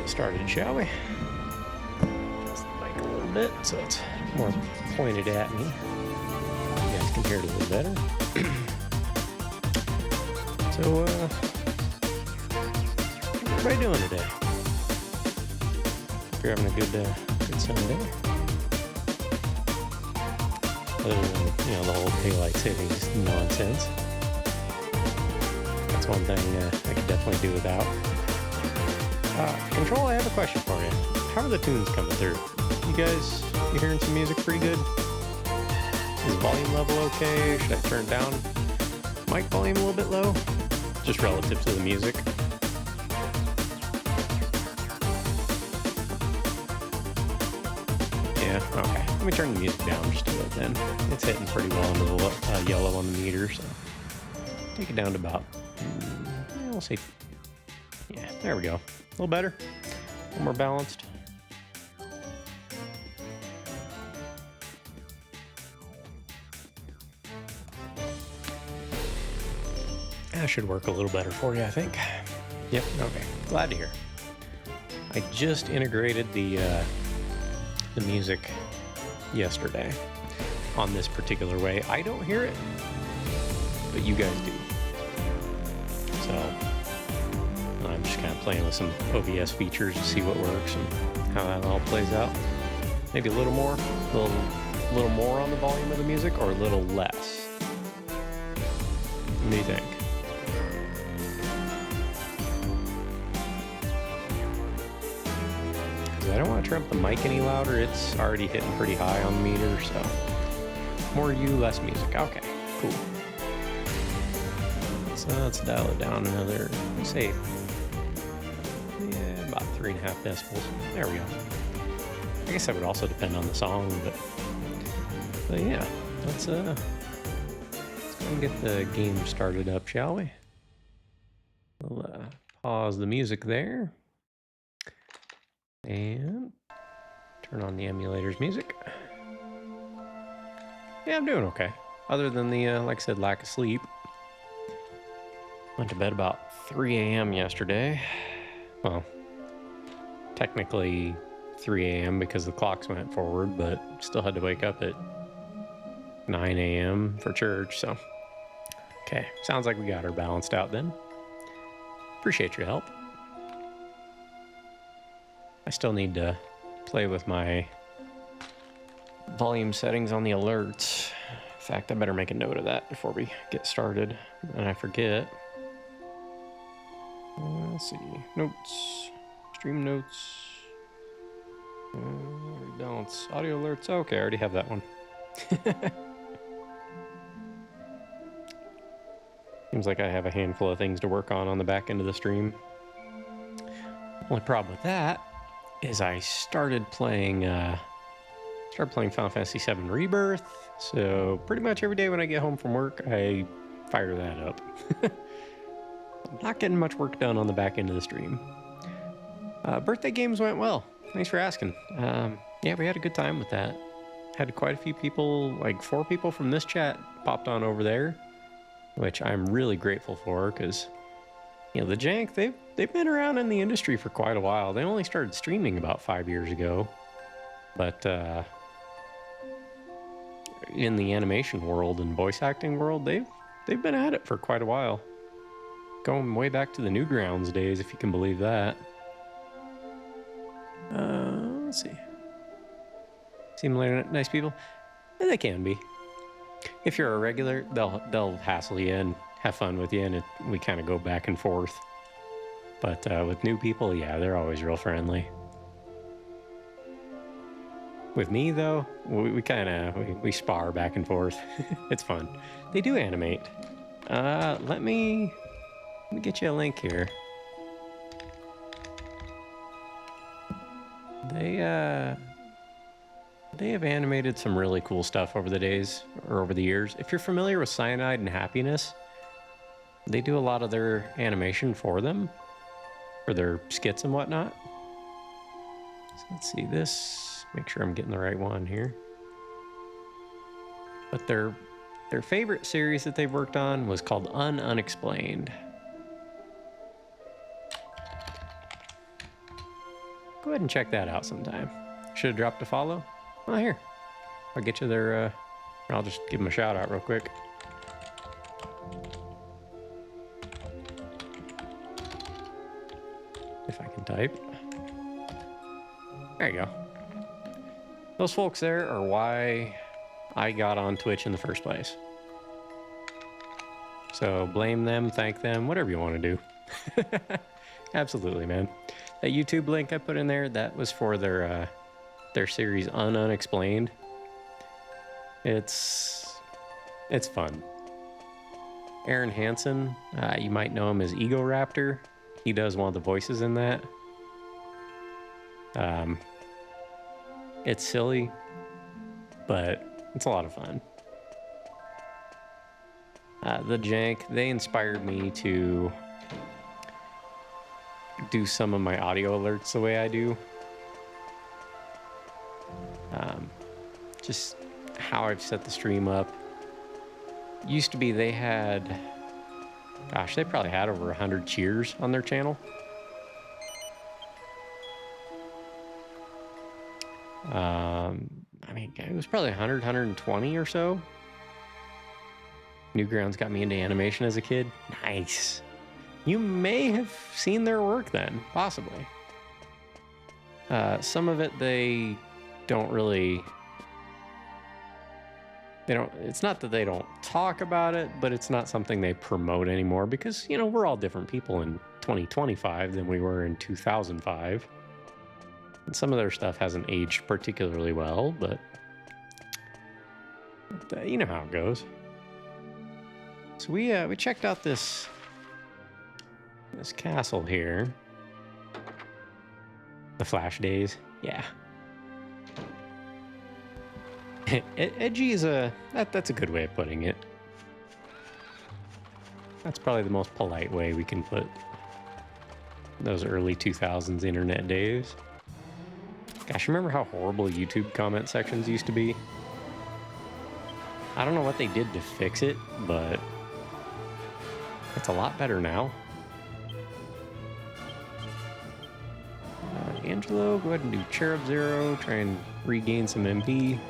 get started, shall we? Adjust the mic a little bit so it's more pointed at me. You guys can hear it a little better. So, what everybody doing today? Hope you're having a good Sunday. Other than, the whole daylight savings nonsense. That's one thing I could definitely do without. Control, I have a question for you. How are the tunes coming through? You hearing some music pretty good? Is the volume level okay? Should I turn down mic volume a little bit low? Just relative to the music. Yeah, okay. Let me turn the music down just a bit then. It's hitting pretty well into the yellow on the meter, so take it down to about, we'll see. Yeah, there we go. A little better, a little more balanced. That should work a little better for you, I think. Yep, okay, glad to hear. I just integrated the music yesterday on this particular way. I don't hear it, but you guys do. So I'm just kind of playing with some OBS features to see what works and how that all plays out. Maybe a little more on the volume of the music, or a little less. What do you think? I don't want to turn up the mic any louder. It's already hitting pretty high on the meter, so more you, less music. Okay, cool. So let's dial it down another, say, about 3.5 decibels. There we go. I guess that would also depend on the song, but yeah, let's go and get the game started up, shall we? We'll pause the music there. And turn on the emulator's music. Yeah, I'm doing okay. Other than the, like I said, lack of sleep. Went to bed about 3 a.m. yesterday. Well, technically 3 a.m. because the clocks went forward, but still had to wake up at 9 a.m. for church, so. Okay, sounds like we got her balanced out then. Appreciate your help. I still need to play with my volume settings on the alerts. In fact, I better make a note of that before we get started, and I forget. Let's see, notes, stream notes, rebalance, audio alerts. Okay, I already have that one. Seems like I have a handful of things to work on the back end of the stream. Only problem with that is I started playing Final Fantasy VII Rebirth, so pretty much every day when I get home from work, I fire that up. I'm not getting much work done on the back end of the stream. Birthday games went well. Thanks for asking. Yeah, we had a good time with that. Had quite a few people, like 4 people from this chat popped on over there, which I'm really grateful for, because the Jank, they've been around in the industry for quite a while. They only started streaming about 5 years ago, but in the animation world and voice acting world, they've been at it for quite a while, going way back to the Newgrounds days, if you can believe that. Let's see. Seem like nice people. And they can be. If you're a regular, they'll hassle you and have fun with you, and we kind of go back and forth. But with new people, yeah, they're always real friendly. With me, though, we spar back and forth. It's fun. They do animate. Let me get you a link here. They have animated some really cool stuff over the years. If you're familiar with Cyanide and Happiness, they do a lot of their animation for them, for their skits and whatnot. So let's see this. Make sure I'm getting the right one here. But their favorite series that they've worked on was called Unexplained. ahead and check that out sometime. Should have dropped a follow. Well, here. I'll get you there. I'll just give him a shout out real quick. If I can type. There you go. Those folks there are why I got on Twitch in the first place. So blame them, thank them, whatever you want to do. Absolutely, man. That YouTube link I put in there, that was for their series Unexplained. It's fun. Aaron Hansen, you might know him as Ego Raptor. He does one of the voices in that. It's silly, but it's a lot of fun. The Jank, they inspired me to do some of my audio alerts the way I do. Just how I've set the stream up. Used to be they had, gosh, they probably had over 100 cheers on their channel. I mean, it was probably 100, 120 or so. Newgrounds got me into animation as a kid. Nice. You may have seen their work then, possibly. Some of it they don't really... it's not that they don't talk about it, but it's not something they promote anymore because, you know, we're all different people in 2025 than we were in 2005. And some of their stuff hasn't aged particularly well, but you know how it goes. So we checked out this castle here. The Flash days, yeah. Edgy is that's a good way of putting it. That's probably the most polite way we can put those early 2000s internet days. Gosh, remember how horrible YouTube comment sections used to be? I don't know what they did to fix it, but it's a lot better now. Angelo, go ahead and do Cherub Zero, try and regain some MP.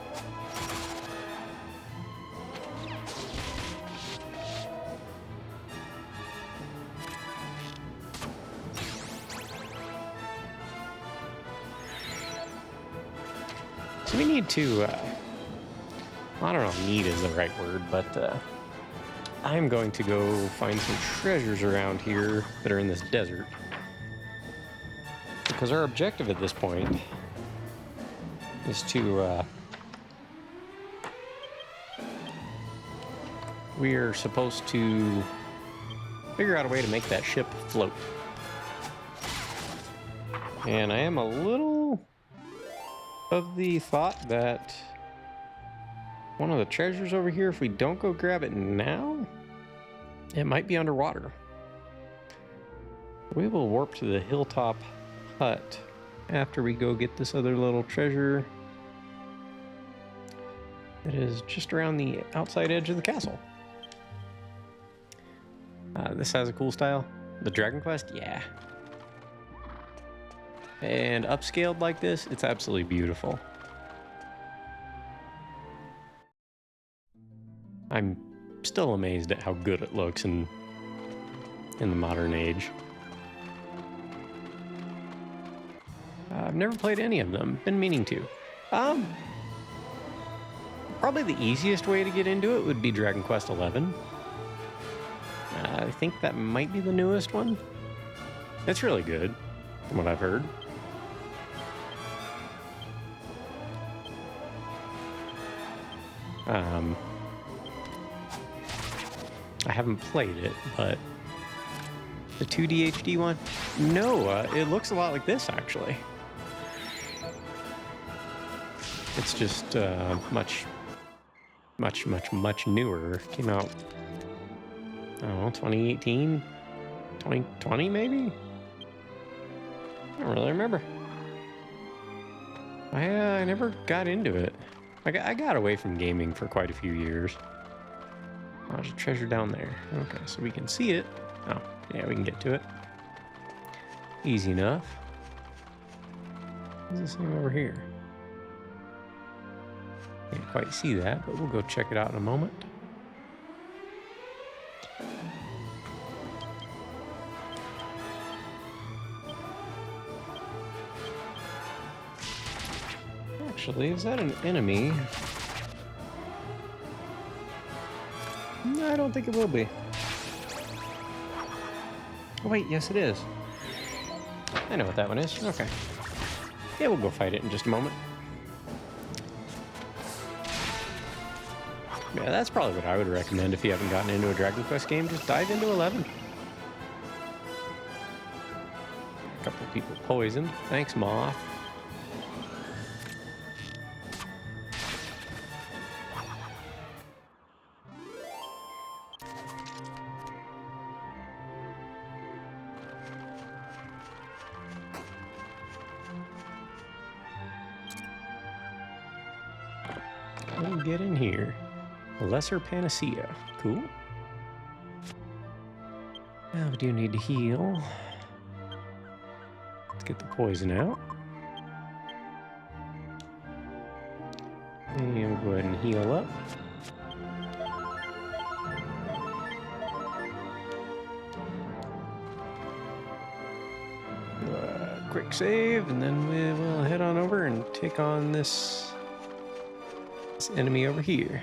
So we need to, I don't know if need is the right word, but I'm going to go find some treasures around here that are in this desert. Because our objective at this point is to, we are supposed to figure out a way to make that ship float. And I am a little of the thought that one of the treasures over here, if we don't go grab it now, it might be underwater. We will warp to the hilltop hut after we go get this other little treasure that is just around the outside edge of the castle. This has a cool style. The Dragonquest, yeah. And upscaled like this, it's absolutely beautiful. I'm still amazed at how good it looks in the modern age. I've never played any of them. Been meaning to. Probably the easiest way to get into it would be Dragonquest XI. I think that might be the newest one. It's really good, from what I've heard. I haven't played it, but the 2D HD one? No, it looks a lot like this, actually. It's just much newer. Came out, I don't know, 2018? 2020 maybe? I don't really remember. I never got into it. I got away from gaming for quite a few years. Oh, there's a treasure down there. Okay, so we can see it. Oh, yeah, we can get to it. Easy enough. What's this thing over here? Can't quite see that, but we'll go check it out in a moment. Actually, is that an enemy? No, I don't think it will be. Oh, wait, yes it is. I know what that one is. Okay. Yeah, we'll go fight it in just a moment. Yeah, that's probably what I would recommend if you haven't gotten into a Dragon Quest game. Just dive into 11. A couple people poisoned. Thanks, Moth. Let me get in here. Lesser Panacea. Cool. Now we do need to heal. Let's get the poison out. And we'll go ahead and heal up. Quick save, and then we will head on over and take on this enemy over here.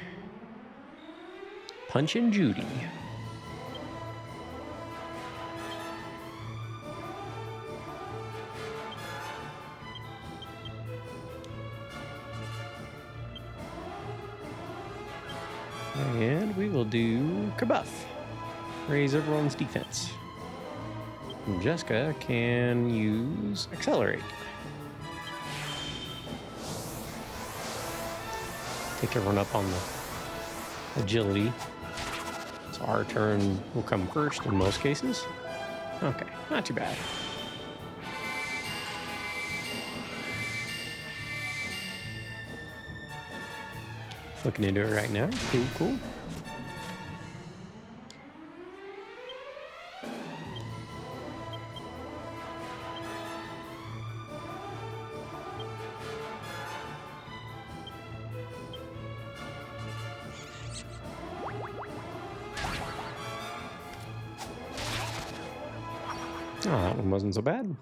Punchin' Judy. And we will do Kabuff. Raise everyone's defense. And Jessica can use Accelerate. Take everyone up on the agility. So our turn will come first in most cases. Okay, not too bad. Looking into it right now. Cool, cool. Oh, that one wasn't so bad.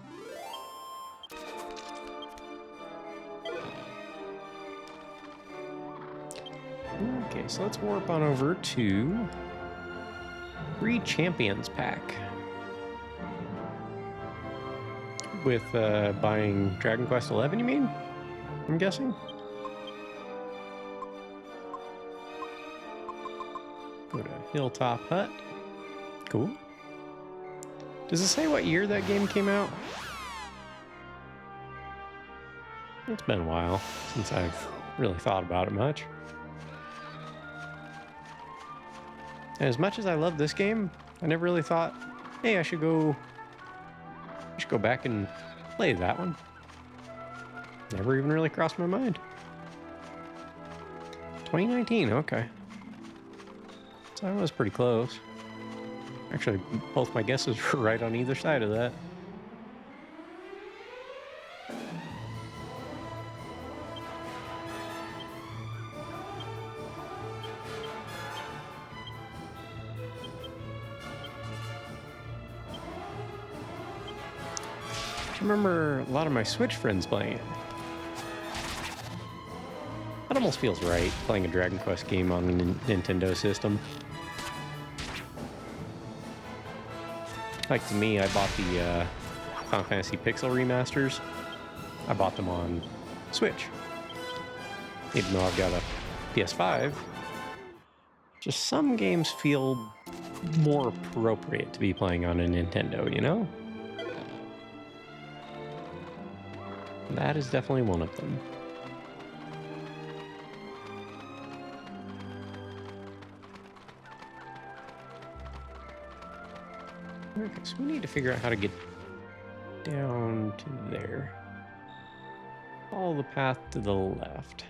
Okay, so let's warp on over to Free Champions Pack. With buying Dragon Quest XI, you mean? I'm guessing? Go to Hilltop Hut. Cool. Does it say what year that game came out? It's been a while since I've really thought about it much. And as much as I love this game, I never really thought, hey, I should go back and play that one. Never even really crossed my mind. 2019, okay. So I was pretty close. Actually, both my guesses were right on either side of that. I remember a lot of my Switch friends playing it. That almost feels right, playing a Dragon Quest game on a Nintendo system. Like, to me, I bought the Final Fantasy Pixel remasters. I bought them on Switch. Even though I've got a PS5, just some games feel more appropriate to be playing on a Nintendo, you know? That is definitely one of them. Okay, so we need to figure out how to get down to there. Follow the path to the left.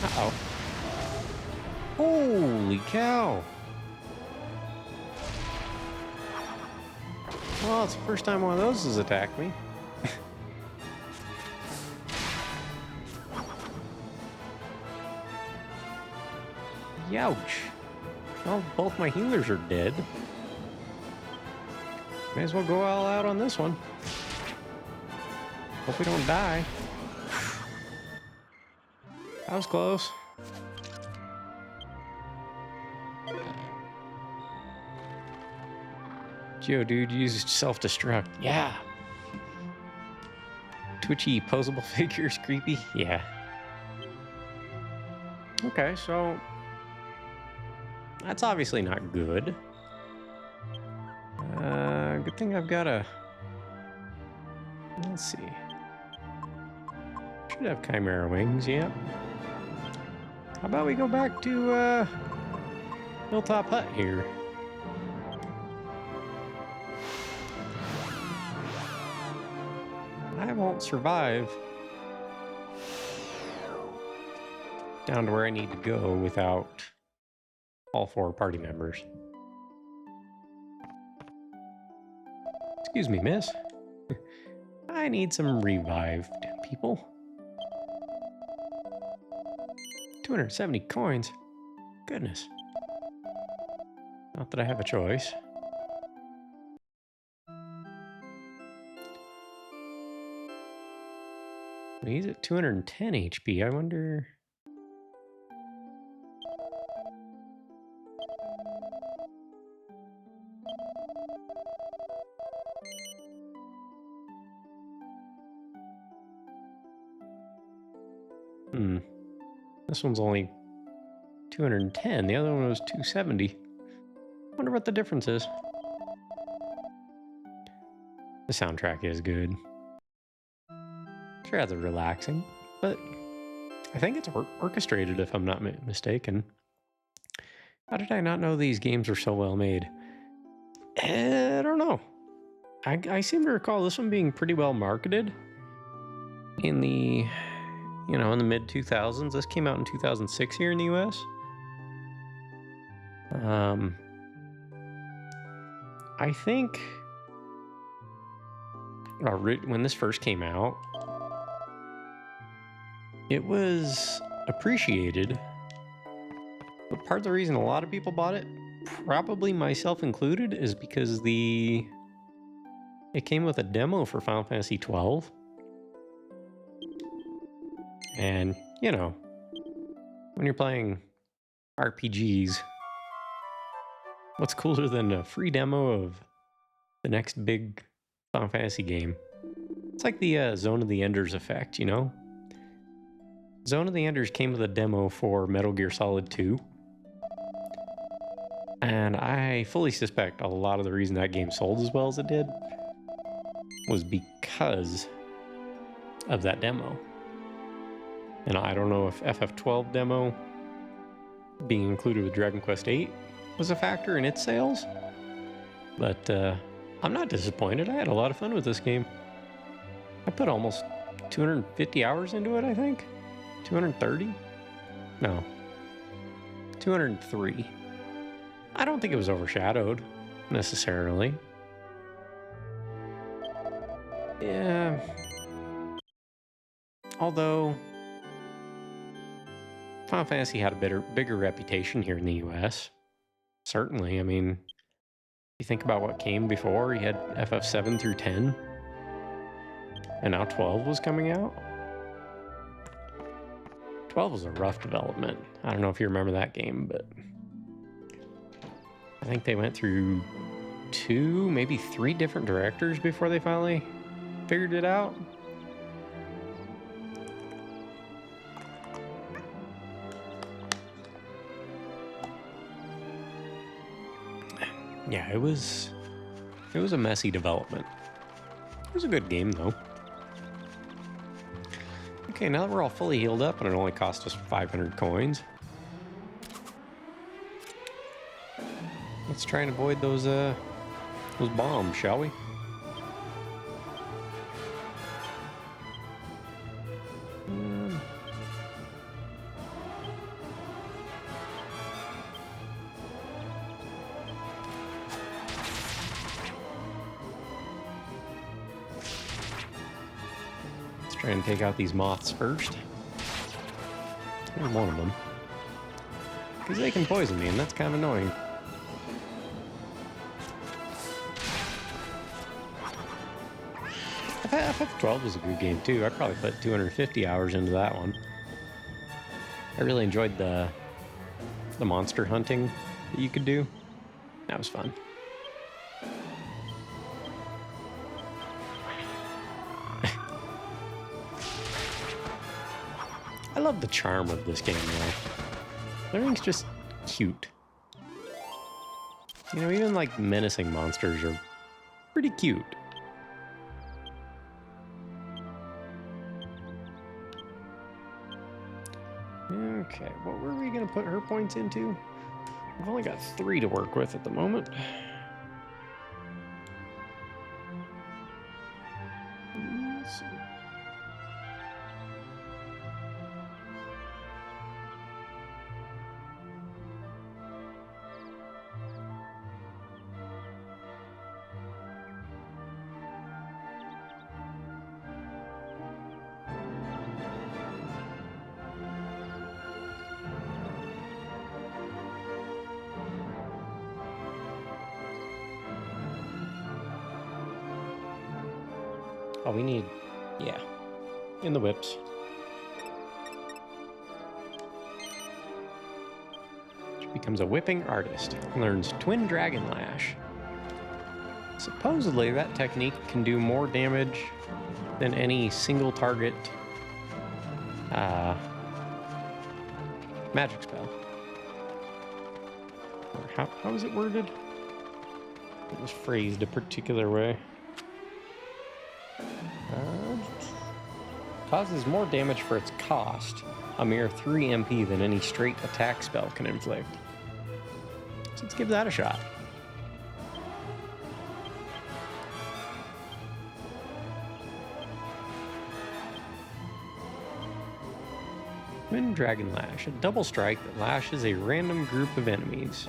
Uh-oh. Holy cow! Well, it's the first time one of those has attacked me. Youch. Well, both my healers are dead. May as well go all out on this one. Hope we don't die. That was close. Geodude used self-destruct. Yeah. Twitchy posable figures, creepy. Yeah. Okay, so that's obviously not good. Good thing I've got a... Let's see. Should have Chimera Wings, yep. How about we go back to Hilltop Hut here? I won't survive down to where I need to go without all 4 party members. Excuse me, miss. I need some revived people. 270 coins. Goodness. Not that I have a choice. He's at 210 HP. I wonder... This one's only 210. The other one was 270. Wonder what the difference is. The soundtrack is good. Sure, it's relaxing, but I think it's orchestrated, if I'm not mistaken. How did I not know these games were so well made? I don't know. I seem to recall this one being pretty well marketed in the... You know, in the mid-2000s. This came out in 2006 here in the US. I think when this first came out, it was appreciated. But part of the reason a lot of people bought it, probably myself included, is because it came with a demo for Final Fantasy XII. And, you know, when you're playing RPGs, what's cooler than a free demo of the next big Final Fantasy game? It's like the Zone of the Enders effect, you know? Zone of the Enders came with a demo for Metal Gear Solid 2. And I fully suspect a lot of the reason that game sold as well as it did was because of that demo. And I don't know if FF12 demo being included with Dragonquest VIII was a factor in its sales. But I'm not disappointed. I had a lot of fun with this game. I put almost 250 hours into it, I think. 230? No. 203. I don't think it was overshadowed, necessarily. Yeah. Although... Final Fantasy had a bigger reputation here in the US. Certainly, I mean, you think about what came before, you had FF7 through 10, and now 12 was coming out. 12 was a rough development. I don't know if you remember that game, but I think they went through 2, maybe 3 different directors before they finally figured it out. Yeah, it was a messy development. It was a good game, though. Okay, now that we're all fully healed up and it only cost us 500 coins, let's try and avoid those bombs, shall we? Try and take out these moths first. There's one of them. Because they can poison me, and that's kind of annoying. FF12 was a good game too. I probably put 250 hours into that one. I really enjoyed the monster hunting that you could do. That was fun. I love the charm of this game though. Everything's just cute. You know, even like menacing monsters are pretty cute. Okay, what were we gonna put her points into? I've only got 3 to work with at the moment. Let's see. Oh, we need, yeah, in the whips. She becomes a whipping artist, learns Twin Dragon Lash. Supposedly that technique can do more damage than any single target magic spell. Or how is it worded? It was phrased a particular way. Causes more damage for its cost, a mere 3 MP than any straight attack spell can inflict. So let's give that a shot. Twin Dragon Lash, a double strike that lashes a random group of enemies.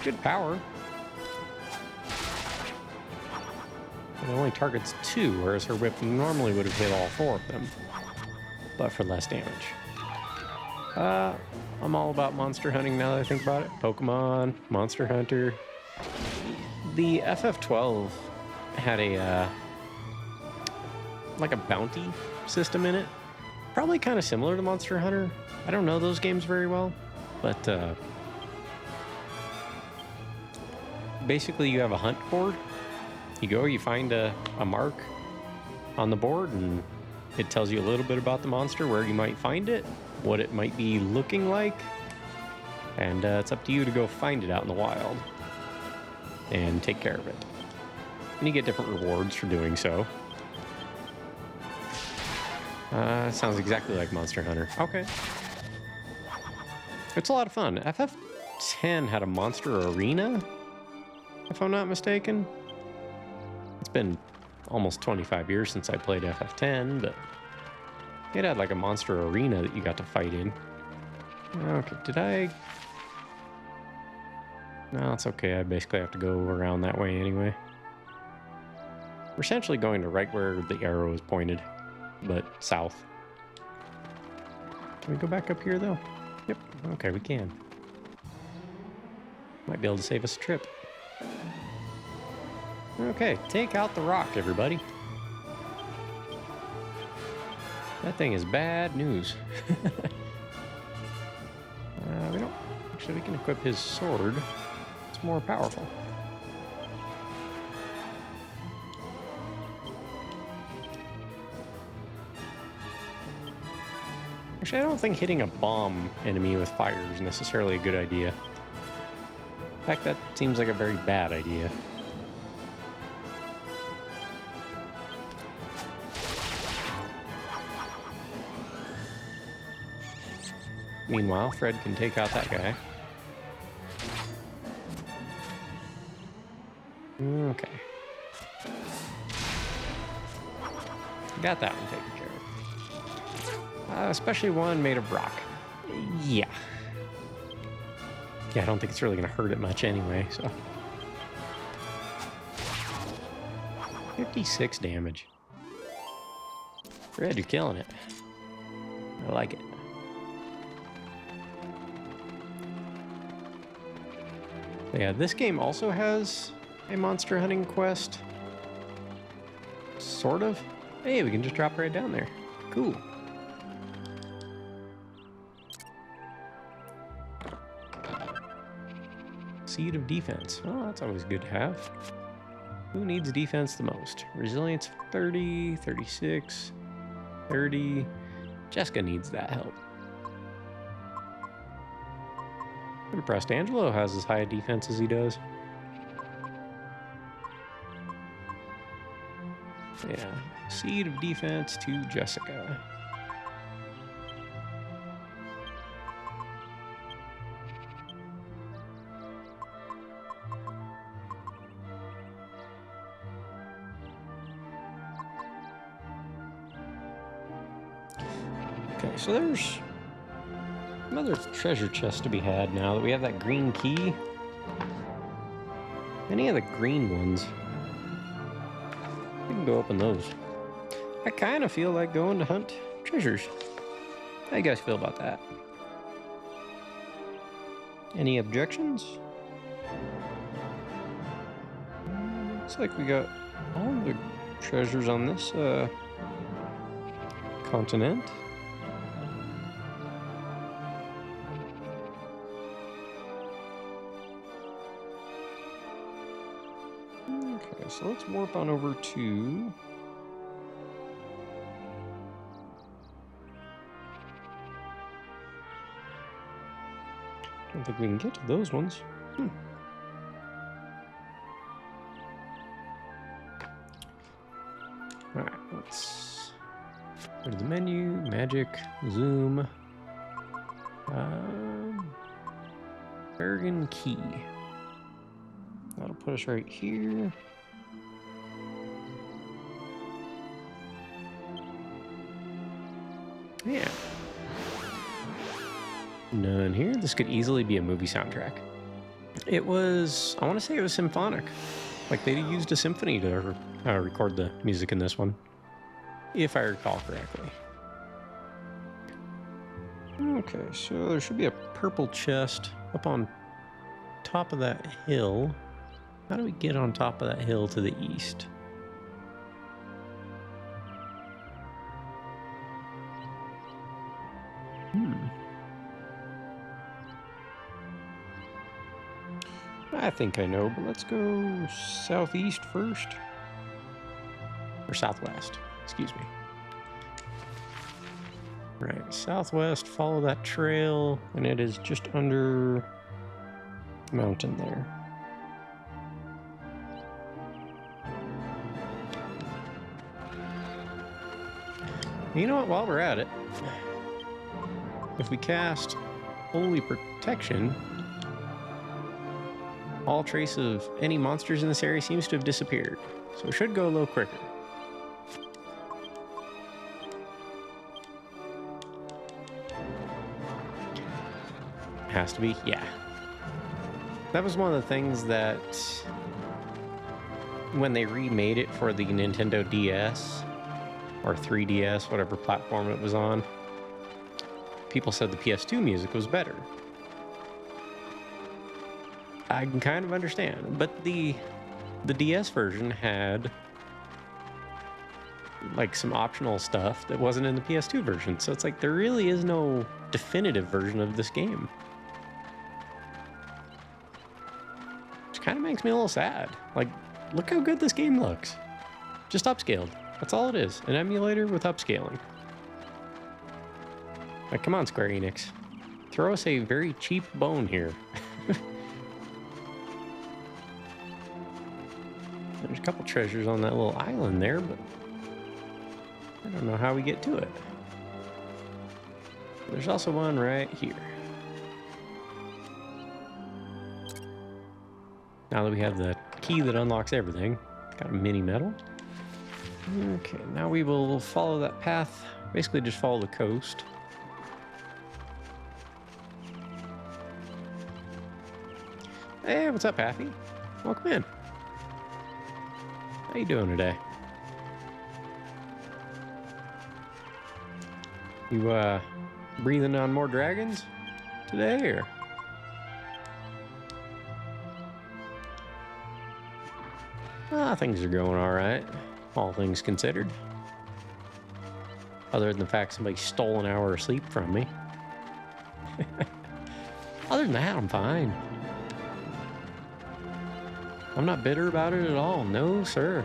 Good power. It only targets 2, whereas her whip normally would have hit all 4 of them, but for less damage. I'm all about monster hunting now that I think about it. Pokemon, Monster Hunter. The FF12 had a like a bounty system in it. Probably kind of similar to Monster Hunter. I don't know those games very well, but basically you have a hunt board. You go, you find a mark on the board, and it tells you a little bit about the monster, where you might find it, what it might be looking like, and it's up to you to go find it out in the wild and take care of it. And you get different rewards for doing so. Sounds exactly like Monster Hunter. Okay. It's a lot of fun. FF10 had a monster arena, if I'm not mistaken. It's been almost 25 years since I played FF10, but it had like a monster arena that you got to fight in. Okay, did I? No, it's okay. I basically have to go around that way anyway. We're essentially going to right where the arrow is pointed, but south. Can we go back up here though? Yep, okay, we can. Might be able to save us a trip. Okay, take out the rock, everybody. That thing is bad news. We don't... Actually, we can equip his sword. It's more powerful. Actually, I don't think hitting a bomb enemy with fire is necessarily a good idea. In fact, that seems like a very bad idea. Meanwhile, Fred can take out that guy. Okay. Got that one taken care of. Especially one made of rock. Yeah. Yeah, I don't think it's really going to hurt it much anyway, so. 56 damage. Red, you're killing it. I like it. Yeah, this game also has a monster hunting quest. Sort of. Hey, we can just drop right down there. Cool. Seed of defense. Well, that's always good to have. Who needs defense the most? Resilience 30, 36, 30. Jessica needs that help. I'm impressed Angelo has as high a defense as he does. Yeah, seed of defense to Jessica. Okay, so there's another treasure chest to be had now that we have that green key. Any of the green ones? We can go open those. I kind of feel like going to hunt treasures. How you guys feel about that? Any objections? Looks like we got all the treasures on this continent. Okay, so let's warp on over to... I don't think we can get to those ones. Alright, let's go to the menu, magic, zoom, Bergen Key. That'll put us right here. Yeah. None here. This could easily be a movie soundtrack. It was, I want to say it was symphonic. Like they used a symphony to record the music in this one, if I recall correctly. Okay, so there should be a purple chest up on top of that hill. How do we get on top of that hill to the east? I think I know, but let's go southeast first. Or southwest, excuse me. Right, southwest, follow that trail, and it is just under the mountain there. You know what, while we're at it, if we cast Holy Protection, all trace of any monsters in this area seems to have disappeared, so it should go a little quicker. Has to be, yeah. That was one of the things that when they remade it for the Nintendo DS or 3DS, whatever platform it was on, people said the PS2 music was better. I can kind of understand, but the DS version had like some optional stuff that wasn't in the PS2 version, so it's like there really is no definitive version of this game. Which kind of makes me a little sad. Like, look how good this game looks. Just upscaled. That's all it is. An emulator with upscaling. Like, come on, Square Enix. Throw us a very cheap bone here. There's a couple treasures on that little island there, but I don't know how we get to it. There's also one right here. Now that we have the key that unlocks everything, got a mini medal. Okay, now we will follow that path. Basically just follow the coast. Hey, what's up, Happy? Welcome in. How you doing today? You, breathing on more dragons today, or? Things are going all right, all things considered. Other than the fact somebody stole an hour of sleep from me. Other than that, I'm fine. I'm not bitter about it at all. No, sir.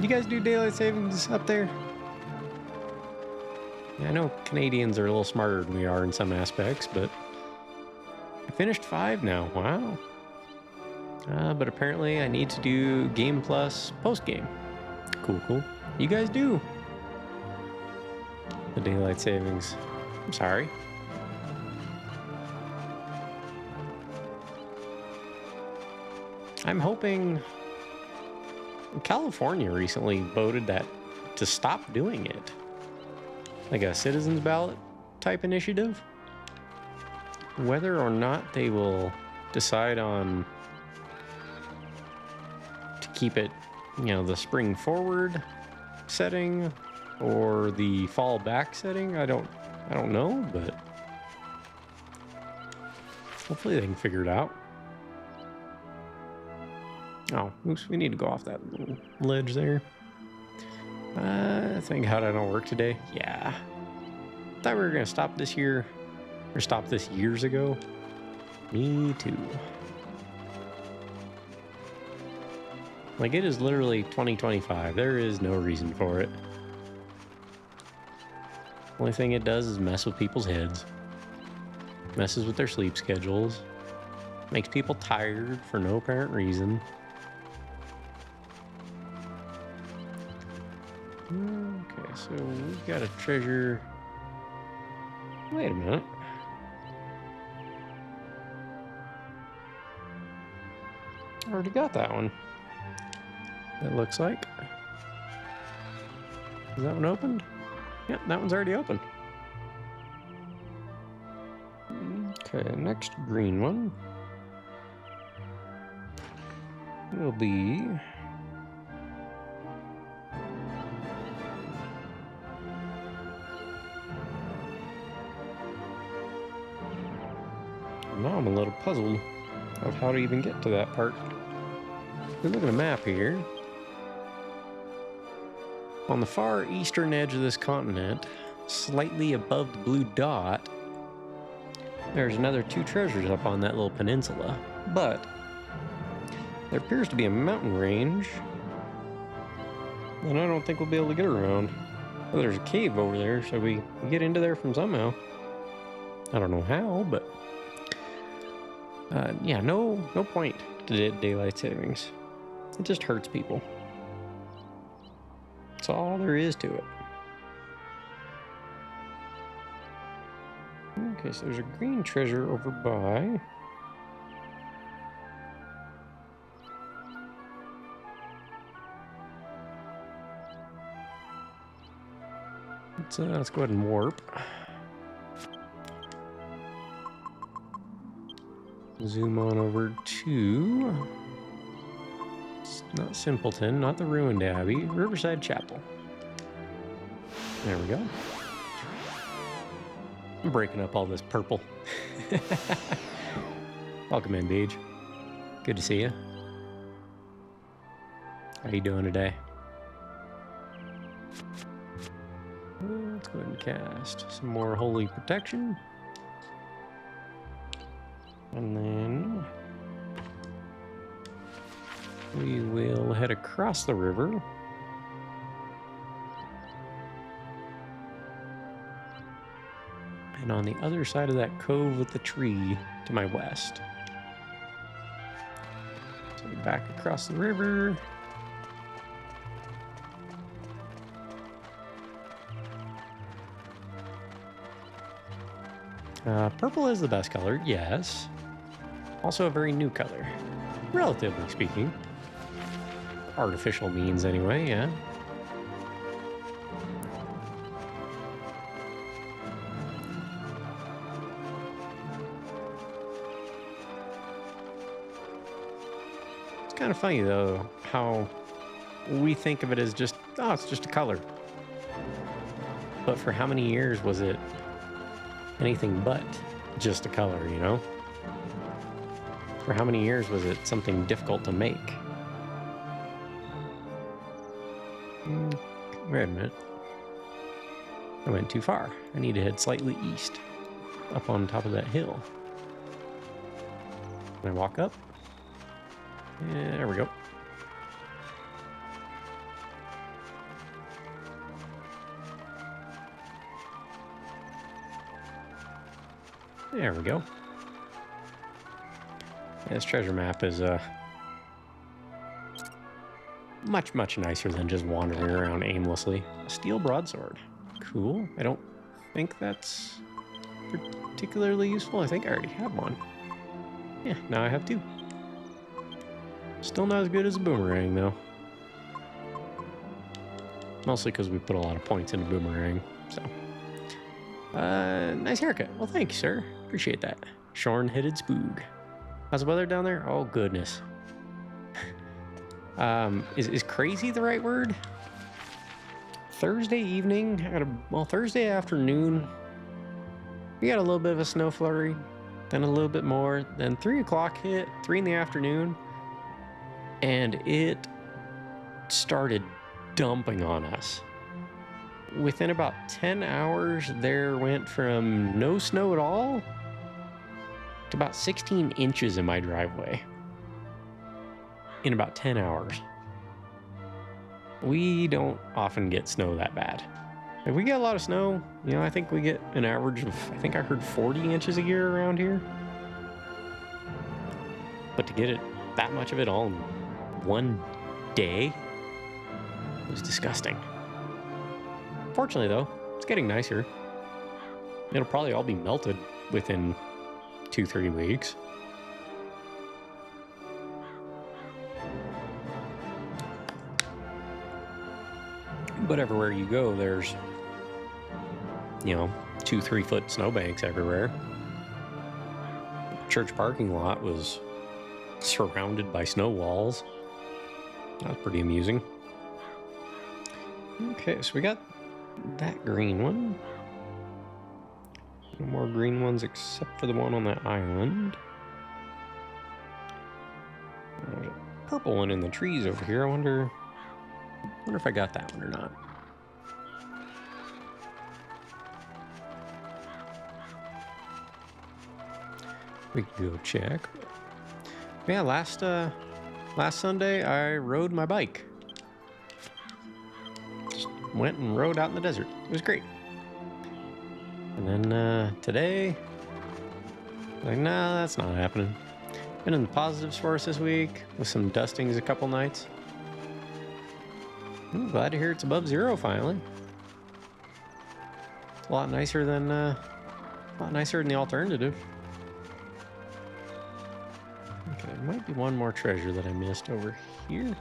You guys do daylight savings up there? Yeah, I know Canadians are a little smarter than we are in some aspects, but I finished 5 now. Wow. But apparently I need to do Game Plus post-game. Cool. You guys do the daylight savings. I'm sorry. I'm hoping California recently voted that to stop doing it. Like a citizens ballot type initiative. Whether or not they will decide on to keep it, the spring forward setting or the fall back setting, I don't know, but hopefully they can figure it out. Oh, oops, we need to go off that little ledge there. Thank God I don't work today. Yeah. Thought we were gonna stop this year, or stop this years ago. Me too. Like, it is literally 2025. There is no reason for it. Only thing it does is mess with people's heads. Messes with their sleep schedules. Makes people tired for no apparent reason. Okay, so we've got a treasure. Wait a minute. Already got that one. It looks like. Is that one opened? Yep, that one's already open. Okay, next green one will be now I'm a little puzzled of how to even get to that part. We look at a map here. On the far eastern edge of this continent, slightly above the blue dot, there's another 2 treasures up on that little peninsula. But there appears to be a mountain range, and I don't think we'll be able to get around. Oh, there's a cave over there, so we get into there from somehow. I don't know how, but yeah, no point to daylight savings. It just hurts people. That's all there is to it. Okay, so there's a green treasure over by. Let's go ahead and warp. Zoom on over to, not Simpleton, not the Ruined Abbey, Riverside Chapel. There we go. I'm breaking up all this purple. Welcome in, Beej. Good to see you. How you doing today? Let's go ahead and cast some more Holy Protection. And then we will head across the river. And on the other side of that cove with the tree to my west. So back across the river. Purple is the best color, yes. Also a very new color, relatively speaking. Artificial means anyway, yeah. kind of funny, though, how we think of it as just, oh, it's just a color. But for how many years was it anything but just a color, you know? For how many years was it something difficult to make? Wait a minute. I went too far. I need to head slightly east, up on top of that hill. Can I walk up? Yeah, there we go. There we go. Yeah, this treasure map is much, much nicer than just wandering around aimlessly. A steel broadsword. Cool. I don't think that's particularly useful. I think I already have one. Yeah, now I have two. Still not as good as a boomerang, though. Mostly because we put a lot of points into boomerang, so. Nice haircut. Well, thank you, sir. Appreciate that. Shorn-headed spoog. How's the weather down there? Oh, goodness. Is crazy the right word? Thursday evening, Thursday afternoon, we got a little bit of a snow flurry, then a little bit more, then 3 o'clock hit, 3 in the afternoon, and it started dumping on us. Within about 10 hours, there went from no snow at all to about 16 inches in my driveway in about 10 hours. We don't often get snow that bad. If we get a lot of snow, you know, I think we get an average of, I think I heard 40 inches a year around here. But to get it, that much of it all in one day was disgusting. Fortunately, though, it's getting nicer. It'll probably all be melted within 2-3 weeks. But everywhere you go, there's, you know, 2-3 foot snowbanks everywhere. Church parking lot was surrounded by snow walls. That was pretty amusing. Okay, so we got that green one. No more green ones except for the one on that island. There's a purple one in the trees over here. I wonder if I got that one or not. We can go check. Yeah, last Sunday I rode my bike. Just went and rode out in the desert. It was great. And then today, like, nah, that's not happening. Been in the positives for us this week with some dustings a couple nights. I'm glad to hear it's above zero finally. It's a lot nicer than the alternative. Okay, there might be one more treasure that I missed over here.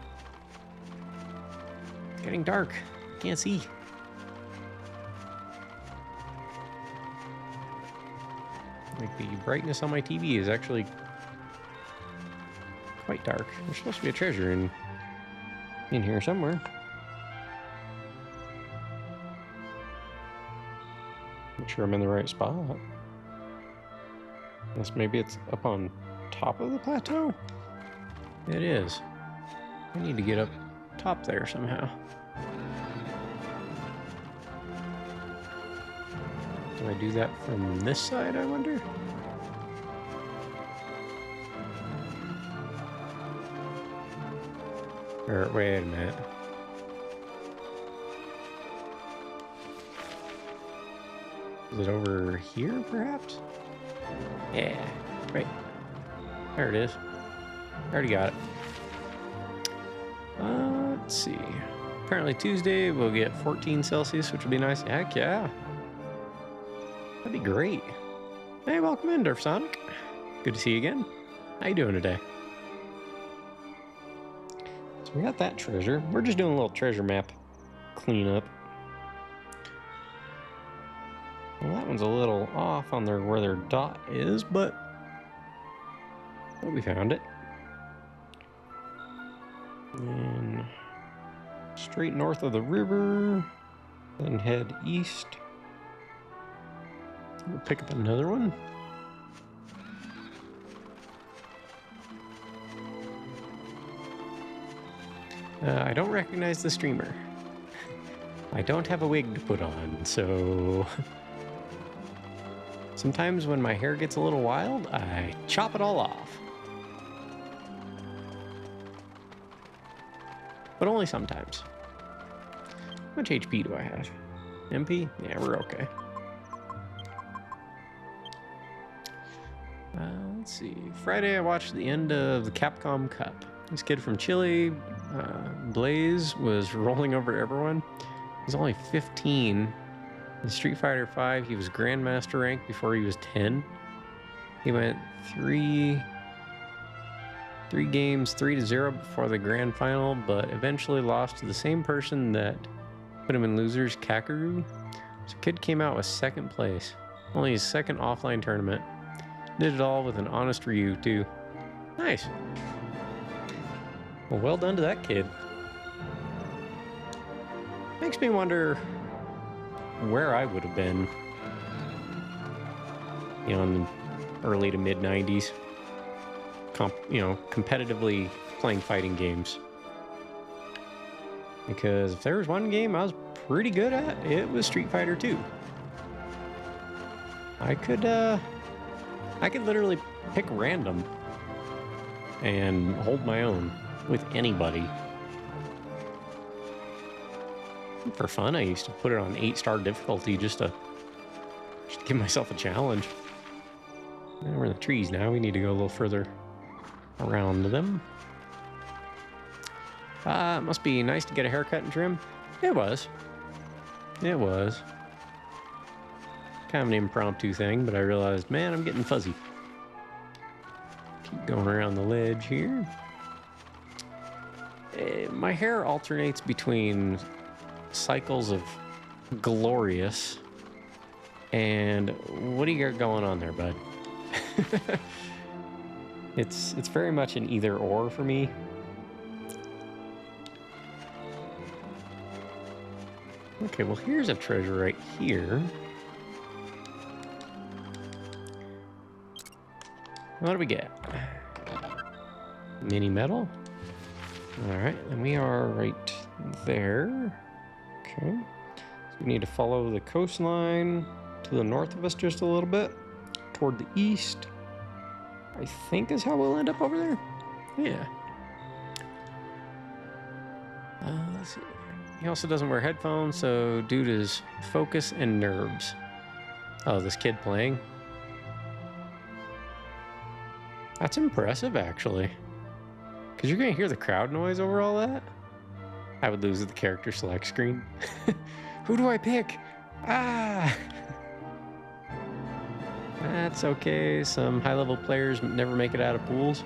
It's getting dark. Can't see. Like, the brightness on my TV is actually quite dark. There's supposed to be a treasure in here somewhere. Not sure I'm in the right spot. Unless maybe it's up on top of the plateau? It is. I need to get up top there somehow. Do I do that from this side, I wonder? Or, wait a minute. Is it over here, perhaps? Yeah, right. There it is. I already got it. Let's see. Apparently Tuesday we'll get 14 Celsius, which will be nice. Heck yeah. That'd be great. Hey, welcome in, Durf Sonic. Good to see you again. How you doing today? So we got that treasure. We're just doing a little treasure map cleanup. Well, that one's a little off on where their dot is, but we found it. And straight north of the river, then head east. We'll pick up another one. I don't recognize the streamer. I don't have a wig to put on, so sometimes when my hair gets a little wild, I chop it all off. But only sometimes. How much HP do I have? MP? Yeah, we're okay. Let's see. Friday, I watched the end of the Capcom Cup. This kid from Chile, Blaze, was rolling over everyone. He's only 15. In Street Fighter V, he was Grandmaster rank before he was 10. He went three games, 3-0 before the grand final, but eventually lost to the same person that put him in losers, Kakeru. So kid came out with second place. Only his second offline tournament. Did it all with an honest Ryu, too. Nice. Well done to that kid. Makes me wonder where I would have been, you know, in the early to mid 90s, competitively playing fighting games. Because if there was one game I was pretty good at, it was Street Fighter 2. I could literally pick random and hold my own with anybody. For fun, I used to put it on 8-star difficulty just to give myself a challenge. We're in the trees now. We need to go a little further around them. It must be nice to get a haircut and trim. It was. It was. Kind of an impromptu thing, but I realized, man, I'm getting fuzzy. Keep going around the ledge here. My hair alternates between cycles of glorious and what do you got going on there, bud? It's very much an either or for me. Okay, well here's a treasure right here. What do we get? Mini medal. All right, and we are right there. Okay, so we need to follow the coastline to the north of us just a little bit, toward the east. I think is how we'll end up over there. Yeah. Let's see. He also doesn't wear headphones, so dude is focus and nerves. Oh, this kid playing? That's impressive, actually. Because you're going to hear the crowd noise over all that. I would lose at the character select screen. Who do I pick? Ah! That's okay. Some high-level players never make it out of pools.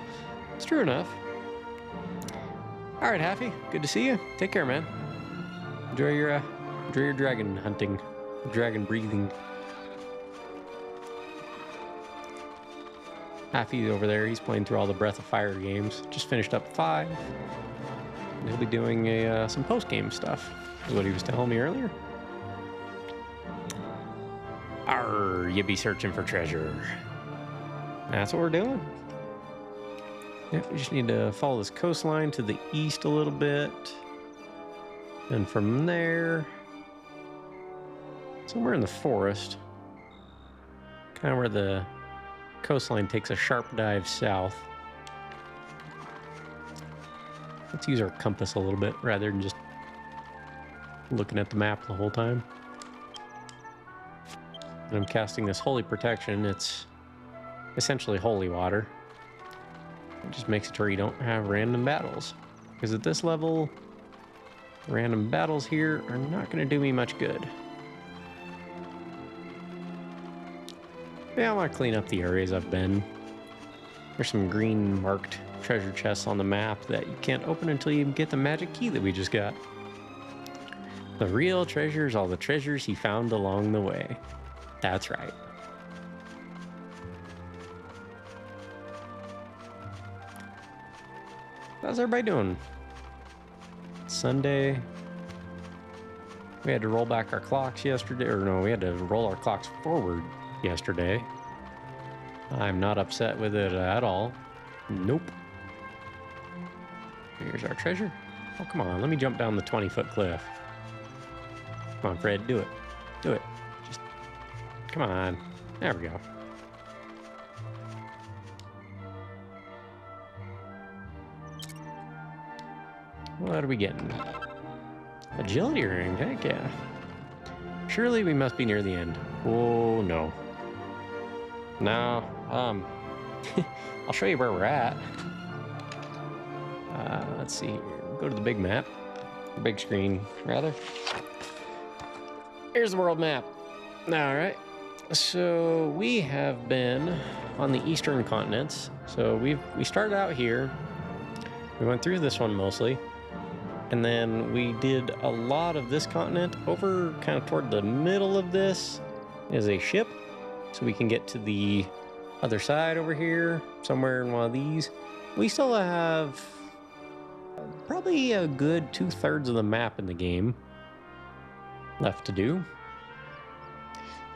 It's true enough. All right, Happy. Good to see you. Take care, man. Enjoy your dragon hunting, dragon breathing. Happy over there. He's playing through all the Breath of Fire games. Just finished up 5. He'll be doing some post-game stuff, is what he was telling me earlier. Arr, you be searching for treasure. That's what we're doing. Yep, we just need to follow this coastline to the east a little bit. And from there, somewhere in the forest, kind of where the coastline takes a sharp dive south. Let's use our compass a little bit rather than just looking at the map the whole time. And I'm casting this holy protection. It's essentially holy water. It just makes it to where you don't have random battles. Because at this level, random battles here are not going to do me much good. Yeah, I want to clean up the areas I've been. There's some green marked treasure chests on the map that you can't open until you get the magic key that we just got. The real treasure is all the treasures he found along the way. That's right. How's everybody doing? Sunday. We had to roll back our clocks yesterday, or no, we had to roll our clocks forward yesterday. I'm not upset with it at all. Nope. Here's our treasure. Oh, come on, let me jump down the 20-foot cliff. Come on, Fred, do it. Do it. Just, come on. There we go. What are we getting? Agility ring, heck yeah. Surely we must be near the end. Oh, no. No, I'll show you where we're at. Let's see here. Go to the big map. Big screen, rather. Here's the world map. All right. So we have been on the eastern continents. So we started out here. We went through this one mostly. And then we did a lot of this continent. Over kind of toward the middle of this is a ship. So we can get to the other side over here, somewhere in one of these. We still have probably a good 2/3 of the map in the game left to do.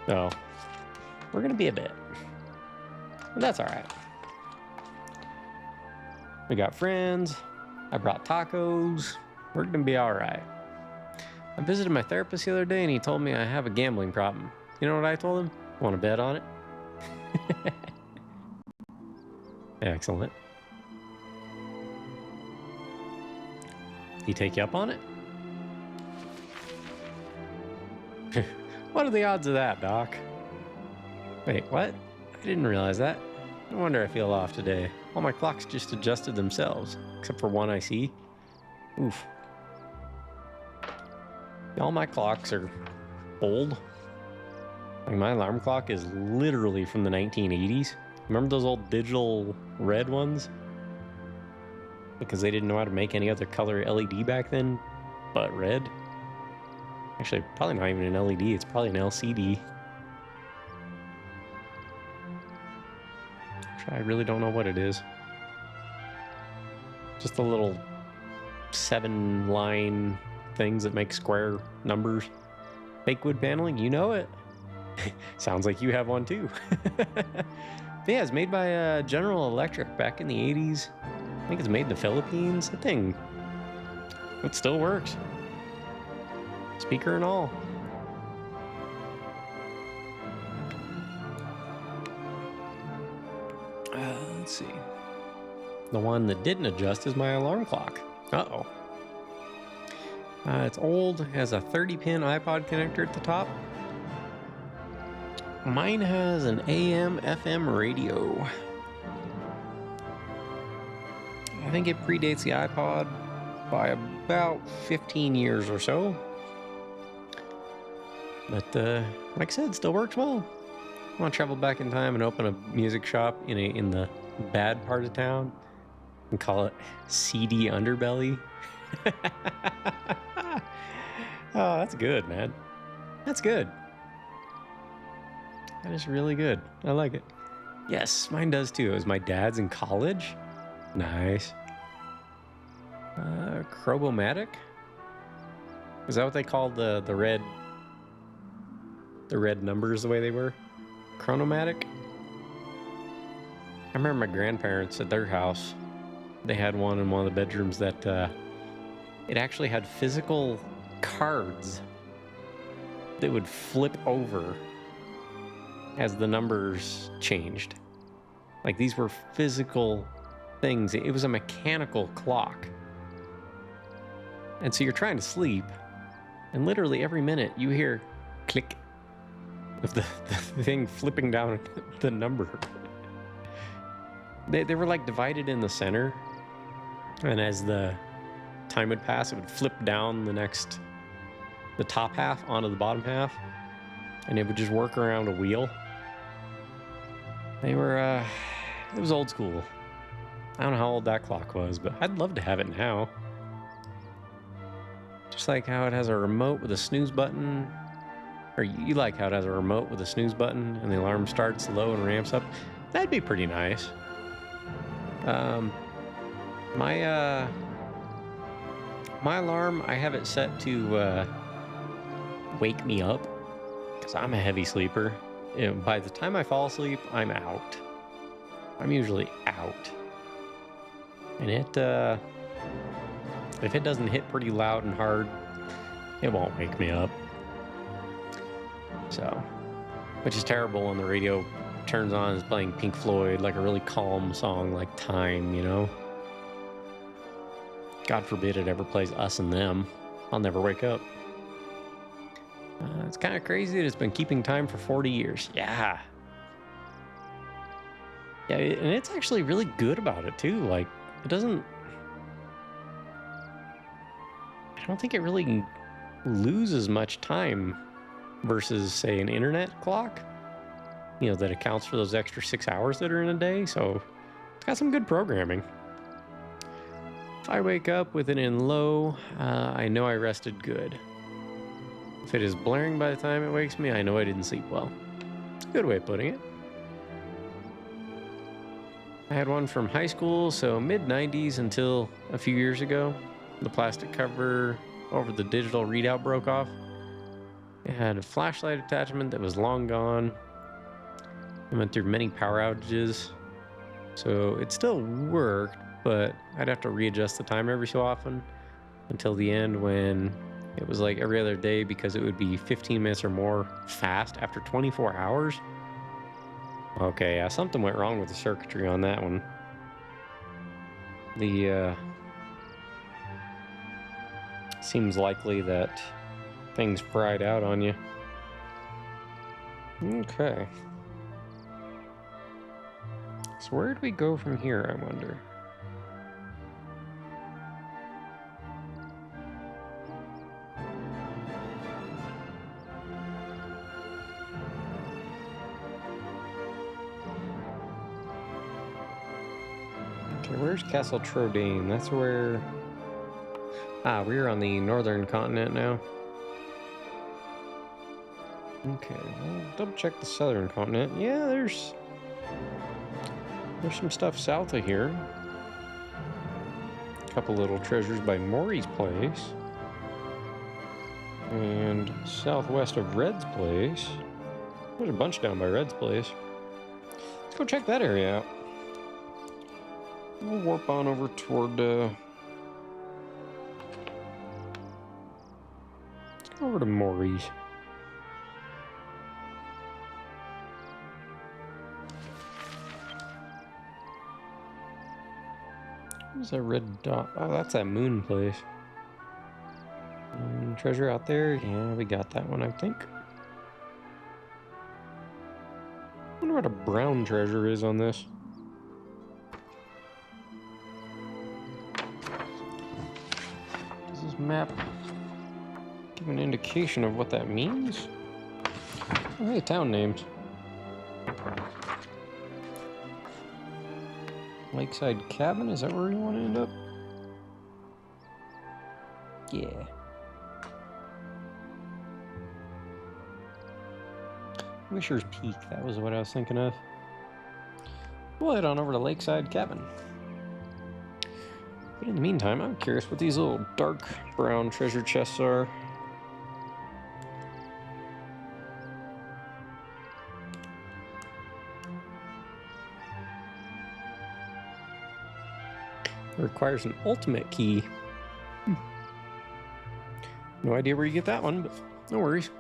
So we're gonna be a bit, but that's all right. We got friends. I brought tacos. We're gonna be all right. I visited my therapist the other day and he told me I have a gambling problem. You know what I told him? Want to bet on it? Excellent. He take you up on it? What are the odds of that, Doc? Wait, what? I didn't realize that. No wonder I feel off today. All my clocks just adjusted themselves, except for one I see. Oof. All my clocks are old. Like my alarm clock is literally from the 1980s. Remember those old digital red ones? Because they didn't know how to make any other color LED back then, but red. Actually, probably not even an LED, it's probably an LCD. I really don't know what it is. Just the little 7-line things that make square numbers. Fake wood paneling, you know it. Sounds like you have one too. Yeah, it's made by General Electric back in the 80s. I think it's made in the Philippines. The thing, it still works. Speaker and all. Let's see. The one that didn't adjust is my alarm clock. Uh-oh. It's old, has a 30-pin iPod connector at the top. Mine has an AM/FM radio. I think it predates the iPod by about 15 years or so. But like I said, still works well. I want to travel back in time and open a music shop in the bad part of town and call it CD Underbelly. Oh, that's good, man. That's good. That is really good. I like it. Yes, mine does too. It was my dad's in college. Nice. Chrobomatic? Is that what they called the red numbers the way they were? Chronomatic? I remember my grandparents at their house, they had one in one of the bedrooms that it actually had physical cards that would flip over as the numbers changed. Like these were physical things. It was a mechanical clock. And so you're trying to sleep, and literally every minute you hear click of the thing flipping down the number. They were like divided in the center, and as the time would pass, it would flip down the top half onto the bottom half, and it would just work around a wheel. They were, it was old school. I don't know how old that clock was, but I'd love to have it now. Just like how it has a remote with a snooze button, or you like how it has a remote with a snooze button and the alarm starts low and ramps up. That'd be pretty nice. My alarm, I have it set to wake me up because I'm a heavy sleeper. By the time I fall asleep, I'm out. I'm usually out. And if it doesn't hit pretty loud and hard, it won't wake me up. So, which is terrible when the radio turns on and is playing Pink Floyd, like a really calm song like Time, you know? God forbid it ever plays Us and Them. I'll never wake up. It's kind of crazy that it's been keeping time for 40 years. Yeah. Yeah, and it's actually really good about it too. Like, it doesn't... I don't think it really loses much time versus, say, an internet clock. You know, that accounts for those extra 6 hours that are in a day. So, it's got some good programming. If I wake up with it in low, I know I rested good. If it is blaring by the time it wakes me, I know I didn't sleep well. It's a good way of putting it. I had one from high school, so mid-90s until a few years ago. The plastic cover over the digital readout broke off. It had a flashlight attachment that was long gone. It went through many power outages. So it still worked, but I'd have to readjust the timer every so often until the end when it was like every other day because it would be 15 minutes or more fast after 24 hours. Okay, yeah, something went wrong with the circuitry on that one. Seems likely that things fried out on you. Okay. So where do we go from here, I wonder? Okay, where's Castle Trodaine? That's where... Ah, we're on the northern continent now. Okay, well, double check the southern continent. Yeah, there's some stuff south of here. A couple little treasures by Maury's place. And southwest of Red's place. There's a bunch down by Red's place. Let's go check that area out. We'll warp on over toward, let's go over to Maury's. What's that red dot? Oh, that's that moon place. Treasure out there? Yeah, we got that one, I think. I wonder what a brown treasure is on this. Does this map give an indication of what that means? Oh, hey, town names. Lakeside Cabin, is that where you want to end up? Yeah. Wisher's Peak, that was what I was thinking of. We'll head on over to Lakeside Cabin. But in the meantime, I'm curious what these little dark brown treasure chests are. It requires an ultimate key. No idea where you get that one, but no worries.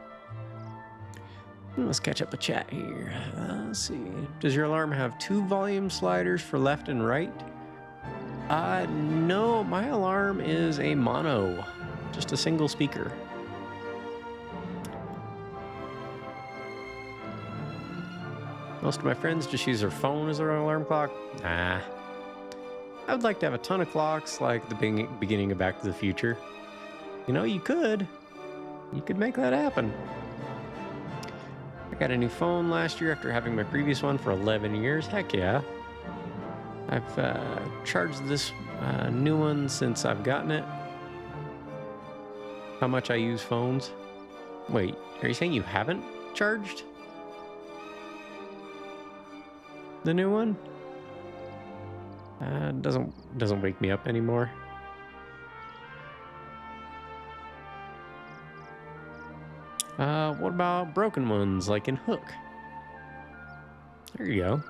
Let's catch up a chat here. Let's see. Does your alarm have 2 volume sliders for left and right? No, my alarm is a mono. Just a single speaker. Most of my friends just use their phone as their alarm clock. Nah. I would like to have a ton of clocks like the beginning of Back to the Future. You know, you could make that happen. I got a new phone last year after having my previous one for 11 years. Heck yeah. I've charged this new one since I've gotten it. How much I use phones? Wait, are you saying you haven't charged the new one? Doesn't wake me up anymore. What about broken ones like in Hook? There you go.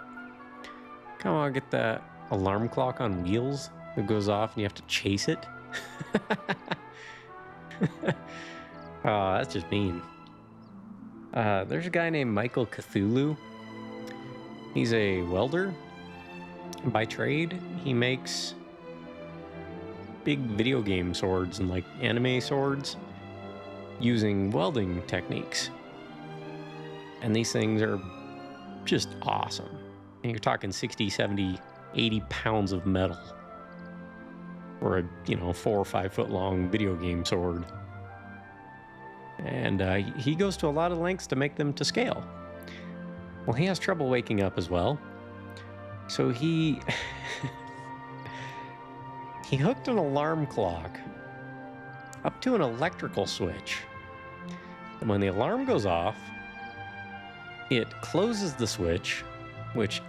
Come on, get that alarm clock on wheels that goes off and you have to chase it. Oh, that's just mean. There's a guy named Michael Cthulhu. He's a welder by trade. He makes big video game swords and like anime swords using welding techniques. And these things are just awesome. And you're talking 60, 70, 80 pounds of metal for a, 4 or 5 foot long video game sword. And he goes to a lot of lengths to make them to scale. Well, he has trouble waking up as well. So he he hooked an alarm clock up to an electrical switch. And when the alarm goes off, it closes the switch, which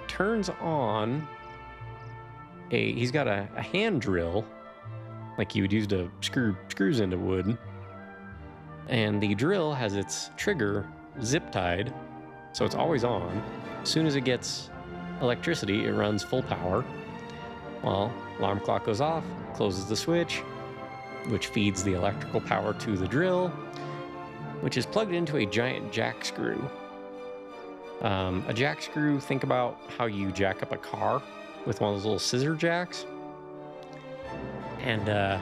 turns on he's got a hand drill, like you would use to screw screws into wood. And the drill has its trigger zip tied, so it's always on. As soon as it gets electricity, it runs full power. Well, alarm clock goes off, closes the switch, which feeds the electrical power to the drill, which is plugged into a giant jack screw. A jack screw, think about how you jack up a car with one of those little scissor jacks. And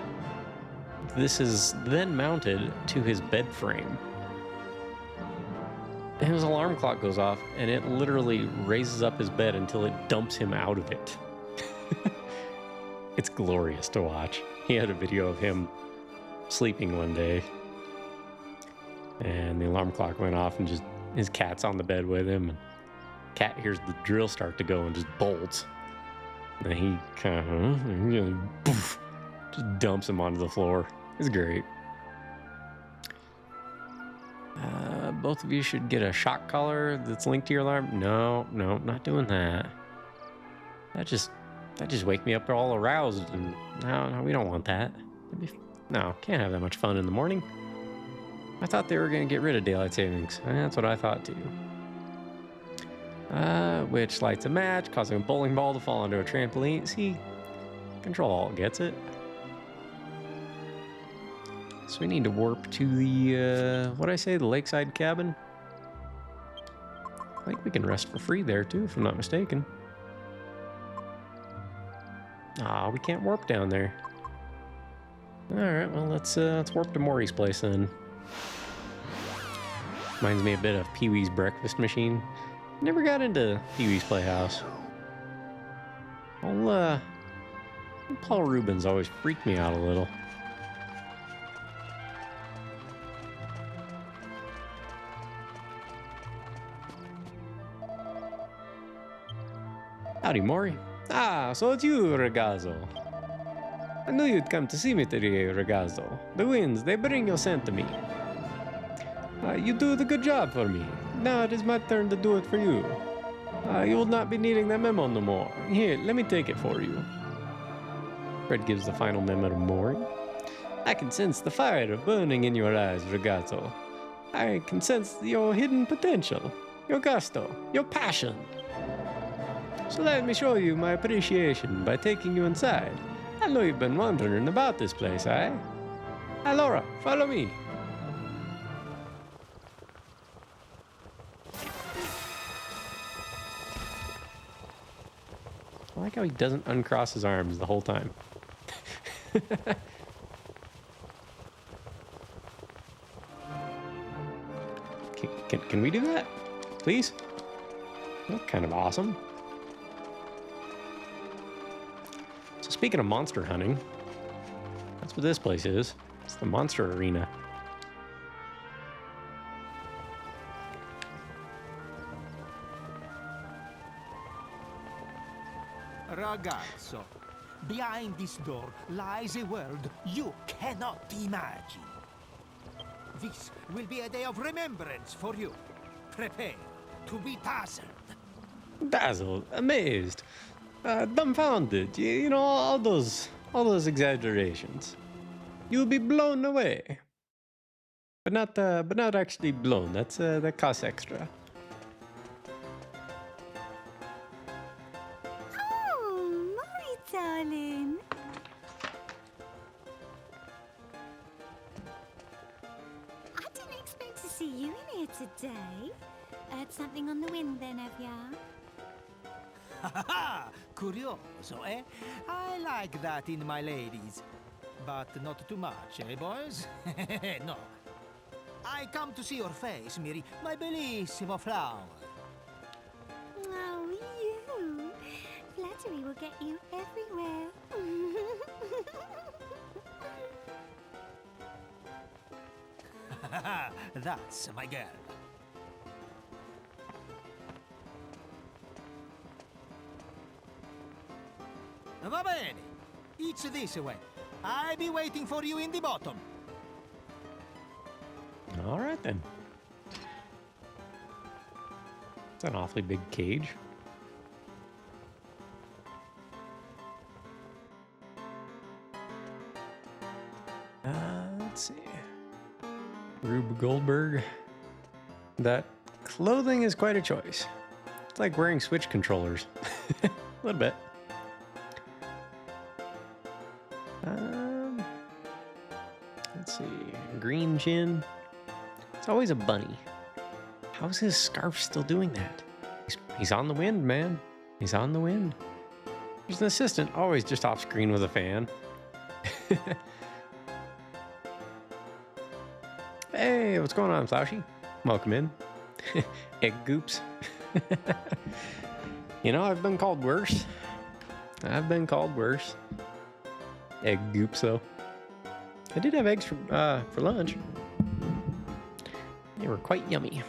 this is then mounted to his bed frame. And his alarm clock goes off, and it literally raises up his bed until it dumps him out of it. It's glorious to watch. He had a video of him sleeping one day, and the alarm clock went off, and just his cat's on the bed with him, and cat hears the drill start to go and just bolts. And he kind of poof, just dumps him onto the floor. It's great. Both of you should get a shock collar that's linked to your alarm. No, not doing that. That just wake me up all aroused, and no, we don't want that. No, can't have that much fun in the morning. I thought they were going to get rid of daylight savings. That's what I thought too. Which lights a match, causing a bowling ball to fall onto a trampoline. See, Control Alt gets it. So we need to warp to the, what'd I say, the lakeside cabin? I think we can rest for free there too, if I'm not mistaken. We can't warp down there. Alright, well let's warp to Maury's place then. Reminds me a bit of Pee-wee's Breakfast Machine. Never got into Pee-wee's Playhouse. Paul Rubens always freaked me out a little. Howdy, Maury. So it's you, Ragazzo. I knew you'd come to see me today, Ragazzo. The winds, they bring your scent to me. You do the good job for me. Now it is my turn to do it for you. You will not be needing that memo no more. Here, let me take it for you. Fred gives the final memo to Maury. I can sense the fire burning in your eyes, Ragazzo. I can sense your hidden potential, your gusto, your passion. So let me show you my appreciation by taking you inside. I know you've been wondering about this place, eh? Laura, follow me. I like how he doesn't uncross his arms the whole time. Can we do that? Please? That's kind of awesome. So speaking of monster hunting, that's what this place is. It's the monster arena. Ragazzo, behind this door lies a world you cannot imagine. This will be a day of remembrance for you. Prepare to be dazzled. Dazzled, amazed, dumbfounded, you know, all those exaggerations. You'll be blown away. but not actually blown. That costs extra. Oh, Maury, darling. I didn't expect to see you in here today. Heard something on the wind then, have ya? Ha ha! Curioso, eh? I like that in my ladies. But not too much, eh, boys? No. I come to see your face, Miri, my bellissimo flower. Oh, you. Flattery will get you everywhere. That's my girl. Va bene. It's this way. I'll be waiting for you in the bottom. All right then. It's an awfully big cage. Let's see. Rube Goldberg. That clothing is quite a choice. It's like wearing Switch controllers. A little bit. Let's see. Green chin. It's always a bunny. How's his scarf still doing that? He's on the wind, man. He's on the wind. There's an assistant always just off screen with a fan. Hey, what's going on, Floshy? Welcome in. Egg goops. You know, I've been called worse. I've been called worse. Egg goops, though. I did have eggs for lunch. They were quite yummy.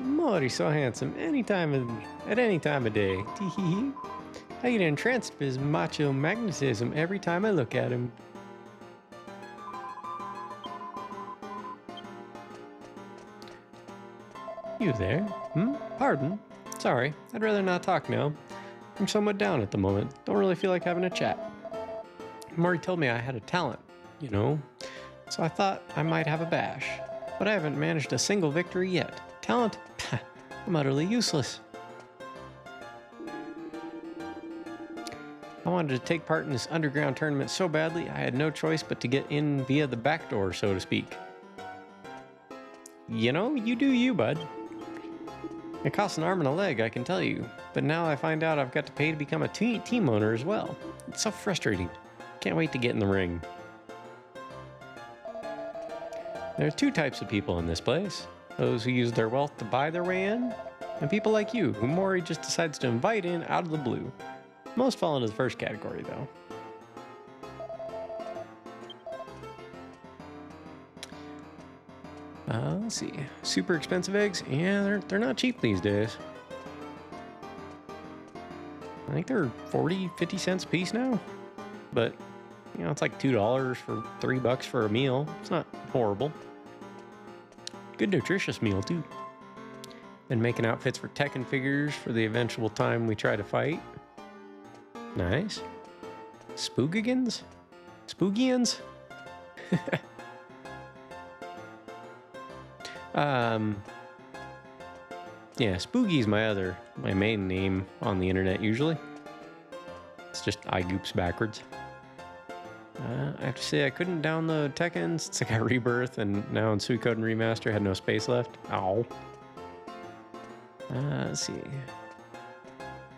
Maury's so handsome at any time of day. Tee-hee-hee. I get entranced with his macho magnetism every time I look at him. You there? Pardon? Sorry, I'd rather not talk now. I'm somewhat down at the moment. Don't really feel like having a chat. Maury told me I had a talent, you know, so I thought I might have a bash. But I haven't managed a single victory yet. Talent? I'm utterly useless. I wanted to take part in this underground tournament so badly, I had no choice but to get in via the back door, so to speak. You know, you do you, bud. It costs an arm and a leg, I can tell you. But now I find out I've got to pay to become a team owner as well. It's so frustrating. Can't wait to get in the ring. There are two types of people in this place. Those who use their wealth to buy their way in, and people like you, who Maury just decides to invite in out of the blue. Most fall into the first category, though. Let's see. Super expensive eggs? Yeah, they're not cheap these days. I think they're 40, 50 cents a piece now. But, you know, it's like $2 for $3 for a meal. It's not horrible. Good nutritious meal, too. Been making outfits for Tekken figures for the eventual time we try to fight. Nice. Spoogigans? Spoogians? Yeah, Spoogy's my main name on the internet usually. It's just iGoops backwards. I have to say I couldn't download Tekken since I got Rebirth, and now in Suikoden Remaster I had no space left. Ow. Let's see.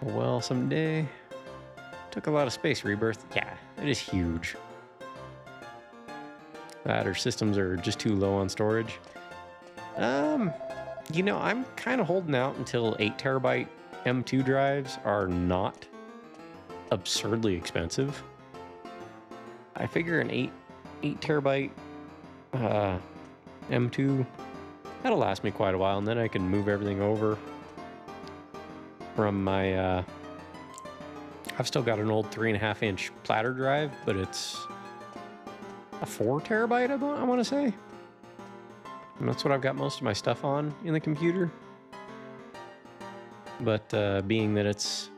Well, someday. Took a lot of space, Rebirth. Yeah, it is huge. That or systems are just too low on storage. You know, I'm kind of holding out until 8TB M2 drives are not absurdly expensive. I figure an 8TB M2 that'll last me quite a while, and then I can move everything over from my I've still got an old 3.5-inch platter drive, but it's a 4TB I want to say. And that's what I've got most of my stuff on in the computer. But being that it's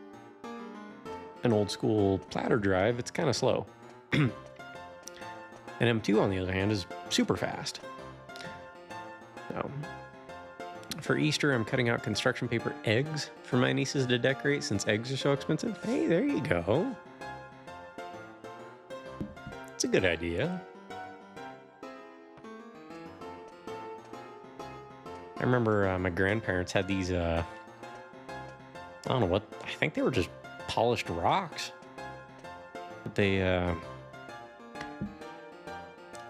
an old school platter drive, it's kind of slow. And M2, on the other hand, is super fast. So, for Easter, I'm cutting out construction paper eggs for my nieces to decorate since eggs are so expensive. Hey, there you go. It's a good idea. I remember my grandparents had these, I don't know what, I think they were just polished rocks. But they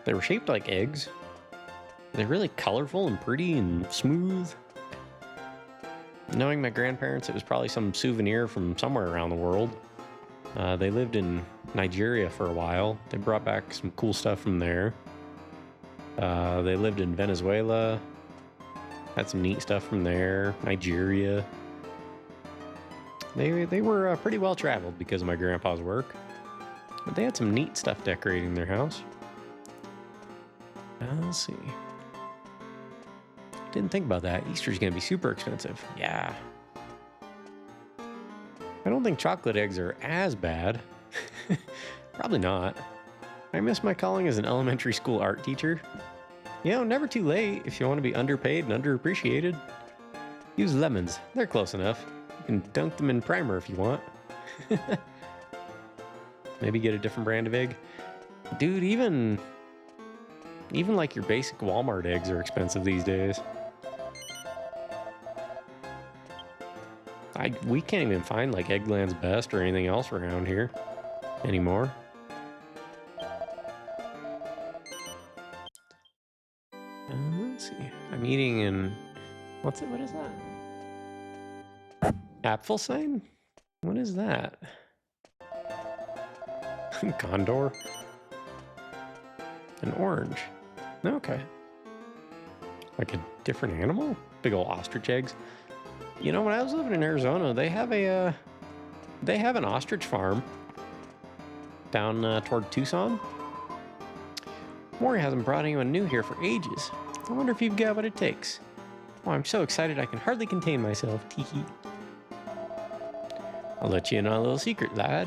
were shaped like eggs. They're really colorful and pretty and smooth. Knowing my grandparents, it was probably some souvenir from somewhere around the world. They lived in Nigeria for a while. They brought back some cool stuff from there. They lived in Venezuela. Had some neat stuff from there. Nigeria. They were pretty well traveled because of my grandpa's work. But they had some neat stuff decorating their house. Let's see. Didn't think about that. Easter's gonna be super expensive. Yeah. I don't think chocolate eggs are as bad. Probably not. I miss my calling as an elementary school art teacher. You know, never too late if you want to be underpaid and underappreciated. Use lemons. They're close enough. You can dunk them in primer if you want. Maybe get a different brand of egg. Dude, even like your basic Walmart eggs are expensive these days. We can't even find like Eggland's Best or anything else around here anymore. Let's see. I'm eating in, what is that? Apfelsine? What is that? Condor? An orange. Okay. Like a different animal? Big old ostrich eggs. You know, when I was living in Arizona, they have an ostrich farm down toward Tucson. Maury hasn't brought anyone new here for ages. I wonder if you've got what it takes. Oh, I'm so excited I can hardly contain myself. Teehee. I'll let you in on a little secret, lad.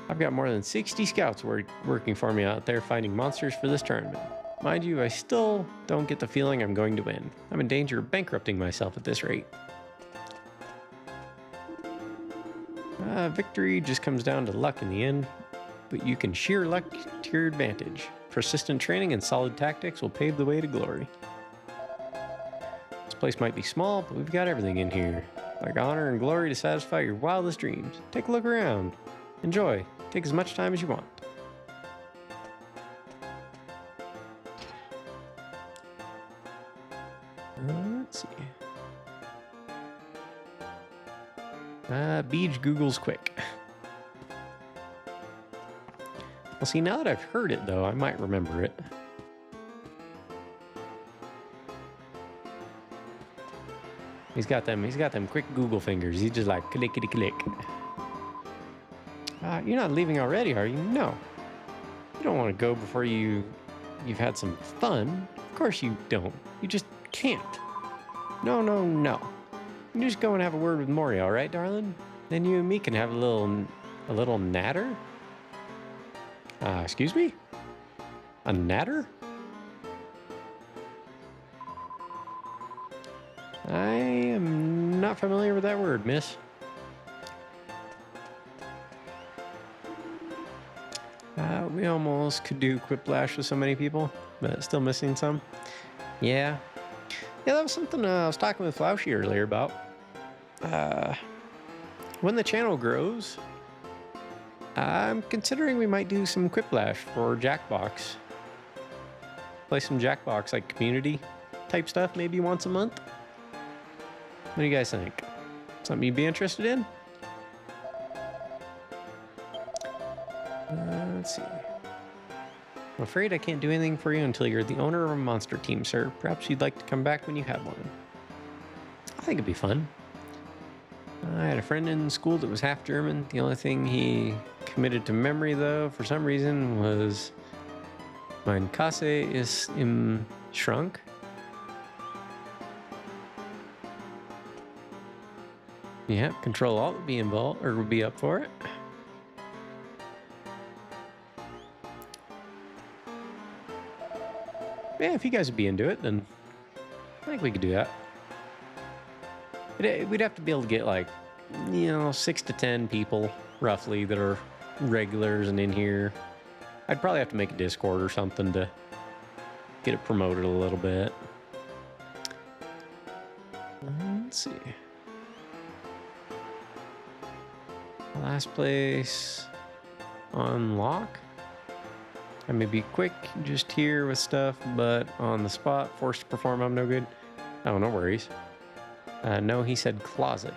I've got more than 60 scouts working for me out there finding monsters for this tournament. Mind you, I still don't get the feeling I'm going to win. I'm in danger of bankrupting myself at this rate. Victory just comes down to luck in the end, but you can sheer luck to your advantage. Persistent training and solid tactics will pave the way to glory. This place might be small, but we've got everything in here. Like honor and glory to satisfy your wildest dreams. Take a look around. Enjoy. Take as much time as you want. Let's see. Beej Google's quick. Well, see, now that I've heard it, though, I might remember it. He's got them quick Google fingers. He's just like clickety click. You're not leaving already, are you? No. You don't want to go before you've had some fun. Of course you don't. You just can't. No. You just go and have a word with Maury, all right, darling? Then you and me can have a little natter. Excuse me? A natter? I am not familiar with that word, miss. We almost could do Quiplash with so many people, but still missing some. Yeah, that was something I was talking with Flauschy earlier about. When the channel grows, I'm considering we might do some Quiplash for Jackbox. Play some Jackbox, like community type stuff, maybe once a month. What do you guys think? Something you'd be interested in? Let's see. I'm afraid I can't do anything for you until you're the owner of a monster team, sir. Perhaps you'd like to come back when you have one. I think it'd be fun. I had a friend in school that was half German. The only thing he committed to memory, though, for some reason, was Mein Kasse ist im Schrank. Yeah, Control Alt would be involved, or would be up for it. yeah, if you guys would be into it, then I think we could do that. We'd have to be able to get like, 6 to 10 people roughly that are regulars and in here. I'd probably have to make a Discord or something to get it promoted a little bit. Let's see. Last place. Unlock. I may be quick just here with stuff, but on the spot, forced to perform, I'm no good. Oh, no worries. No, he said closet.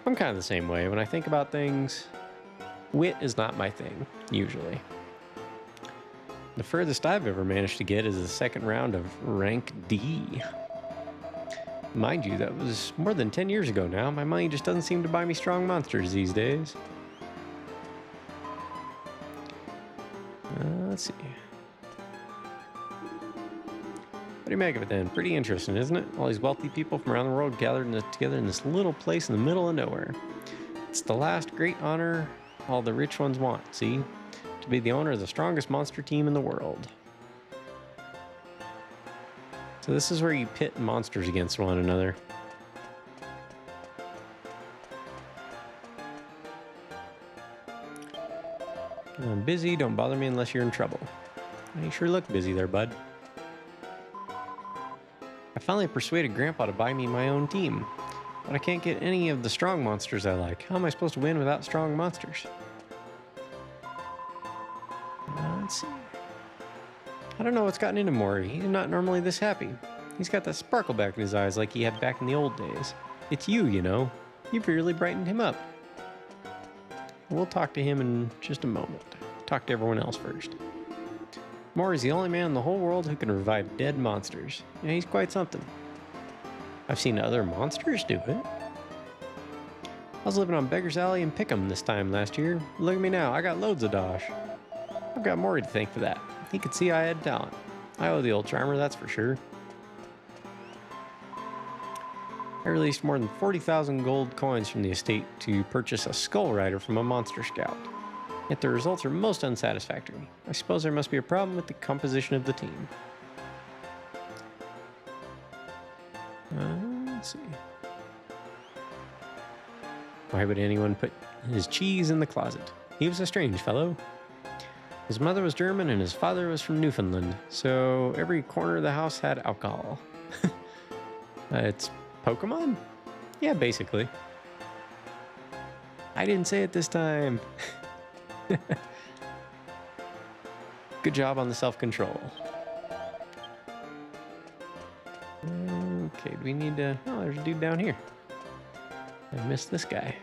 I'm kind of the same way. When I think about things, wit is not my thing, usually. The furthest I've ever managed to get is the second round of rank D. Mind you, that was more than 10 years ago now. My money just doesn't seem to buy me strong monsters these days. Let's see. What do you make of it then? Pretty interesting, isn't it? All these wealthy people from around the world gathered together in this little place in the middle of nowhere. It's the last great honor all the rich ones want, see? To be the owner of the strongest monster team in the world. So this is where you pit monsters against one another. I'm busy, don't bother me unless you're in trouble. You sure look busy there, bud. I finally persuaded Grandpa to buy me my own team, but I can't get any of the strong monsters I like. How am I supposed to win without strong monsters? Let's see. I don't know what's gotten into Mori. He's not normally this happy. He's got that sparkle back in his eyes like he had back in the old days. It's you, you know. You've really brightened him up. We'll talk to him in just a moment. Talk to everyone else first. Mori's the only man in the whole world who can revive dead monsters. Yeah, he's quite something. I've seen other monsters do it. I was living on Beggar's Alley in Pickham this time last year. Look at me now, I got loads of dosh. I've got Mori to thank for that. He could see I had talent. I owe the old charmer, that's for sure. I released more than 40,000 gold coins from the estate to purchase a skull rider from a monster scout. Yet the results are most unsatisfactory. I suppose there must be a problem with the composition of the team. Let's see. Why would anyone put his cheese in the closet? He was a strange fellow. His mother was German and his father was from Newfoundland, so every corner of the house had alcohol. It's Pokemon? Yeah, basically. I didn't say it this time. Good job on the self-control. Okay, do we need to... Oh, there's a dude down here. I missed this guy.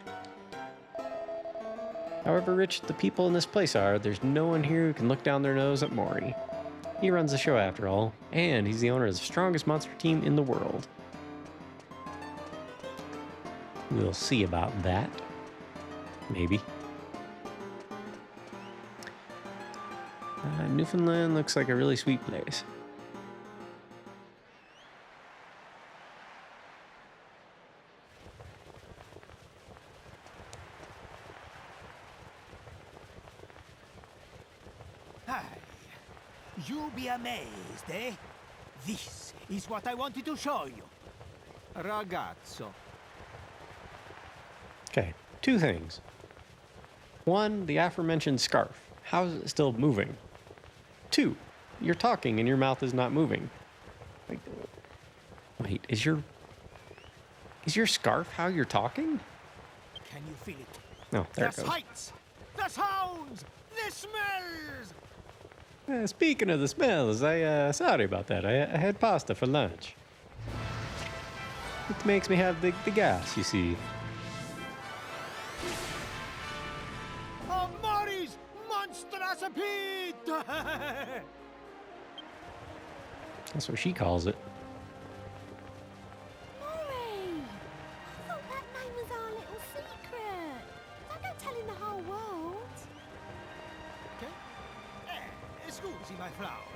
However rich the people in this place are, there's no one here who can look down their nose at Mori. He runs the show after all, and he's the owner of the strongest monster team in the world. We'll see about that. Maybe. Newfoundland looks like a really sweet place. Hi. You'll be amazed, eh? This is what I wanted to show you. Ragazzo. Okay, two things. One, the aforementioned scarf. How is it still moving? Two, you're talking and your mouth is not moving. Wait, is your scarf how you're talking? Can you feel it? No, there it The goes. sights, the sounds, the smells. Speaking of the smells, sorry about that. I had pasta for lunch. It makes me have the gas, you see. Mori's monstrous Pete! That's what she calls it. Mori! I thought that name was our little secret. Don't go telling the whole world. Okay. Scusi, my flower.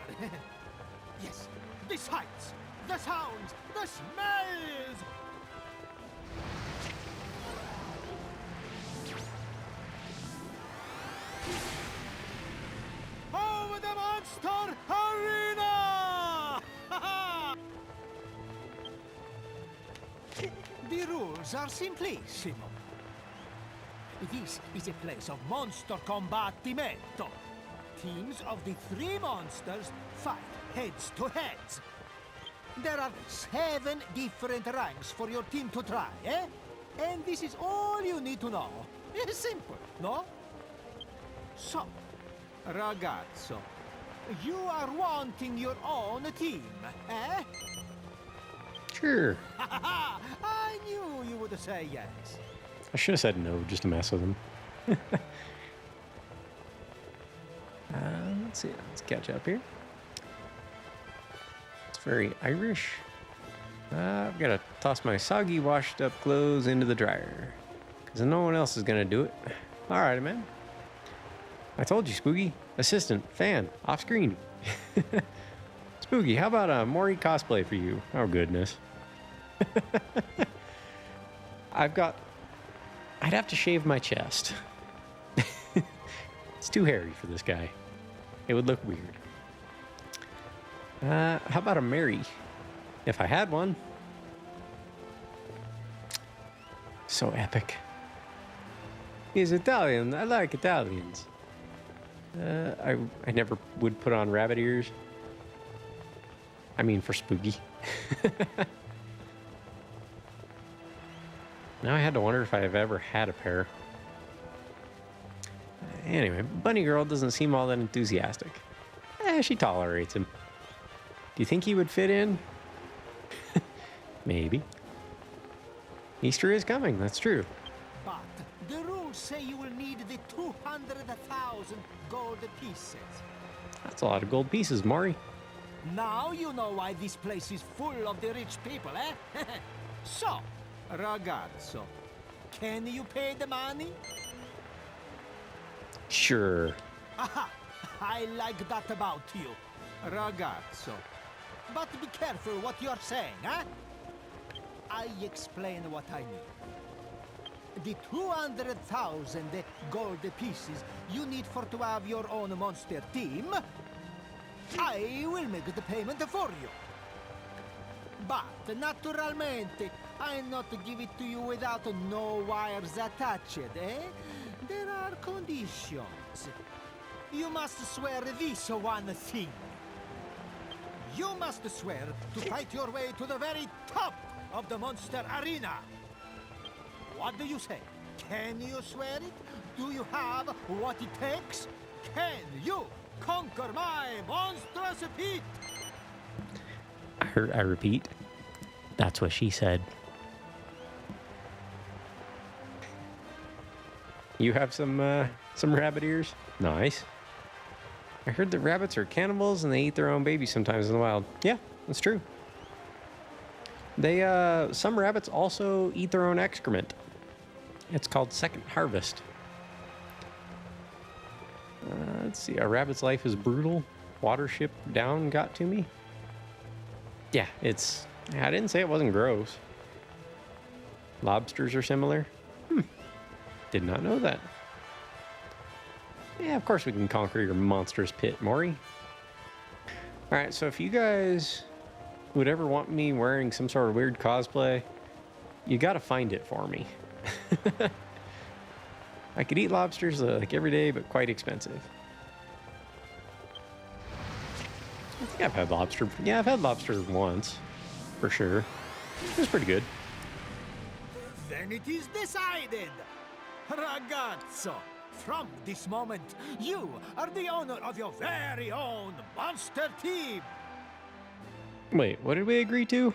Yes, the sights, the sounds, the smells. Oh, the monster are simplissimo. This is a place of monster combattimento. Teams of the 3 monsters fight heads to heads. There are 7 different ranks for your team to try, eh? And this is all you need to know. It's simple, no? So, ragazzo, you are wanting your own team, eh? Sure. I knew you would say yes. I should have said no just to mess with him. Let's see. Let's catch up here. It's very Irish. I've got to toss my soggy, washed up clothes into the dryer. Because no one else is going to do it. All right, man. I told you, Spooky. Assistant, fan, off screen. Spooky, how about a Maury cosplay for you? Oh, goodness. I'd have to shave my chest. It's too hairy for this guy. It would look weird. How about a Mary? If I had one. So epic. He's Italian. I like Italians. I never would put on rabbit ears. I mean, for Spooky. Now I had to wonder if I've ever had a pair. Anyway, Bunny Girl doesn't seem all that enthusiastic. She tolerates him. Do you think he would fit in? Maybe. Easter is coming, that's true. But the rules say you will need the 200,000 gold pieces. That's a lot of gold pieces, Maury. Now you know why this place is full of the rich people, eh? So, ragazzo, can you pay the money? Sure. Aha! I like that about you, ragazzo. But be careful what you're saying, eh? I explain what I mean. The 200,000 gold pieces you need for to have your own monster team, I will make the payment for you. But, naturalmente, I not give it to you without no wires attached, eh? There are conditions. You must swear this one thing. You must swear to fight your way to the very top of the monster arena. What do you say? Can you swear it? Do you have what it takes? Can you conquer my monstrous pit? I repeat, that's what she said. You have some rabbit ears? Nice. I heard that rabbits are cannibals and they eat their own babies sometimes in the wild. Yeah, that's true. They, some rabbits also eat their own excrement. It's called second harvest. Let's see, a rabbit's life is brutal. Watership down got to me. Yeah, I didn't say it wasn't gross. Lobsters are similar. Did not know that. Yeah, of course we can conquer your monstrous pit, Maury. Alright, so if you guys would ever want me wearing some sort of weird cosplay, you gotta find it for me. I could eat lobsters like every day, but quite expensive. I think I've had lobster. Yeah, I've had lobster once, for sure. It was pretty good. Then it is decided. Ragazzo, from this moment, you are the owner of your very own monster team. Wait, what did we agree to?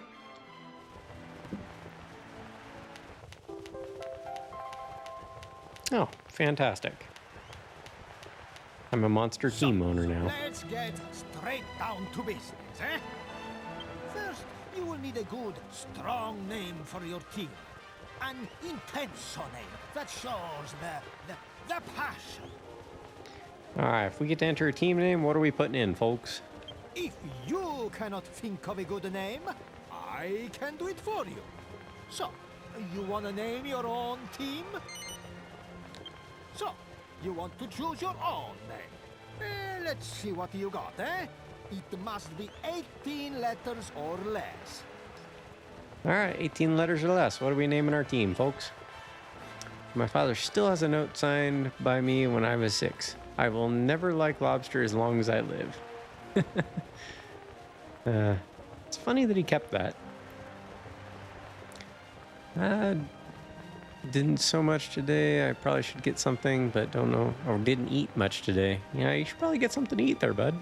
Oh, fantastic. I'm a monster team owner now. Let's get straight down to business, eh? First, you will need a good, strong name for your team. An intenso name that shows the passion. Alright, if we get to enter a team name, what are we putting in, folks? If you cannot think of a good name, I can do it for you. So, you want to name your own team? So, you want to choose your own name. Let's see what you got, eh? It must be 18 letters or less. All right, 18 letters or less. What are we naming our team, folks? My father still has a note signed by me when I was 6. I will never like lobster as long as I live. It's funny that he kept that. Didn't so much today. I probably should get something, but don't know. Or didn't eat much today. Yeah, you should probably get something to eat there, bud.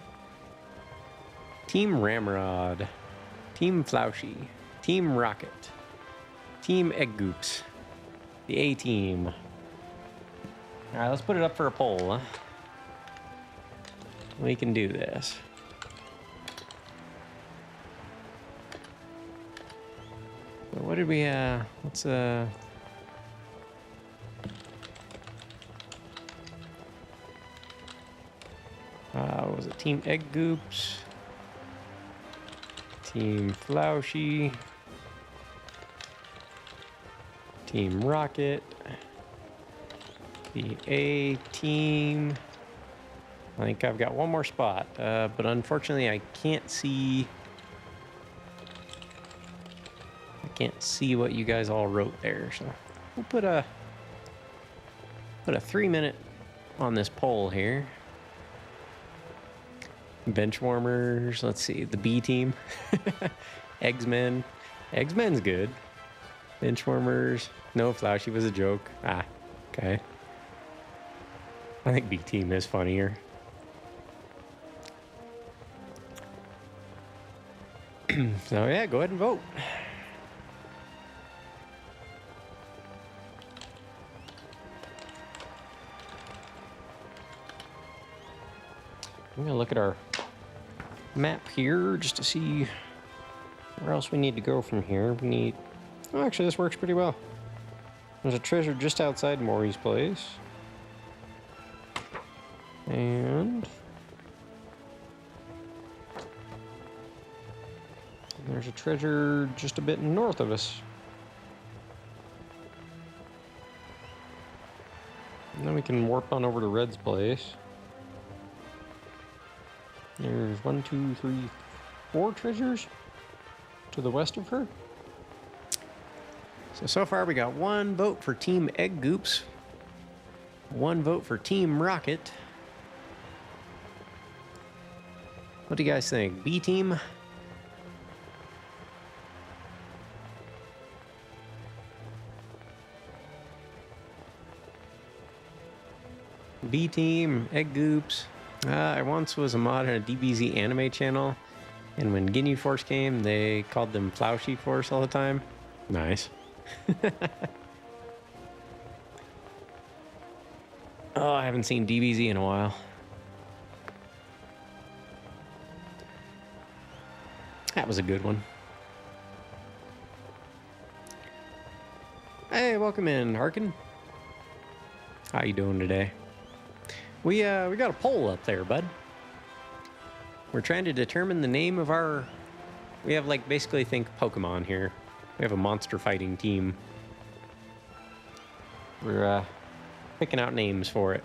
Team Ramrod. Team Flauschie. Team Rocket. Team Egg Goops. The A team. All right, let's put it up for a poll. Huh? We can do this. So what did we, let's, what was it? Team Egg Goops. Team Flauschie. Team Rocket. The A team. I think I've got one more spot, but unfortunately I can't see what you guys all wrote there. So we'll put a 3-minute on this poll here. Bench warmers. Let's see, the B team. Eggsmen. Eggsmen's good. Bench warmers. No, Flauschie was a joke. Ah, okay. I think B team is funnier. So yeah, go ahead and vote. I'm gonna look at our map here just to see where else we need to go from here. We need... Oh, actually, this works pretty well. There's a treasure just outside Maury's place. And... there's a treasure just a bit north of us. And then we can warp on over to Red's place. There's 1, 2, 3, 4 treasures to the west of her. So far we got 1 vote for Team Egg Goops, 1 vote for Team Rocket. What do you guys think? B team? B team, Egg Goops. I once was a mod on a DBZ anime channel, and when Ginyu Force came, they called them Flauschie Force all the time. Nice. Oh, I haven't seen DBZ in a while. That was a good one. Hey, welcome in, Harkin. How you doing today? We got a poll up there, bud. We're trying to determine the name of our... We have, like, basically think Pokemon here. We have a monster fighting team. We're picking out names for it.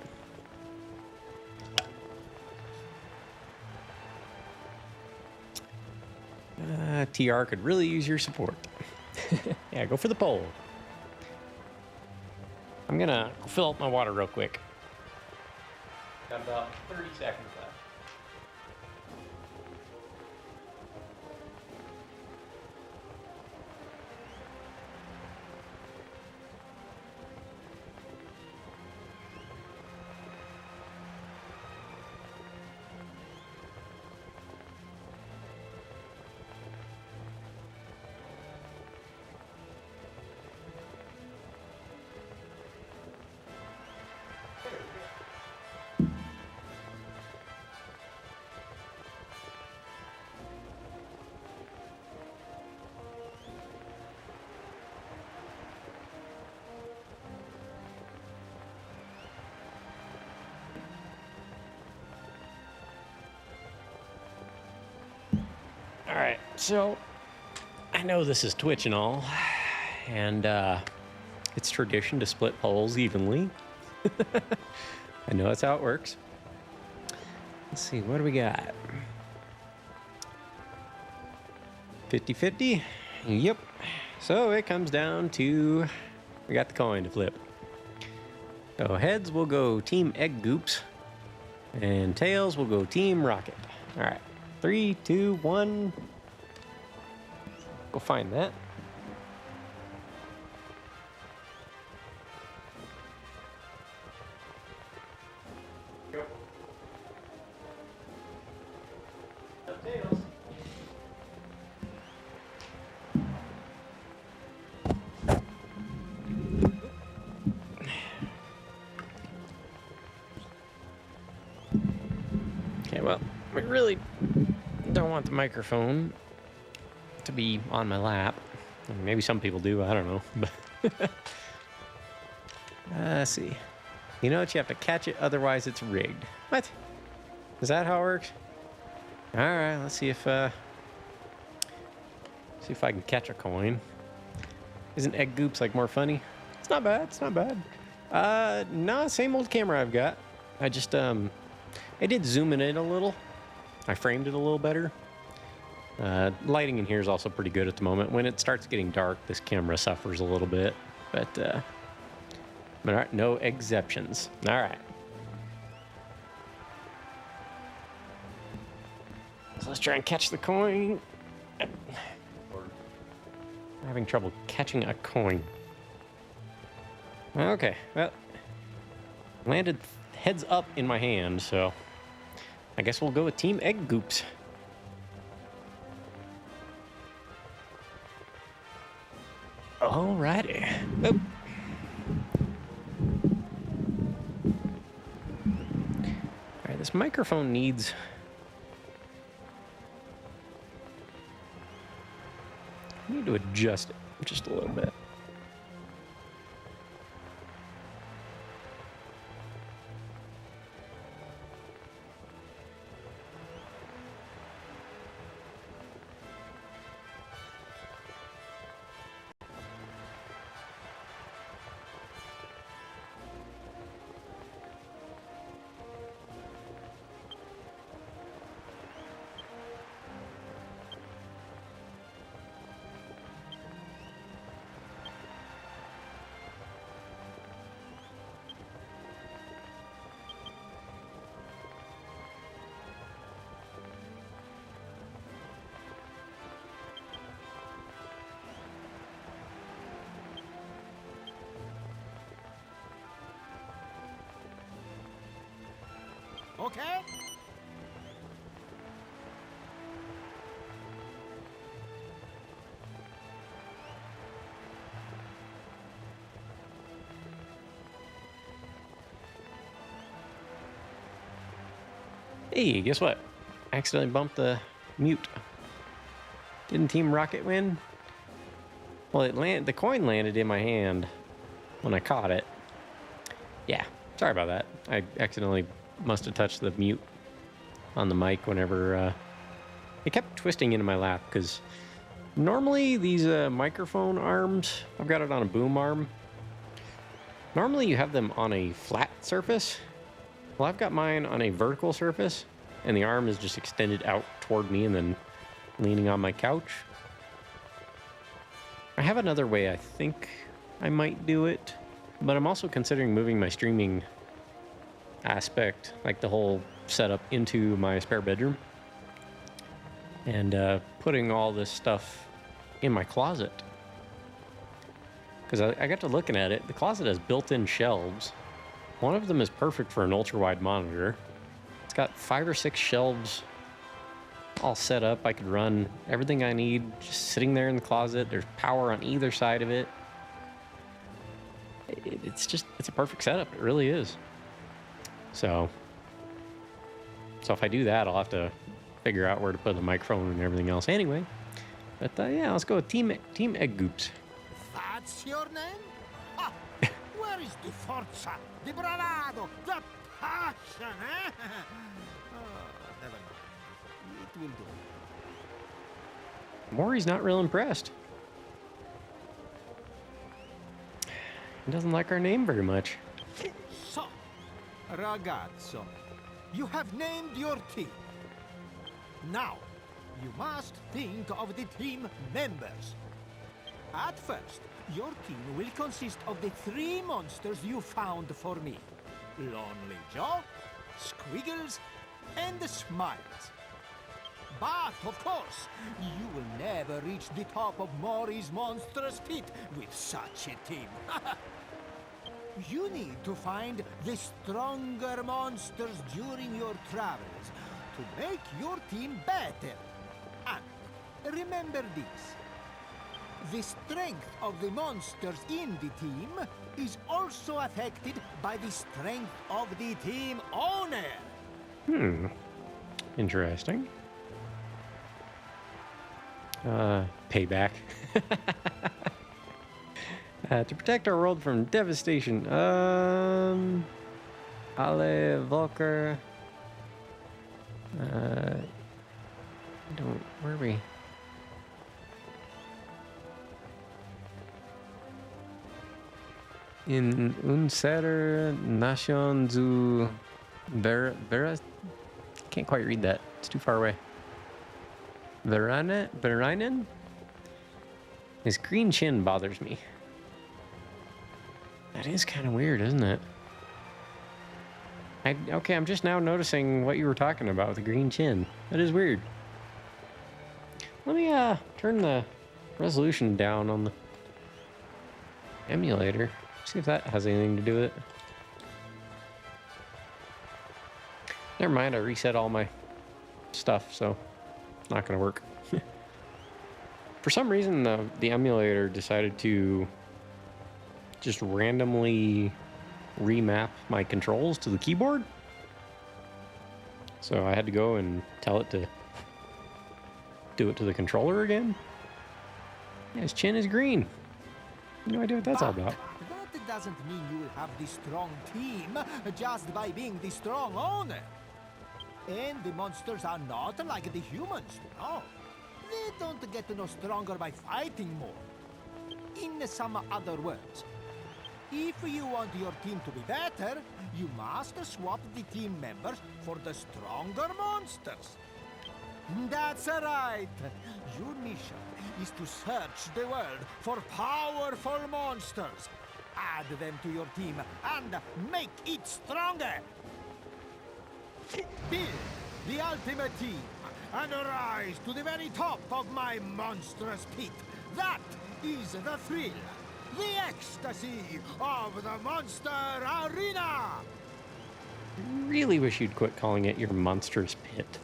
TR could really use your support. Yeah, go for the poll. I'm gonna fill up my water real quick. Got about 30 seconds left. All right, so I know this is Twitch and all, and it's tradition to split polls evenly. I know that's how it works. Let's see, what do we got? 50-50? Yep. So it comes down to we got the coin to flip. So heads will go Team Egg Goops, and tails will go Team Rocket. All right, 3, 2, 1. Go find that. Go. Tails. Okay, well, we really don't want the microphone to be on my lap. Maybe some people do, I don't know. But let's see. You know what? You have to catch it, otherwise it's rigged. What? Is that how it works? All right, let's see if I can catch a coin. Isn't Egg Goops like more funny? It's not bad. It's not bad. No, same old camera I've got. I just I did zoom in it a little. I framed it a little better. Lighting in here is also pretty good at the moment. When it starts getting dark, this camera suffers a little bit, but all right, no exceptions. All right. So let's try and catch the coin. I'm having trouble catching a coin. Okay, well, landed heads up in my hand, so I guess we'll go with Team Egg Goops. Alrighty. Oh. Alright, this microphone needs... I need to adjust it just a little bit. Okay? Hey, guess what? I accidentally bumped the mute. Didn't Team Rocket win? Well, the coin landed in my hand when I caught it. Yeah, sorry about that. I accidentally must have touched the mute on the mic whenever it kept twisting into my lap, because normally these microphone arms, I've got it on a boom arm. Normally you have them on a flat surface. Well, I've got mine on a vertical surface, and the arm is just extended out toward me and then leaning on my couch. I have another way I think I might do it, but I'm also considering moving my streaming aspect, like the whole setup, into my spare bedroom and putting all this stuff in my closet. Because I got to looking at it, the closet has built-in shelves. One of them is perfect for an ultra-wide monitor. It's got 5 or 6 shelves all set up. I could run everything I need just sitting there in the closet. There's power on either side of it. It's a perfect setup. It really is. So if I do that, I'll have to figure out where to put the microphone and everything else anyway. But yeah, let's go with Team Egg Goops. That's your name? Ah, where is the forza, the bravado, the passion, eh? Oh, never mind. It will do. Maury's not real impressed. He doesn't like our name very much. So, ragazzo, you have named your team. Now, you must think of the team members. At first, your team will consist of the 3 monsters you found for me. Lonely Joe, Squiggles, and Smiles. But, of course, you will never reach the top of Mori's monstrous pit with such a team. You need to find the stronger monsters during your travels to make your team better. And remember this. The strength of the monsters in the team is also affected by the strength of the team owner. Interesting. Payback. To protect our world from devastation. Ale Volker. Where are we? In unserer Nation zu Vera. Can't quite read that. It's too far away. Verinen? His green chin bothers me. That is kind of weird, isn't it? Okay, I'm just now noticing what you were talking about with the green chin. That is weird. Let me turn the resolution down on the emulator. See if that has anything to do with it. Never mind, I reset all my stuff, so it's not going to work. For some reason, the emulator decided to just randomly remap my controls to the keyboard. So I had to go and tell it to do it to the controller again. Yeah, his chin is green. No idea what that's all about. That doesn't mean you will have the strong team just by being the strong owner. And the monsters are not like the humans, no. They don't get no stronger by fighting more. In some other words, if you want your team to be better, you must swap the team members for the stronger monsters. That's right. Your mission is to search the world for powerful monsters. Add them to your team and make it stronger. Build the ultimate team and rise to the very top of my monstrous pit. That is the thrill, the ecstasy of the Monster Arena! Really wish you'd quit calling it your monstrous pit.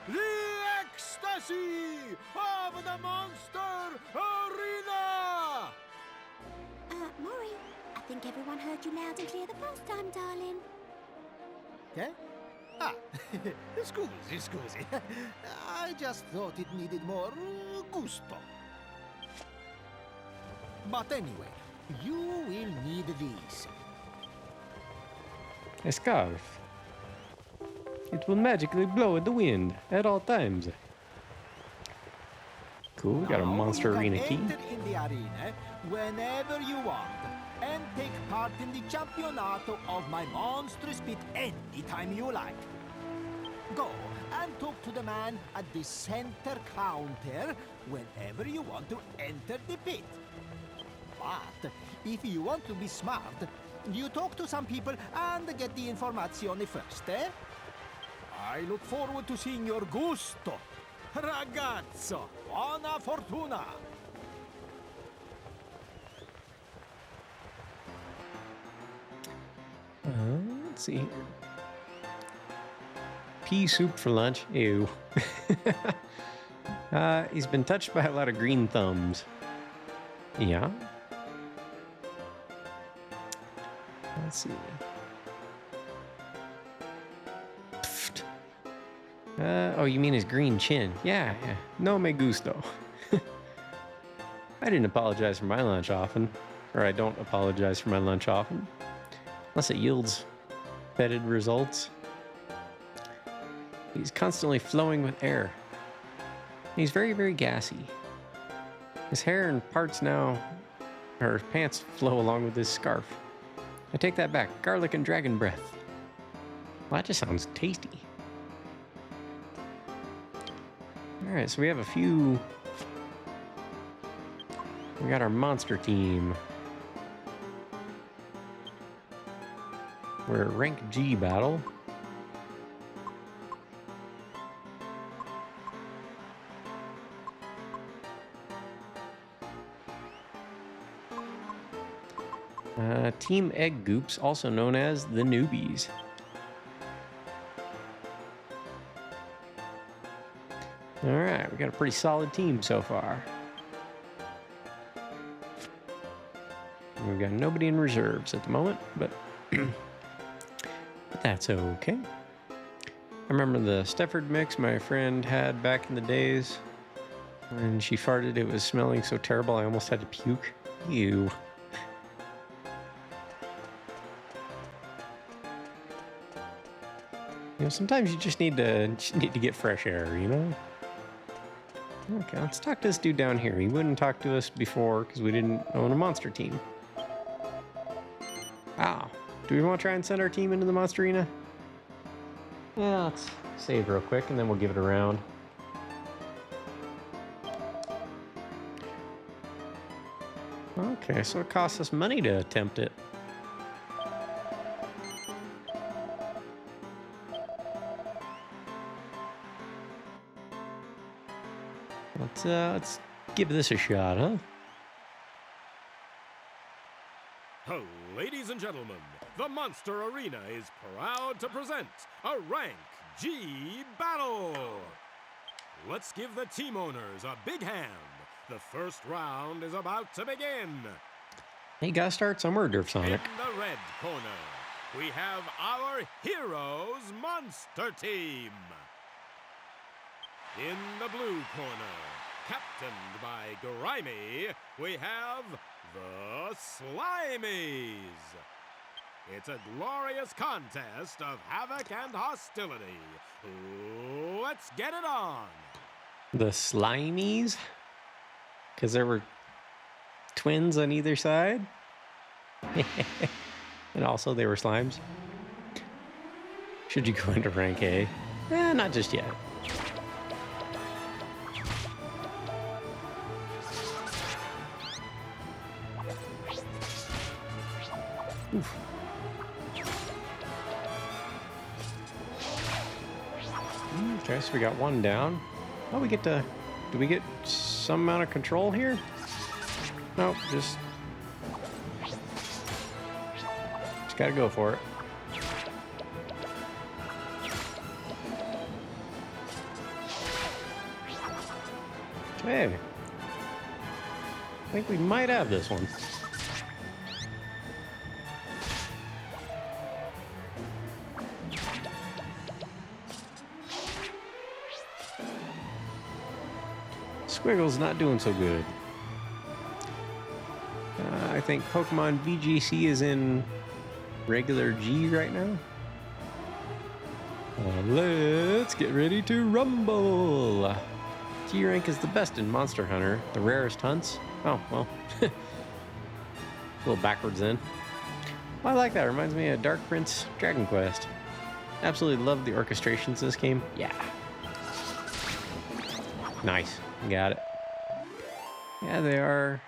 The ecstasy of the Monster Arena! Maury, I think everyone heard you loud and clear the first time, darling. Okay? Scusi. I just thought it needed more gusto. But anyway, you will need these. A scarf. It will magically blow in the wind at all times. Cool, we got a Monster Arena key. Enter in the arena whenever you want and take part in the Championato of my monstrous pit anytime you like. Go and talk to the man at the center counter whenever you want to enter the pit. But if you want to be smart, you talk to some people and get the informazione first, eh? I look forward to seeing your gusto. Ragazzo, buona fortuna! Let's see here. Pea soup for lunch. Ew. He's been touched by a lot of green thumbs. Yeah. Let's see. Pfft. Oh, you mean his green chin? Yeah. No me gusto. I didn't apologize for my lunch often. Or I don't apologize for my lunch often. Unless it yields bedded results. He's constantly flowing with air. He's very, very gassy. His hair and parts now, or his pants flow along with his scarf. I take that back. Garlic and dragon breath. Well, that just sounds tasty. Alright, so we have a few... We got our monster team. We're at rank G battle. Team Egg Goops, also known as the Newbies. Alright, we got a pretty solid team so far. We've got nobody in reserves at the moment, but that's okay. I remember the Stefford mix my friend had back in the days. When she farted, it was smelling so terrible I almost had to puke. Ew. You know, sometimes you just need to get fresh air, you know? Okay, let's talk to this dude down here. He wouldn't talk to us before because we didn't own a monster team. Ah, do we want to try and send our team into the monster arena? Yeah, let's save real quick and then we'll give it a round. Okay, so it costs us money to attempt it. Let's give this a shot, huh? Ladies and gentlemen, the Monster Arena is proud to present a Rank G battle. Let's give the team owners a big hand. The first round is about to begin. You gotta start somewhere, Derp Sonic. In the red corner, we have our Heroes Monster Team. In the blue corner, captained by Grimy, we have the Slimies. It's a glorious contest of havoc and hostility. Let's get it on. The Slimies? Because there were twins on either side? And also they were slimes? Should you go into rank A? Not just yet. Oof. Okay, so we got one down. Oh, we get to... Do we get some amount of control here? Nope, just gotta go for it. Okay. I think we might have this one. Squiggle's not doing so good. I think Pokemon VGC is in regular G right now. Let's get ready to rumble. G rank is the best in Monster Hunter. The rarest hunts. Oh, well. A little backwards then. Well, I like that. Reminds me of Dark Prince Dragonquest. Absolutely love the orchestrations in this game. Yeah. Nice. Got it. Yeah, they are.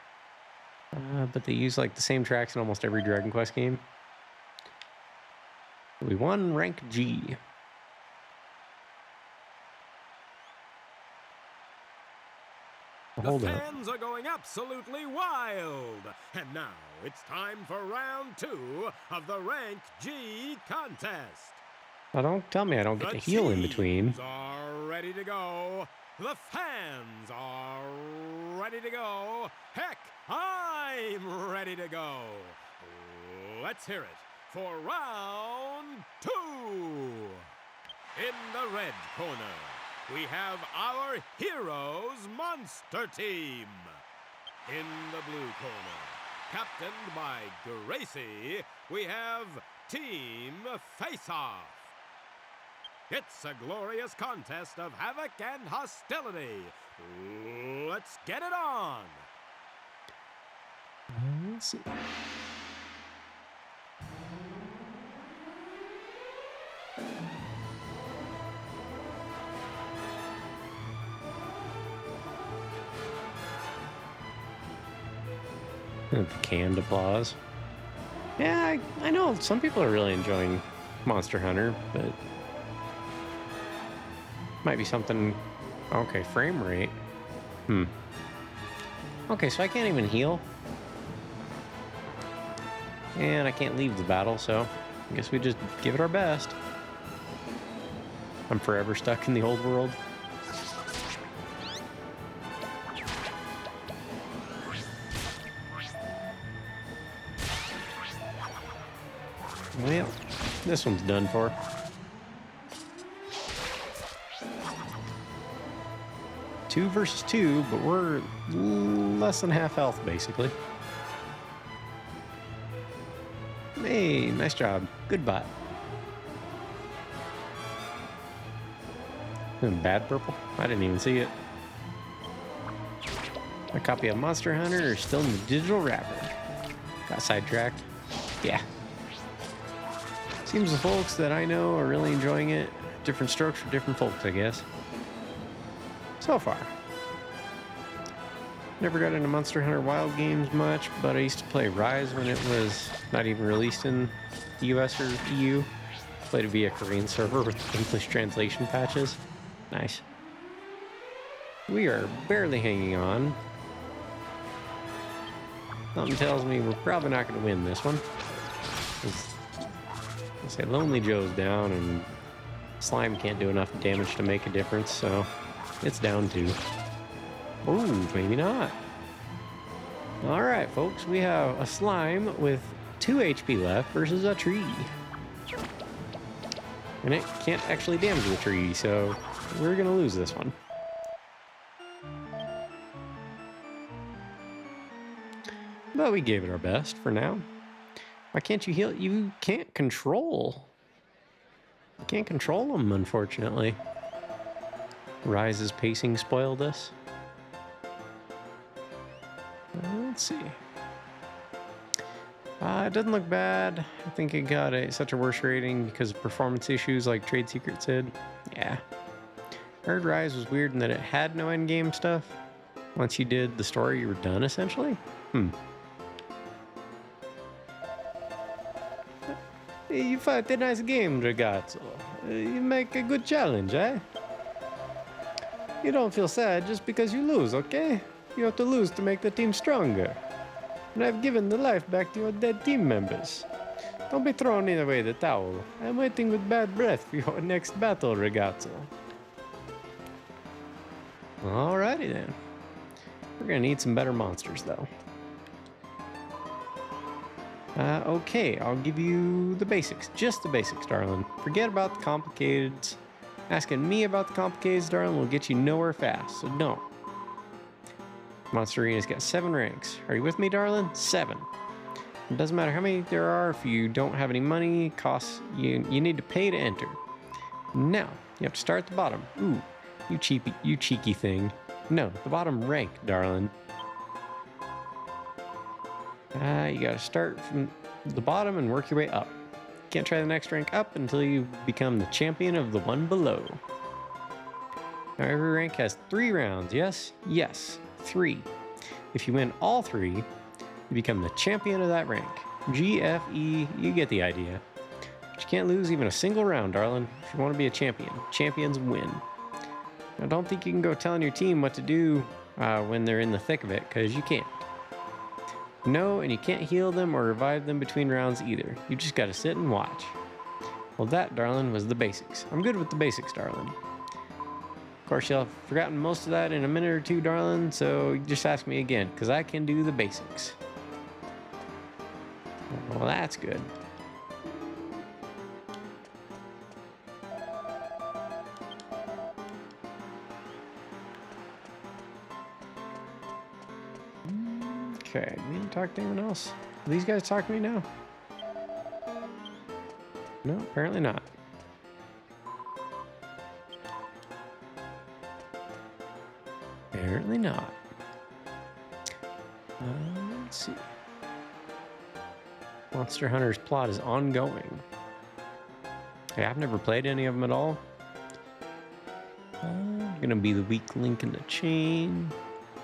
But they use like the same tracks in almost every Dragon Quest game. We won rank G. Hold on. The fans are going absolutely wild. And now it's time for round 2 of the rank G contest. Well, don't tell me I don't get to heal in between. The are ready to go. The fans are ready to go. Heck, I'm ready to go. Let's hear it for round 2. In the red corner, we have our Heroes Monster Team. In the blue corner, captained by Gracie, we have Team Face-Off. It's a glorious contest of havoc and hostility. Let's get it on. Let's see. Canned applause. Yeah, I know some people are really enjoying Monster Hunter, but might be something. Okay, frame rate. Okay, so I can't even heal. And I can't leave the battle, so I guess we just give it our best. I'm forever stuck in the old world. Well, this one's done for. Two versus two, but we're less than half health, basically. Hey, nice job. Good bot. Bad purple? I didn't even see it. My copy of Monster Hunter is still in the digital wrapper. Got sidetracked. Yeah. Seems the folks that I know are really enjoying it. Different strokes for different folks, I guess. So far. Never got into Monster Hunter Wild games much, but I used to play Rise when it was not even released in the US or EU. Played it via Korean server with English translation patches. Nice. We are barely hanging on. Something tells me we're probably not going to win this one. I say Lonely Joe's down and Slime can't do enough damage to make a difference, so it's down 2. Oh, maybe not. Alright, folks, we have a Slime with 2 HP left versus a tree. And it can't actually damage the tree, so we're gonna lose this one. But we gave it our best for now. Why can't you heal? You can't control. You can't control them, unfortunately. Rise's pacing spoiled us. Let's see. It doesn't look bad. I think it got such a worse rating because of performance issues like Trade Secret said. Yeah. Heard Rise was weird in that it had no endgame stuff. Once you did the story, you were done, essentially. You fight a nice game, ragazzo. You make a good challenge, eh? You don't feel sad just because you lose, okay? You have to lose to make the team stronger. And I've given the life back to your dead team members. Don't be throwing away the towel. I'm waiting with bad breath for your next battle, ragazzo. Alrighty then. We're gonna need some better monsters, though. Okay, I'll give you the basics. Just the basics, darling. Forget about the complicateds. Asking me about the complicateds, darling, will get you nowhere fast, so don't. Monster Arena's got 7 ranks. Are you with me, darling? 7. It doesn't matter how many there are if you don't have any money, costs you need to pay to enter. Now, you have to start at the bottom. Ooh, you cheeky thing. No, the bottom rank, darling. You gotta start from the bottom and work your way up. Can't try the next rank up until you become the champion of the one below. Now every rank has 3 rounds, yes? Yes, 3. If you win all 3, you become the champion of that rank. GFE, you get the idea. But you can't lose even a single round, darling, if you want to be a champion. Champions win. Now don't think you can go telling your team what to do when they're in the thick of it, because you can't. No, and you can't heal them or revive them between rounds either. You just gotta sit and watch. Well, that, darling, was the basics. I'm good with the basics, darling. Of course, you'll have forgotten most of that in a minute or two, darling, so just ask me again, because I can do the basics. Well, that's good. Okay, do we need to talk to anyone else? Do these guys talk to me now? No, apparently not. Apparently not. Let's see. Monster Hunter's plot is ongoing. Hey, I've never played any of them at all. I'm gonna be the weak link in the chain.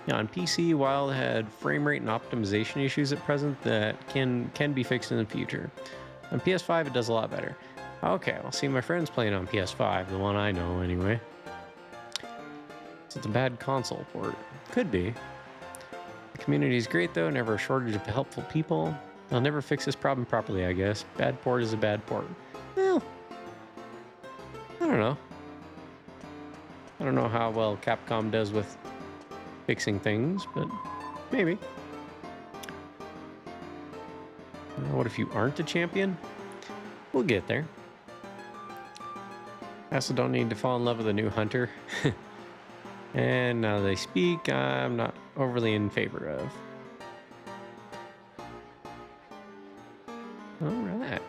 Yeah, on PC, Wild had frame rate and optimization issues at present that can be fixed in the future. On PS5, it does a lot better. Okay, well, see, my friend's playing on PS5, the one I know anyway. So it's a bad console port. Could be. The community is great though, never a shortage of helpful people. They'll never fix this problem properly, I guess. Bad port is a bad port. Well, I don't know. I don't know how well Capcom does with fixing things, but maybe. What if you aren't a champion? We'll get there. I also don't need to fall in love with a new hunter. And now they speak, I'm not overly in favor of. Alright.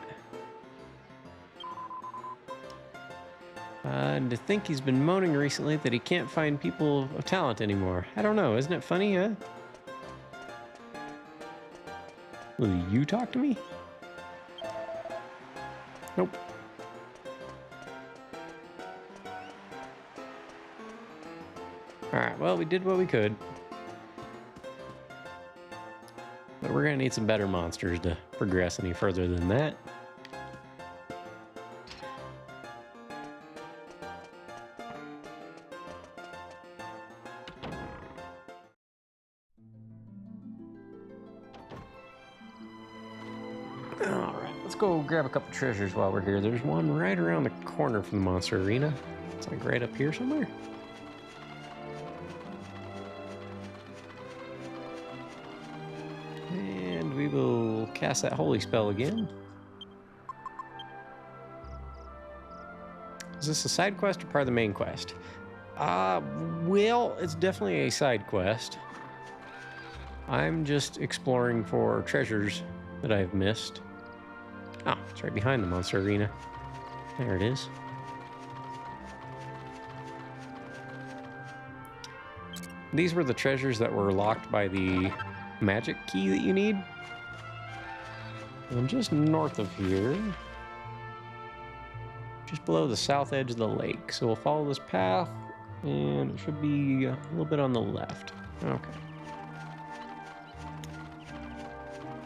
And to think he's been moaning recently that he can't find people of talent anymore. I don't know, isn't it funny, huh? Will you talk to me? Nope. Alright, well, we did what we could. But we're gonna need some better monsters to progress any further than that. Alright, let's go grab a couple treasures while we're here. There's one right around the corner from the monster arena. It's like right up here somewhere. And we will cast that holy spell again. Is this a side quest or part of the main quest? Well, it's definitely a side quest. I'm just exploring for treasures that I've missed. Ah, it's right behind the monster arena. There it is. These were the treasures that were locked by the magic key that you need. And just north of here, just below the south edge of the lake. So we'll follow this path, and it should be a little bit on the left. Okay.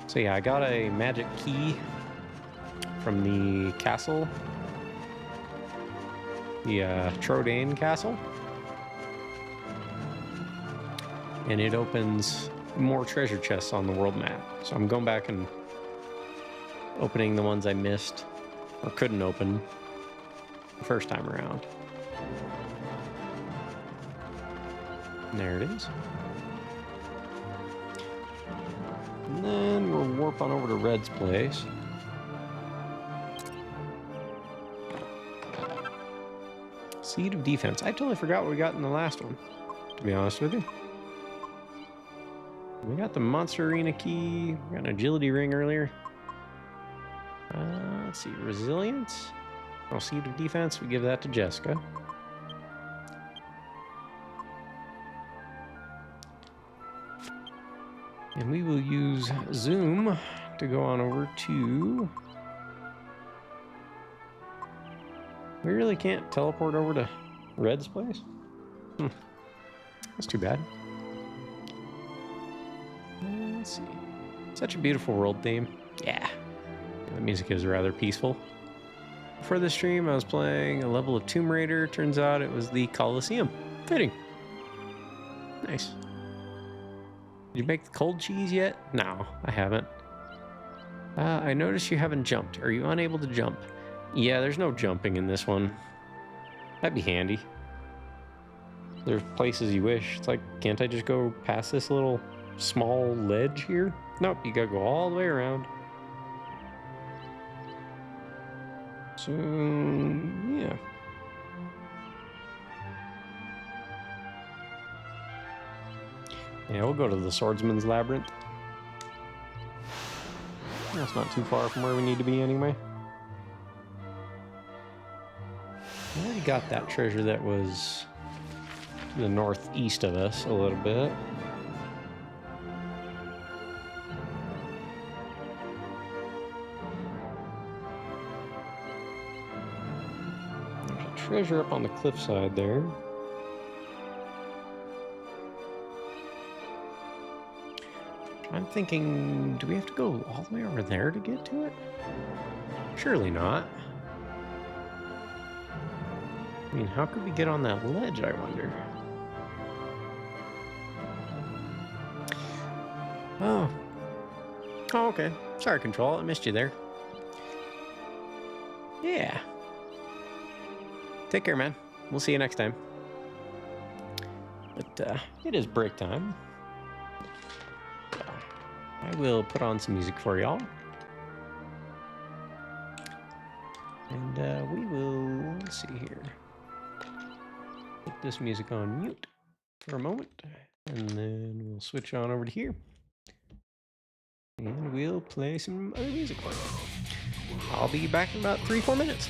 So yeah, I got a magic key from the castle, the Trodain castle, and it opens more treasure chests on the world map. So I'm going back and opening the ones I missed or couldn't open the first time around. And there it is. And then we'll warp on over to Red's place. Seed of Defense. I totally forgot what we got in the last one, to be honest with you. We got the Monster Arena key. We got an agility ring earlier. Let's see, Resilience. Oh, Seed of Defense. We give that to Jessica. And we will use Zoom to go on over to... We really can't teleport over to Red's place? That's too bad. Let's see. Such a beautiful world theme. Yeah. The music is rather peaceful. For the stream, I was playing a level of Tomb Raider. Turns out it was the Colosseum. Fitting. Nice. Did you make the cold cheese yet? No, I haven't. I noticed you haven't jumped. Are you unable to jump? Yeah, there's no jumping in this one. That'd be handy. There's places you wish. It's like, can't I just go past this little small ledge here? Nope, you gotta go all the way around. So, yeah. Yeah, we'll go to the Swordsman's Labyrinth. That's not too far from where we need to be anyway. We already got that treasure that was to the northeast of us a little bit. There's a treasure up on the cliffside there. thinking, do we have to go all the way over there to get to it? Surely not. I mean, how could we get on that ledge, I wonder? Oh. Oh, okay. Sorry, Control. I missed you there. Yeah. Take care, man. We'll see you next time. But it is break time. So I will put on some music for y'all. And we will, let's see here. Put this music on mute for a moment. And then we'll switch on over to here. And we'll play some other music for you. I'll be back in about 3-4 minutes.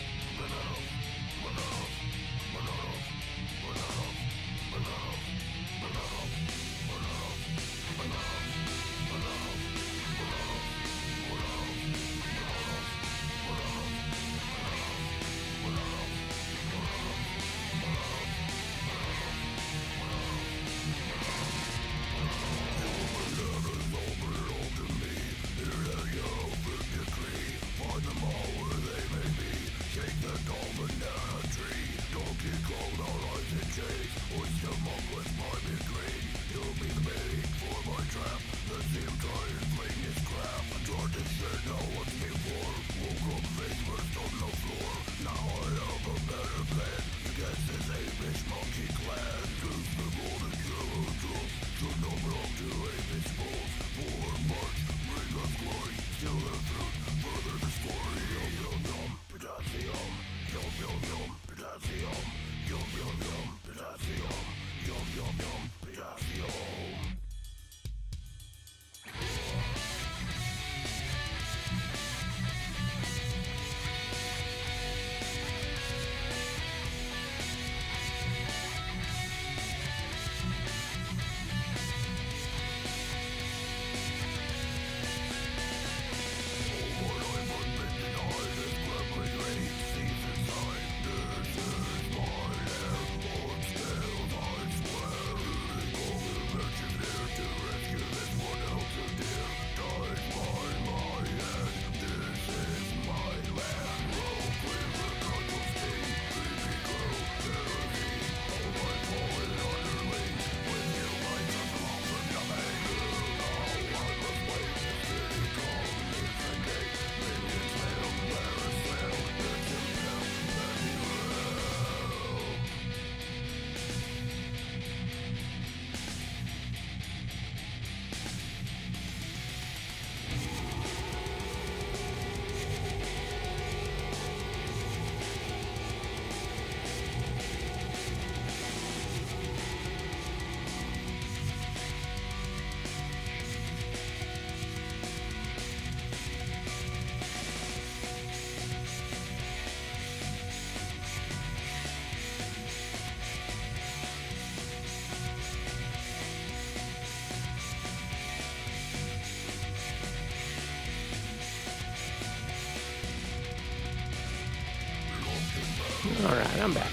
Alright, I'm back.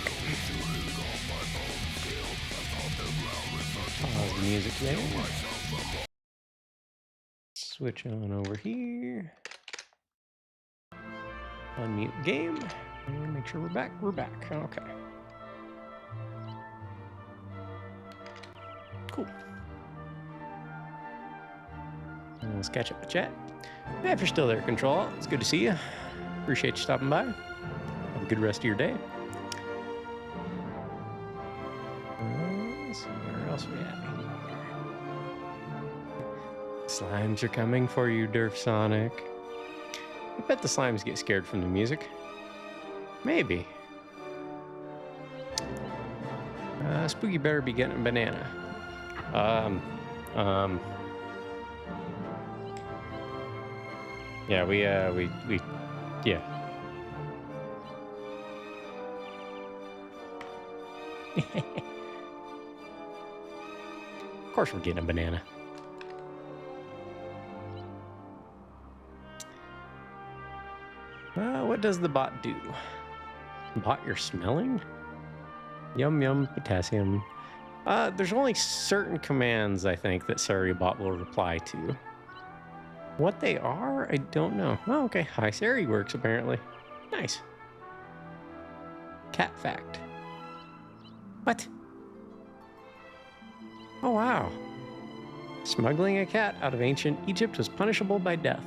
Pause the music there. Switch on over here. Unmute game. And make sure we're back. We're back. Okay. Cool. And let's catch up with chat. Yeah, if you're still there, Control, it's good to see you. Appreciate you stopping by. Have a good rest of your day. Let's see, where else we at? Slimes are coming for you, Durf Sonic. I bet the slimes get scared from the music. Maybe. Spooky better be getting a banana. Yeah, we, yeah. Of course we're getting a banana. What does the bot do? Bot, you're smelling? Yum yum potassium. There's only certain commands, I think, that Bot will reply to. What they are, I don't know. Oh, okay. High Sari works, apparently. Nice. Cat fact. What? Oh, wow. Smuggling a cat out of ancient Egypt was punishable by death.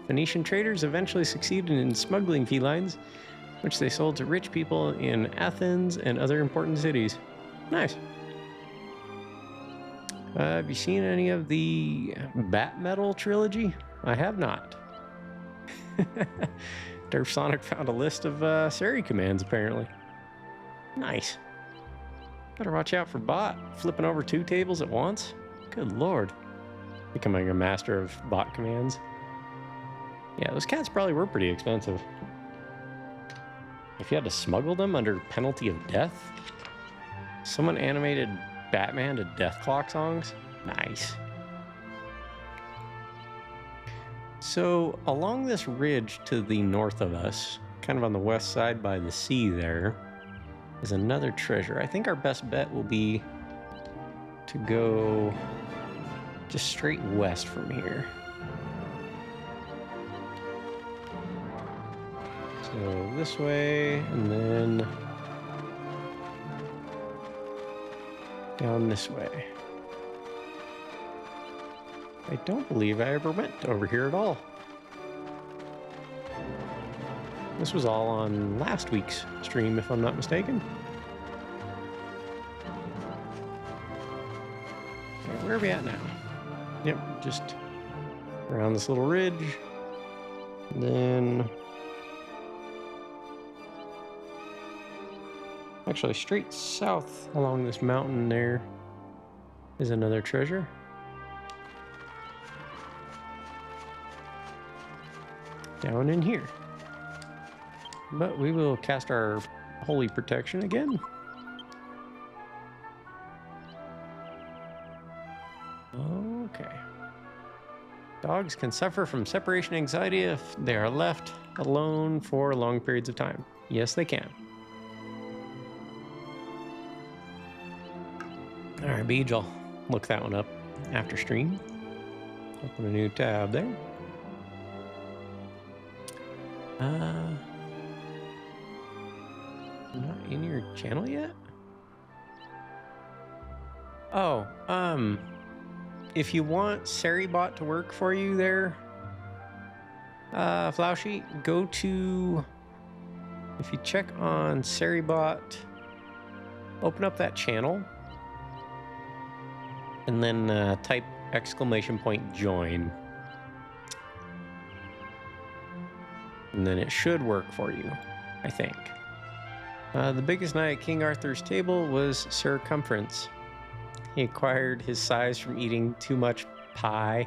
Phoenician traders eventually succeeded in smuggling felines, which they sold to rich people in Athens and other important cities. Nice. Have you seen any of the Bat Metal trilogy? I have not. Derf Sonic found a list of Sari commands, apparently. Nice. Better watch out for bot flipping over 2 tables at once. Good lord. Becoming a master of bot commands. Yeah, those cats probably were pretty expensive. If you had to smuggle them under penalty of death? Someone animated Batman to Death Clock songs? Nice. So, along this ridge to the north of us, kind of on the west side by the sea there, is another treasure. I think our best bet will be to go just straight west from here. So this way, and then down this way. I don't believe I ever went over here at all. This was all on last week's stream, if I'm not mistaken. Okay, where are we at now? Yep, just around this little ridge. And then actually straight south along this mountain there is another treasure. Down in here. But we will cast our holy protection again. Okay. Dogs can suffer from separation anxiety if they are left alone for long periods of time. Yes, they can. All right, Beej, I'll look that one up after stream. Open a new tab there. Not in your channel yet? Oh, if you want Saribot to work for you there, Flaushi, go to, if you check on Saribot, open up that channel, and then type !join. And then it should work for you, I think. The biggest knight at King Arthur's table was circumference. He acquired his size from eating too much pie.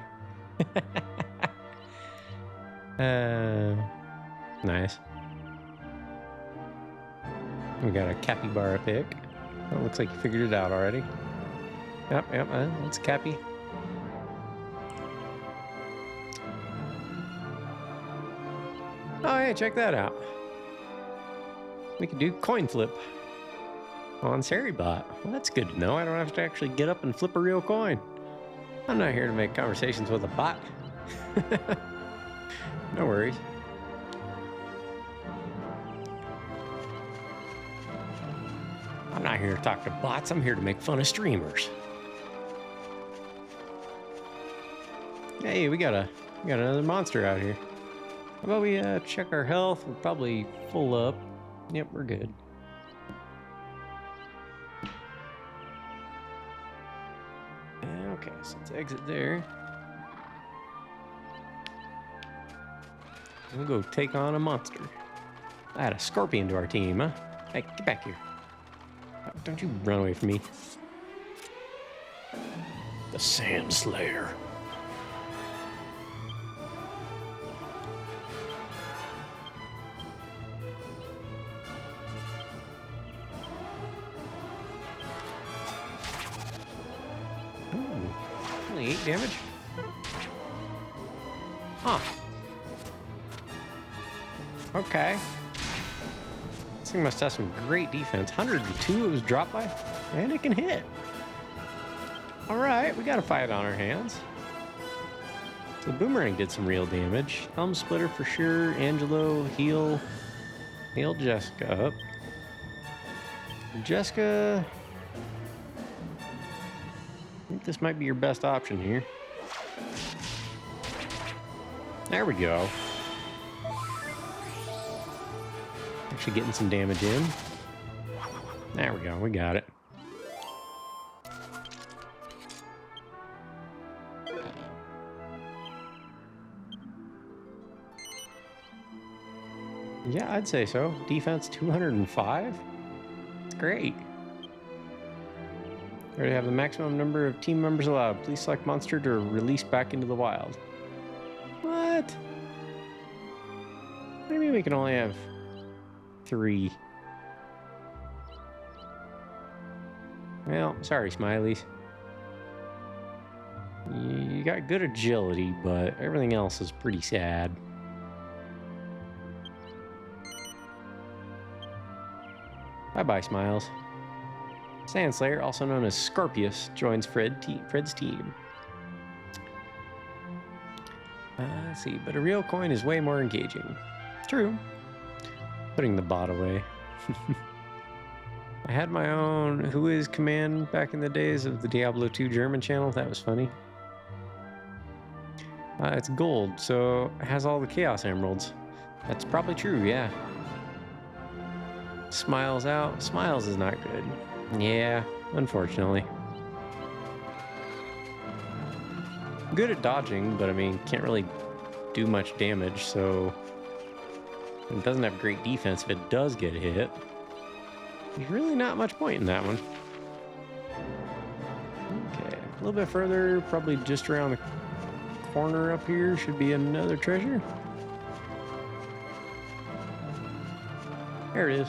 Nice. We got a capybara pick. It looks like you figured it out already. Yep, it's Cappy. Oh, hey, check that out. We can do coin flip on Saribot. Well, that's good to know. I don't have to actually get up and flip a real coin. I'm not here to make conversations with a bot. No worries. I'm not here to talk to bots. I'm here to make fun of streamers. Hey, we got another monster out here. How about we check our health? We're probably full up. Yep, we're good. Okay, so let's exit there. We'll go take on a monster. Add a scorpion to our team, huh? Hey, get back here. Don't you run away from me. The Sand Slayer. Only 8 damage? Huh. Okay. This thing must have some great defense. 102 it was dropped by, and it can hit. All right, we got a fight on our hands. So the boomerang did some real damage. Thumb splitter for sure. Angelo, heal. Heal Jessica up. Jessica, I think this might be your best option here. There we go. Actually getting some damage in. There we go, we got it. Yeah, I'd say so. Defense 205? It's great. Already have the maximum number of team members allowed. Please select monster to release back into the wild. What? What do you mean we can only have 3? Well, sorry, Smileys. You got good agility, but everything else is pretty sad. Bye-bye, Smiles. Sandslayer, also known as Scorpius, joins Fred's team. Let's see, but a real coin is way more engaging. True. Putting the bot away. I had my own Who Is command back in the days of the Diablo 2 German channel. That was funny. It's gold, so it has all the Chaos Emeralds. That's probably true, yeah. Smiles out. Smiles is not good. Yeah, unfortunately. Good at dodging, but I mean, can't really do much damage, so it doesn't have great defense if it does get hit. There's really not much point in that one. Okay, a little bit further, probably just around the corner up here, should be another treasure. There it is.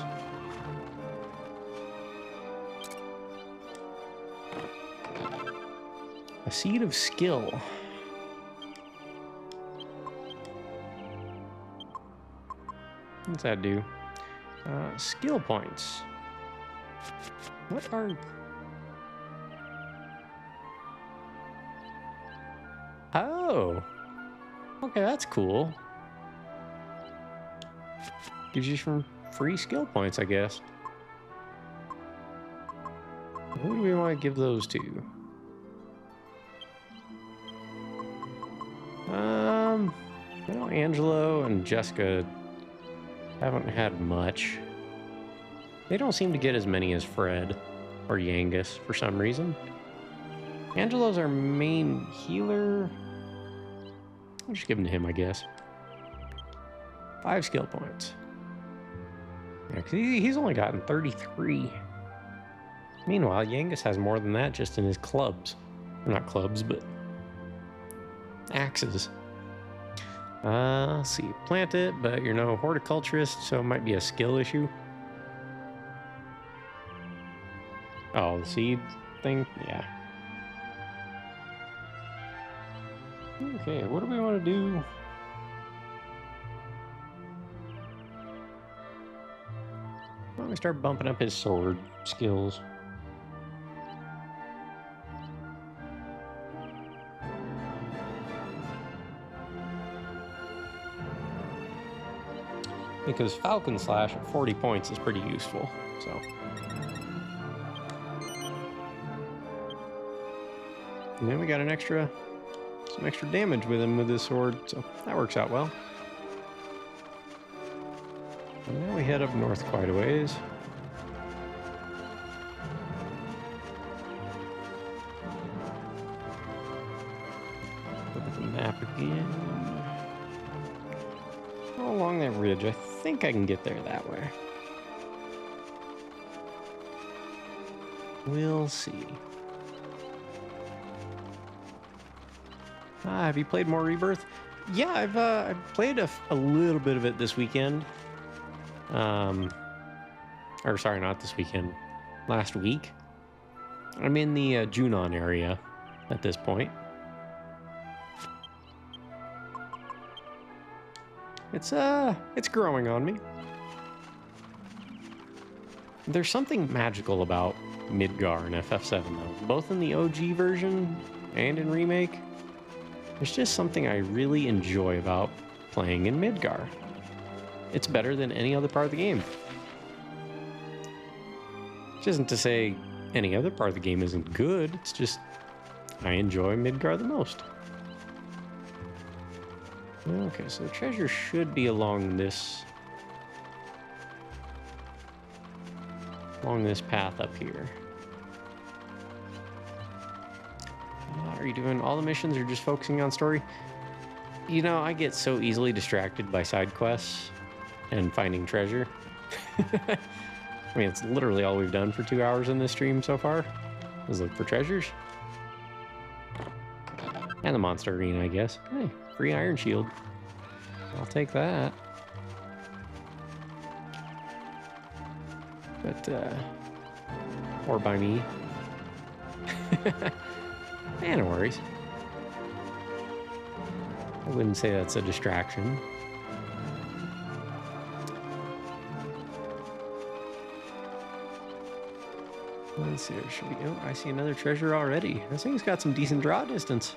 A seed of skill. What's that do? Skill points. What are... Oh! Okay, that's cool. Gives you some free skill points, I guess. Who do we want to give those to? I know Angelo and Jessica haven't had much. They don't seem to get as many as Fred or Yangus for some reason. Angelo's our main healer. I'll just give him to him, I guess. 5 skill points. Yeah, 'cause he's only gotten 33. Meanwhile, Yangus has more than that just in his clubs. Not clubs, but axes. Let's see. Plant it, but you're no horticulturist, so it might be a skill issue. Oh, the seed thing? Yeah. Okay, what do we want to do? Why don't we start bumping up his sword skills? Because Falcon Slash at 40 points is pretty useful, so. And then we got some extra damage with him with this sword, so that works out well. And now we head up north quite a ways. Look at the map again. Along that ridge, I think I can get there that way. We'll see. Have you played more Rebirth? Yeah, I've played a little bit of it this weekend. Or sorry, not this weekend. Last week. I'm in the Junon area at this point. It's growing on me. There's something magical about Midgar and FF7 though, both in the OG version and in Remake. There's just something I really enjoy about playing in Midgar. It's better than any other part of the game. Which isn't to say any other part of the game isn't good, it's just I enjoy Midgar the most. Okay, so the treasure should be along this path up here. Are you doing all the missions or just focusing on story? You know, I get so easily distracted by side quests and finding treasure. I mean, it's literally all we've done for 2 hours in this stream so far, is look for treasures. And the monster arena, I guess. Hey, free iron shield. I'll take that. But, or by me. No worries. I wouldn't say that's a distraction. Let's see, should we, oh, I see another treasure already. This thing's got some decent draw distance.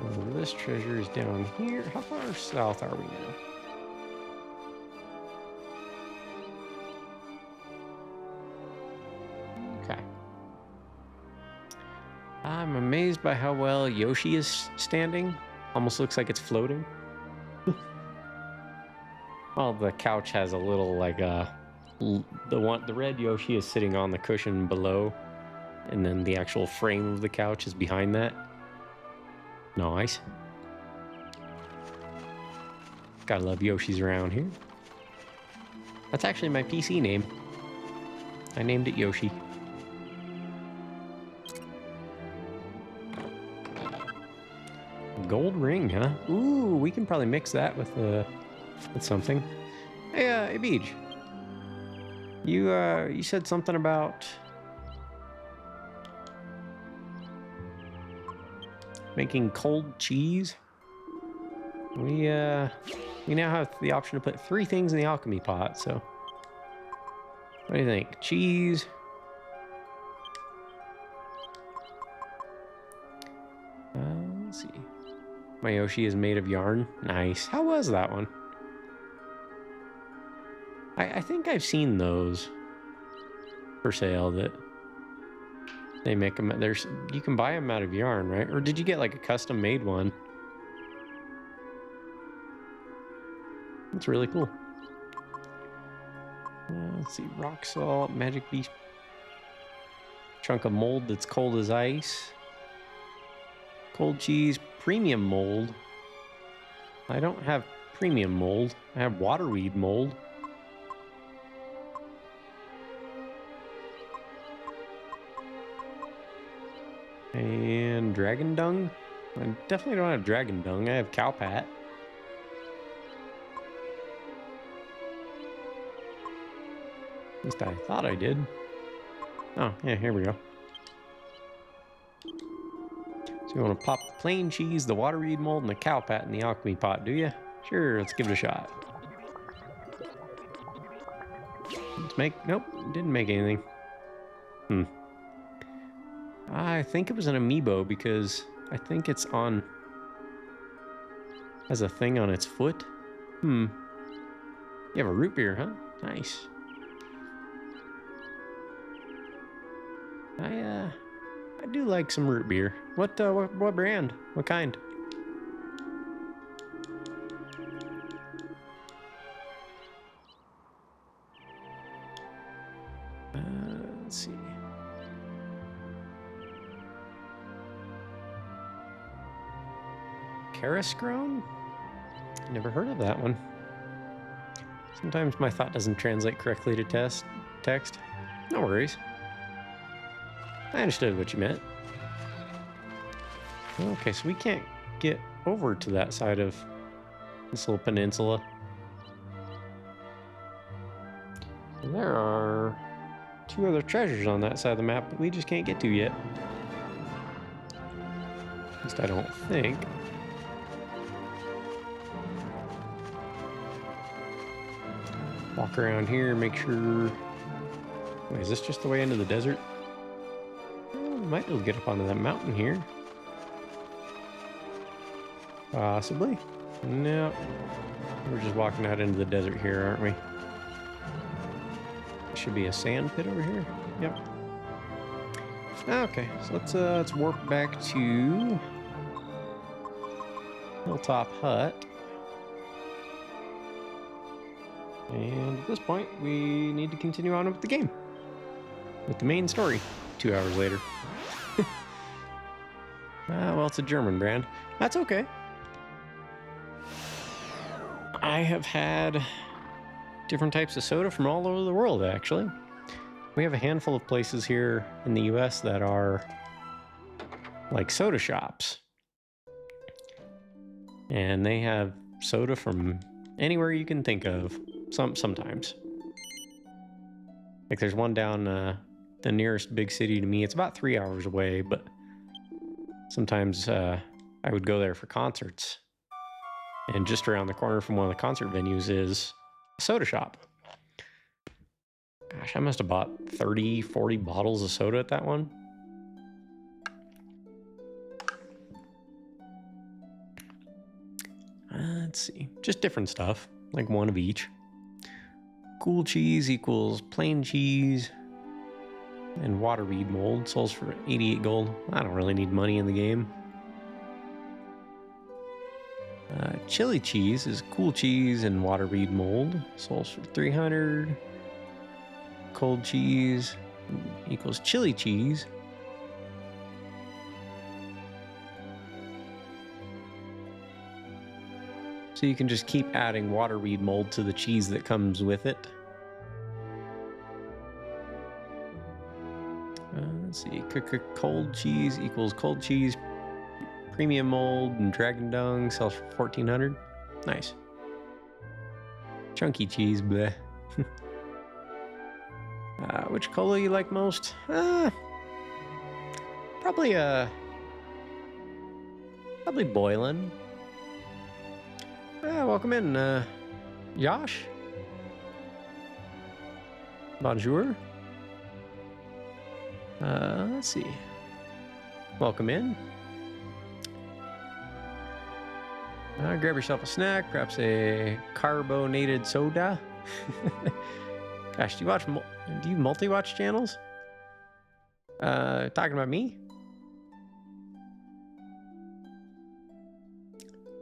Oh, this treasure is down here. How far south are we now? Okay. I'm amazed by how well Yoshi is standing. Almost looks like it's floating. Well, the couch has a little like the red Yoshi is sitting on the cushion below, and then the actual frame of the couch is behind that. Nice. Gotta love Yoshi's around here. That's actually my PC name. I named it Yoshi. Gold ring, huh? Ooh, we can probably mix that with something. Hey, Beej. You said something about making cold cheese. We now have the option to put 3 things in the alchemy pot, so what do you think? Cheese, let's see. My Yoshi is made of yarn. Nice. How was that one? I think I've seen those for sale that they make them. You can buy them out of yarn, right? Or did you get like a custom made one? That's really cool. Let's see, rock salt, magic beast, chunk of mold that's cold as ice, cold cheese, premium mold. I don't have premium mold. I have waterweed mold. And dragon dung. I definitely don't have dragon dung. I have cow pat. At least I thought I did. Oh, yeah, here we go. So you want to pop the plain cheese, the waterweed mold, and the cow pat in the alchemy pot, do you? Sure, let's give it a shot. Let's make... Nope, didn't make anything. I think it was an amiibo because I think it's on... has a thing on its foot. You have a root beer, huh? Nice. I do like some root beer. What brand? What kind? Let's see. Carascrone? Never heard of that one. Sometimes my thought doesn't translate correctly to text. No worries. I understood what you meant. Okay, so we can't get over to that side of this little peninsula. There are 2 other treasures on that side of the map that we just can't get to yet. At least I don't think. Walk around here, make sure... Wait, is this just the way into the desert? Oh, we might be able to get up onto that mountain here. Possibly. No. We're just walking out into the desert here, aren't we? Should be a sand pit over here. Yep. Okay, so let's work back to Hilltop Hut. And at this point, we need to continue on with the game. With the main story, 2 hours later. Well, it's a German brand. That's okay. I have had different types of soda from all over the world, actually. We have a handful of places here in the US that are like soda shops. And they have soda from anywhere you can think of, sometimes. Like there's one down the nearest big city to me. It's about 3 hours away, but sometimes I would go there for concerts. And just around the corner from one of the concert venues is a soda shop. Gosh, I must have bought 30, 40 bottles of soda at that one. Let's see. Just different stuff, like one of each. Cool cheese equals plain cheese. And water weed mold sells for 88 gold. I don't really need money in the game. Chili cheese is cool cheese and water weed mold. Sells for 300. Cold cheese equals chili cheese. So you can just keep adding water weed mold to the cheese that comes with it. Let's see. Cold cheese equals cold cheese. Premium mold and dragon dung sells for 1400. Nice. Chunky cheese, bleh. Which cola you like most? Probably boiling. Welcome in, Josh. Bonjour. Let's see. Welcome in. Grab yourself a snack, perhaps a carbonated soda. Gosh, do you multi-watch channels? Talking about me?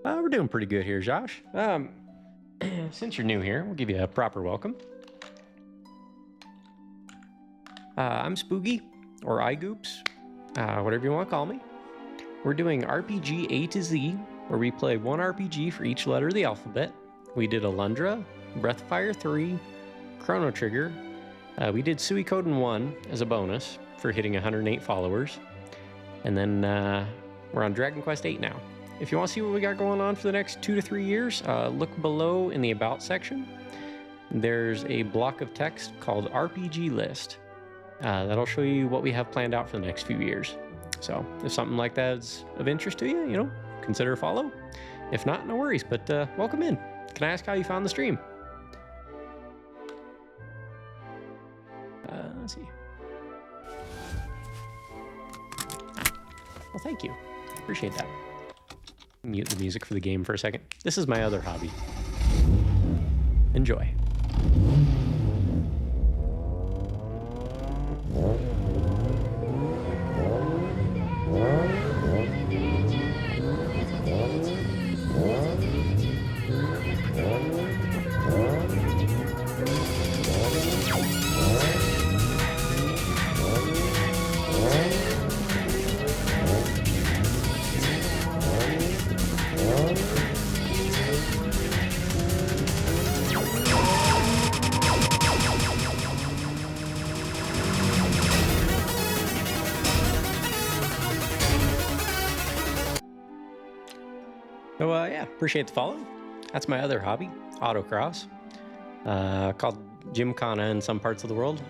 We're doing pretty good here, Josh. Since you're new here, we'll give you a proper welcome. I'm Spooky, or iGoops, whatever you want to call me. We're doing RPG A to Z, where we play one RPG for each letter of the alphabet. We did Alundra, Breath of Fire 3, Chrono Trigger. We did Suikoden 1 as a bonus for hitting 108 followers. And then we're on Dragonquest 8 now. If you want to see what we got going on for the next 2 to 3 years, look below in the About section. There's a block of text called RPG List. That'll show you what we have planned out for the next few years. So if something like that is of interest to you, consider a follow. If not, no worries, but welcome in. Can I ask how you found the stream? Let's see. Well, thank you. Appreciate that. Mute the music for the game for a second. This is my other hobby. Enjoy. So yeah, appreciate the follow. That's my other hobby, autocross, called Gymkhana in some parts of the world.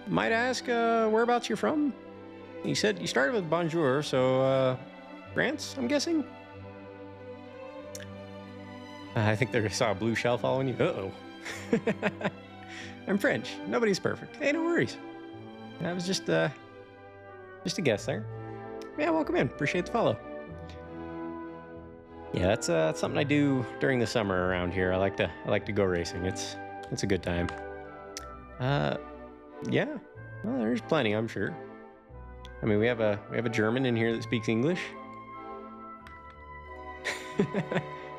Might ask whereabouts you're from? You said you started with bonjour, so France, I'm guessing? I think they saw a blue shell following you. Uh-oh. I'm French. Nobody's perfect. Hey, no worries. That was just a guess there. Yeah, welcome in. Appreciate the follow. Yeah, that's something I do during the summer around here. I like to go racing. It's a good time. Yeah. Well, there's plenty, I'm sure. I mean, we have a German in here that speaks English.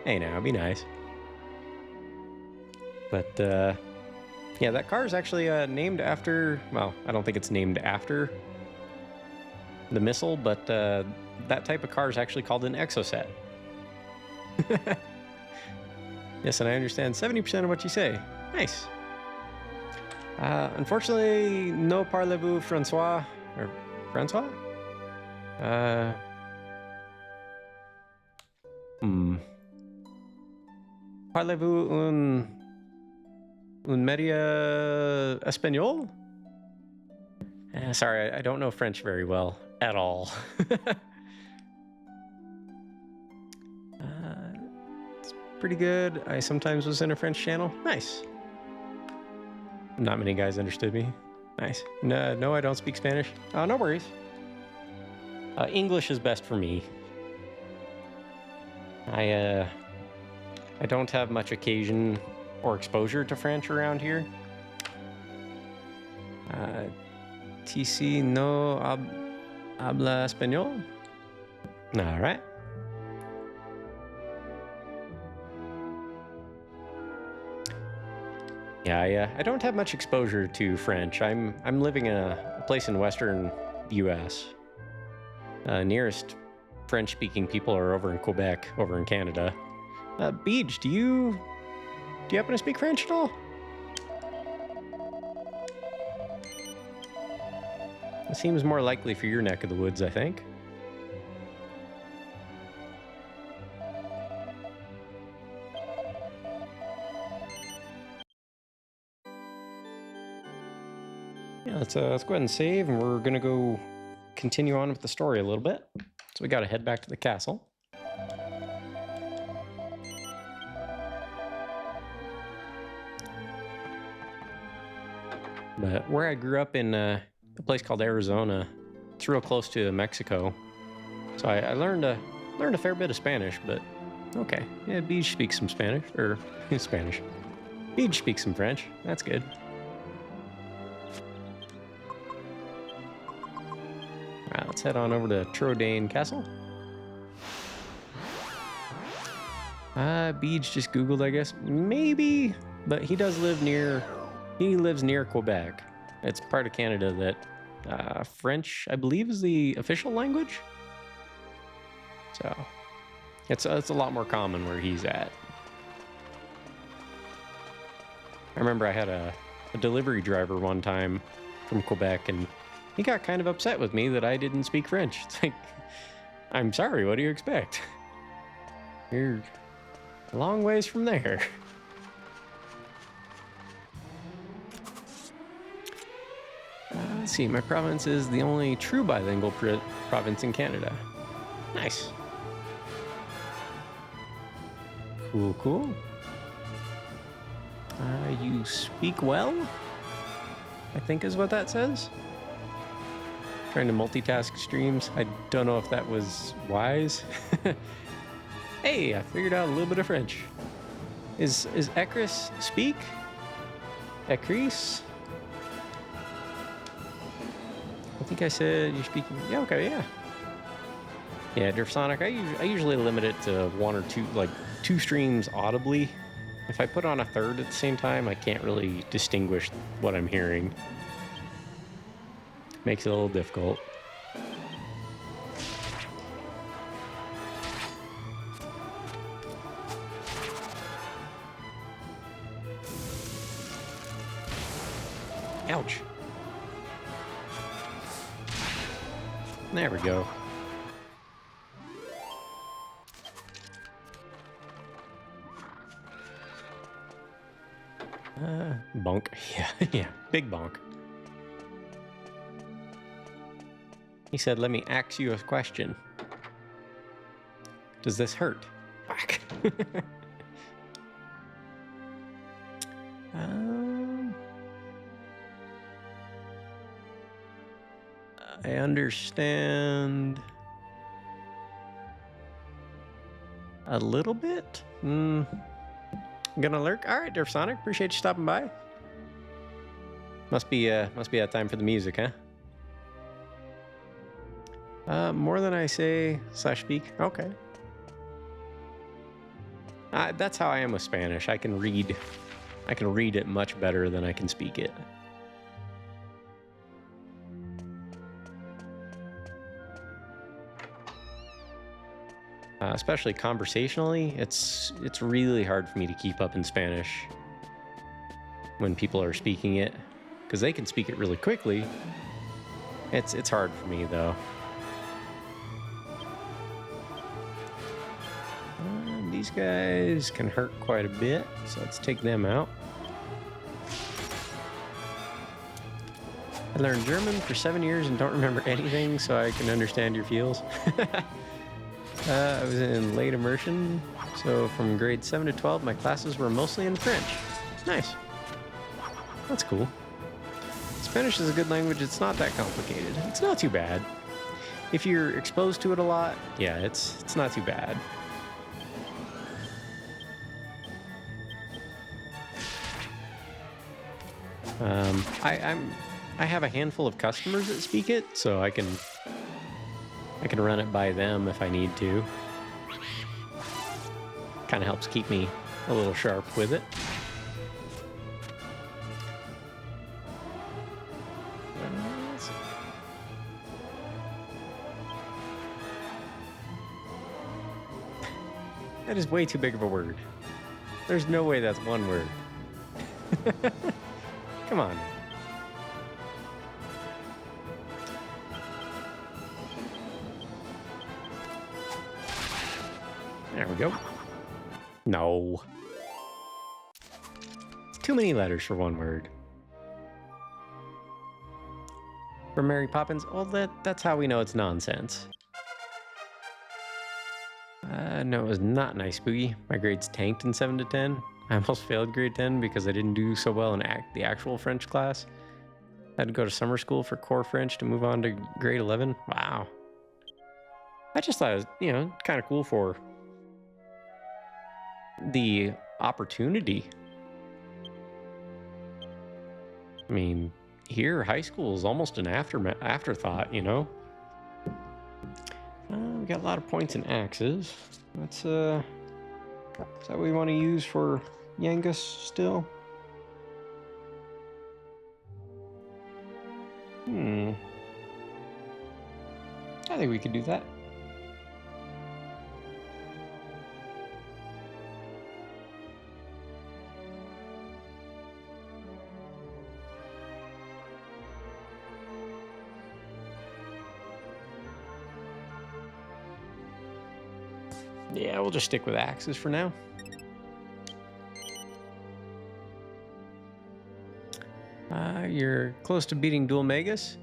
Hey, now, be nice. But yeah, that car is actually named after. Well, I don't think it's named after the missile, but that type of car is actually called an exocet. Yes, and I understand 70% of what you say. Nice. Unfortunately, no parlez-vous Francois or Francois? Parlez-vous un media espagnol? Sorry, I don't know French very well at all. It's pretty good. I sometimes was in a French channel. Nice. Not many guys understood me. Nice. No, I don't speak Spanish. Oh, no worries. English is best for me. I don't have much occasion or exposure to French around here. TC no habla español? All right. Yeah, I don't have much exposure to French. I'm living in a place in Western U.S. Nearest French-speaking people are over in Quebec, over in Canada. Beej, do you happen to speak French at all? It seems more likely for your neck of the woods, I think. Yeah, let's go ahead and save, and we're gonna go continue on with the story a little bit. So we gotta head back to the castle. But where I grew up in a place called Arizona, it's real close to Mexico. So I learned a fair bit of Spanish, but okay. Yeah, Beej speaks some Spanish, or Spanish. Beej speaks some French. That's good. All right, let's head on over to Trodain Castle. Beej just Googled, I guess. Maybe, but he does live near... He lives near Quebec. It's part of Canada that French, I believe, is the official language. So it's a lot more common where he's at. I remember I had a delivery driver one time from Quebec, and he got kind of upset with me that I didn't speak French. It's like, I'm sorry, what do you expect? You're a long ways from there. Let's see, my province is the only true bilingual province in Canada. Nice. Cool. You speak well? I think is what that says. Trying to multitask streams. I don't know if that was wise. Hey, I figured out a little bit of French. Is Ecris speak? Ecris? I think I said you're speaking. Yeah, okay, yeah. Yeah, Derfsonic, I usually limit it to one or two, like 2 streams audibly. If I put on a third at the same time, I can't really distinguish what I'm hearing. Makes it a little difficult. Ouch. There we go. Bonk. Yeah, big bonk. He said, let me ask you a question. Does this hurt? Fuck. I understand a little bit. Gonna lurk. All right, Derf Sonic. Appreciate you stopping by. Must be that time for the music, huh? More than I say / speak. Okay. That's how I am with Spanish. I can read it much better than I can speak it. Especially conversationally, it's really hard for me to keep up in Spanish when people are speaking it, because they can speak it really quickly. It's hard for me though. These guys can hurt quite a bit, so let's take them out. I learned German for 7 years and don't remember anything, so I can understand your feels. I was in late immersion, so from grade 7 to 12, my classes were mostly in French. Nice. That's cool. Spanish is a good language. It's not that complicated. It's not too bad. If you're exposed to it a lot, yeah, it's not too bad. I have a handful of customers that speak it, so I can run it by them if I need to. Kind of helps keep me a little sharp with it. That is way too big of a word. There's no way that's one word. Come on. There we go. No. Too many letters for one word. For Mary Poppins, well, that's how we know it's nonsense. No, it was not nice, Boogie. My grades tanked in 7 to 10. I almost failed grade 10 because I didn't do so well in the actual French class. I had to go to summer school for core French to move on to grade 11. Wow. I just thought it was, kind of cool for the opportunity. I mean, here, high school is almost an afterthought, We got a lot of points and axes. Is that what we want to use for Yangus still? I think we could do that. Yeah, we'll just stick with axes for now. You're close to beating Dual Magus?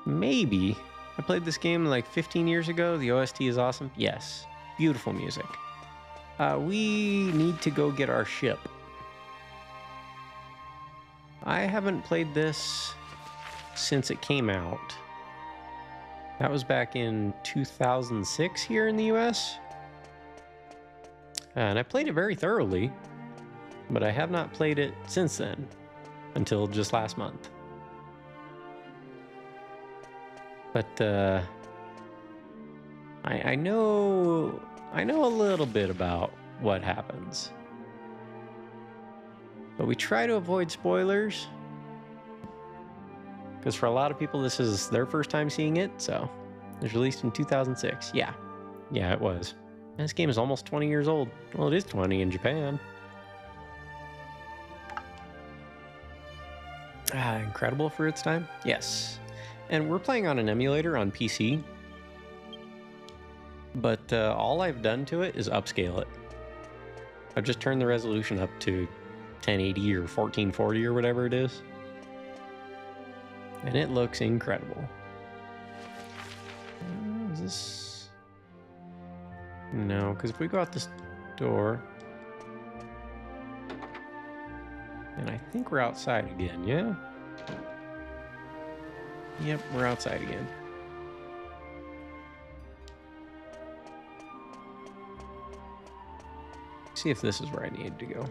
Maybe. I played this game like 15 years ago. The OST is awesome. Yes. Beautiful music. We need to go get our ship. I haven't played this since it came out. That was back in 2006 here in the US. And I played it very thoroughly, but I have not played it since then, until just last month. But I know a little bit about what happens. But we try to avoid spoilers, because for a lot of people this is their first time seeing it, so it was released in 2006. Yeah, it was. And this game is almost 20 years old. Well, it is 20 in Japan. Incredible for its time. Yes. And we're playing on an emulator on PC. But all I've done to it is upscale it. I've just turned the resolution up to 1080 or 1440 or whatever it is. And it looks incredible. Is this... No, because if we go out this door... And I think we're outside again, yeah? Yep, we're outside again. See if this is where I need to go.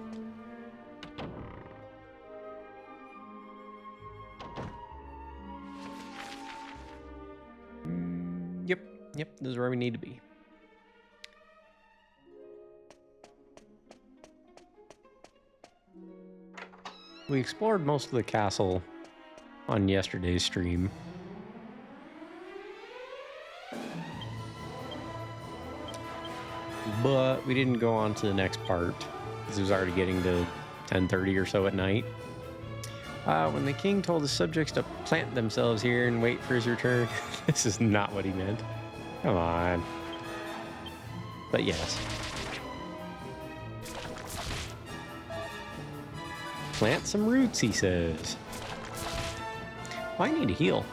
Yep, this is where we need to be. We explored most of the castle on yesterday's stream. But we didn't go on to the next part because it was already getting to 10:30 or so at night. When the king told his subjects to plant themselves here and wait for his return, this is not what he meant. Come on. But yes. Plant some roots, he says. Well, I need to heal.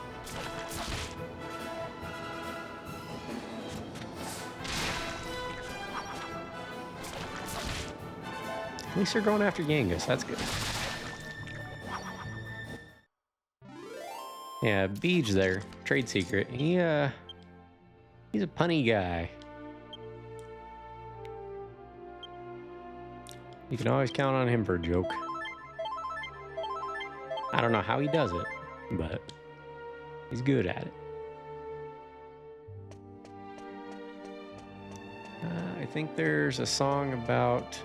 At least they're going after Genghis. That's good. Yeah, Beej there. Trade secret. He's a punny guy. You can always count on him for a joke. I don't know how he does it, but he's good at it. I think there's a song about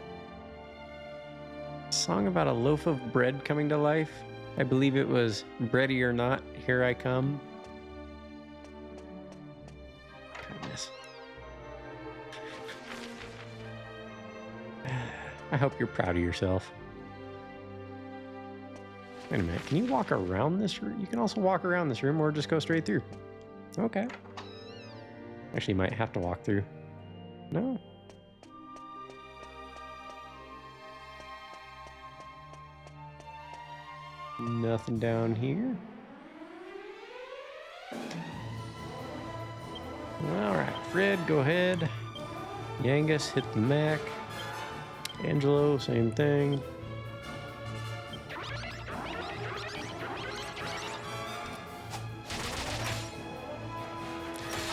a loaf of bread coming to life. I believe it was "Bready or Not, Here I Come." Goodness. I hope you're proud of yourself. Wait a minute, can you walk around this room? You can also walk around this room or just go straight through. Okay. Actually, might have to walk through. No. Nothing down here. Alright, Fred, go ahead. Yangus, hit the Mac. Angelo, same thing.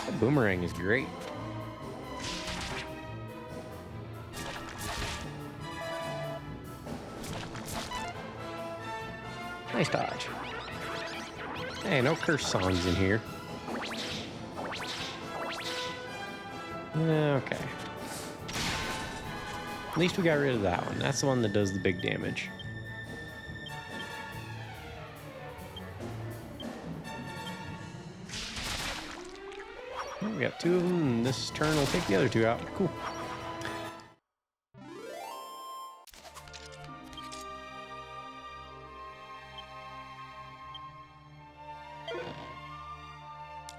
That boomerang is great. Nice dodge. Hey, no curse songs in here. Okay. At least we got rid of that one. That's the one that does the big damage. Oh, we got two of them, and this turn will take the other two out. Cool.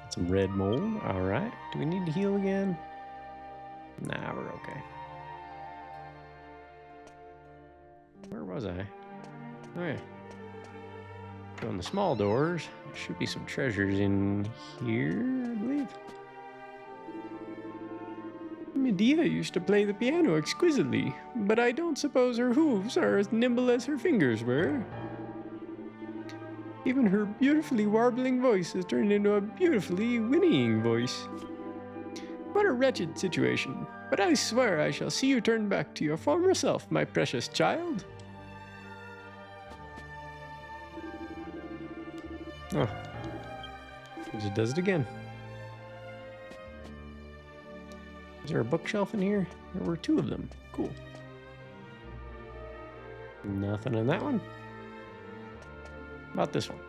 Some red mold. All right. Do we need to heal again? Nah, we're okay. Where was I? Oh, yeah. So on the small doors, there should be some treasures in here, I believe. Medea used to play the piano exquisitely, but I don't suppose her hooves are as nimble as her fingers were. Even her beautifully warbling voice has turned into a beautifully whinnying voice. What a wretched situation, but I swear I shall see you turn back to your former self, my precious child. Oh, she does it again. Is there a bookshelf in here? There were two of them. Cool. Nothing in that one. About this one.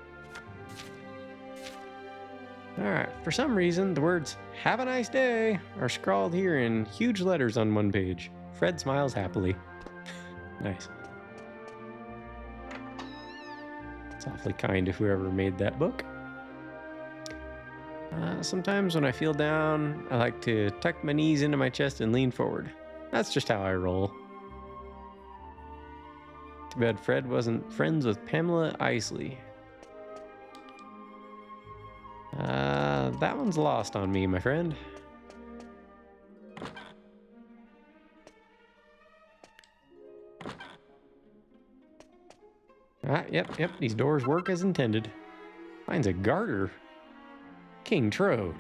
Alright, for some reason, the words "Have a nice day" are scrawled here in huge letters on one page. Fred smiles happily. Nice. It's awfully kind of whoever made that book. Sometimes when I feel down, I like to tuck my knees into my chest and lean forward. That's just how I roll. Too bad Fred wasn't friends with Pamela Isley. That one's lost on me, my friend. Ah, yep, these doors work as intended. Finds a garter. King Trode.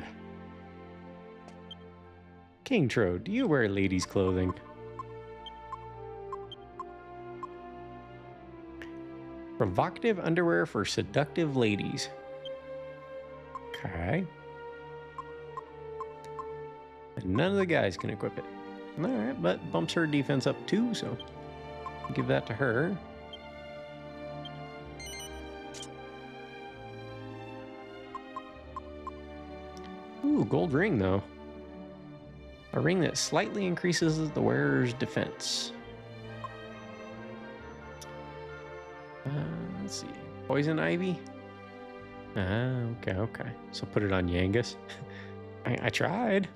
King Trode, do you wear ladies' clothing? Provocative underwear for seductive ladies. Okay. And none of the guys can equip it. Alright, but bumps her defense up too, so give that to her. Ooh, gold ring though. A ring that slightly increases the wearer's defense. Let's see. Poison ivy? Okay. So put it on Yangus. I tried.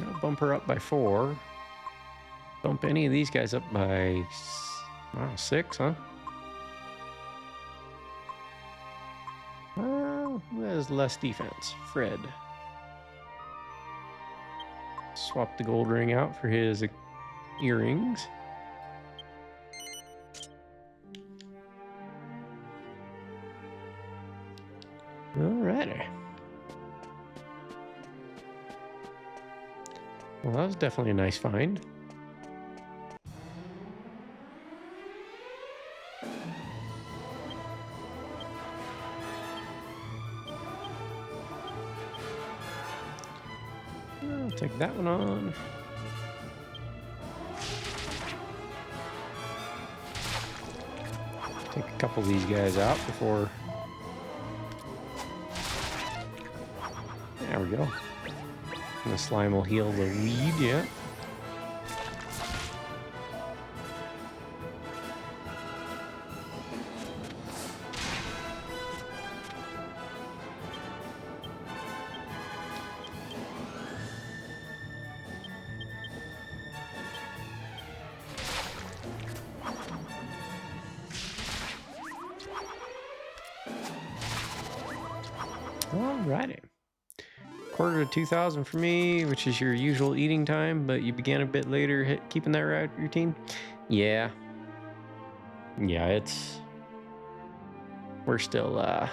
I'll bump her up by 4. Bump any of these guys up by 6, huh? Well, there's less defense. Fred. Swap the gold ring out for his earrings. Alrighty. Well, that was definitely a nice find. I'll take that one on. Take a couple of these guys out before... There we go. And the slime will heal the weed, yeah. Alrighty. Quarter to 2,000 for me, which is your usual eating time, but you began a bit later keeping that routine. Yeah, it's... We're still, I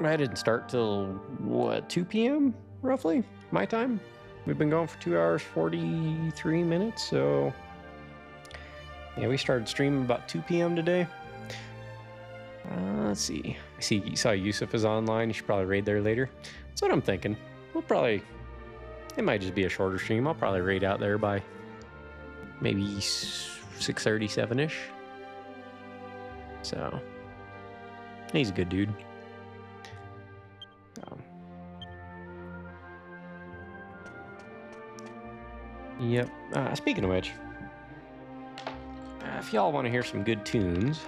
didn't start till, what, 2 p.m. roughly, my time? We've been going for 2 hours, 43 minutes, so... Yeah, we started streaming about 2 p.m. today. Let's see. I see you saw Yusuf is online. You should probably raid there later. That's what I'm thinking. We'll probably... It might just be a shorter stream. I'll probably raid out there by maybe 6:37-ish. So... He's a good dude. Yep. Speaking of which... if y'all want to hear some good tunes...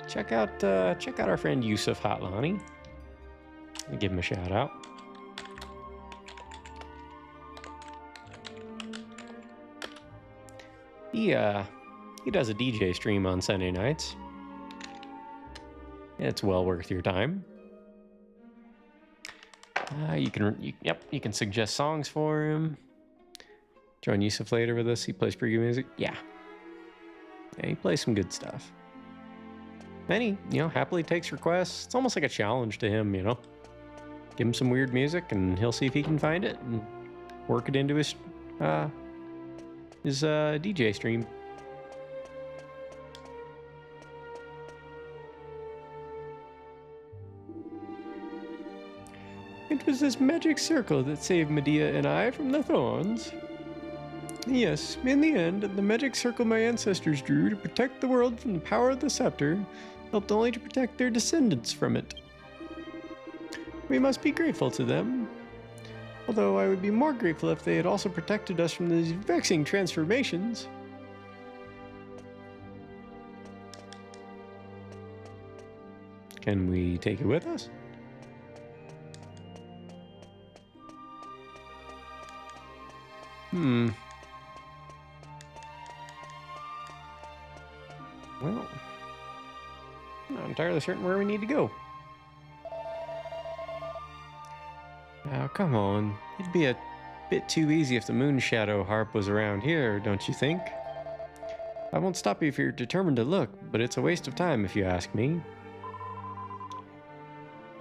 Check out our friend Yusuf Hatlani. Let me give him a shout out. He does a DJ stream on Sunday nights. It's well worth your time. You can suggest songs for him. Join Yusuf later with us. He plays pretty good music. Yeah, he plays some good stuff. And he, happily takes requests. It's almost like a challenge to him, Give him some weird music, and he'll see if he can find it and work it into his DJ stream. It was this magic circle that saved Medea and I from the thorns. Yes, in the end, the magic circle my ancestors drew to protect the world from the power of the scepter helped only to protect their descendants from it. We must be grateful to them. Although I would be more grateful if they had also protected us from these vexing transformations. Can we take it with us? Well, I'm not entirely certain where we need to go. Oh, come on. It'd be a bit too easy if the moon shadow harp was around here, don't you think? I won't stop you if you're determined to look, but it's a waste of time if you ask me.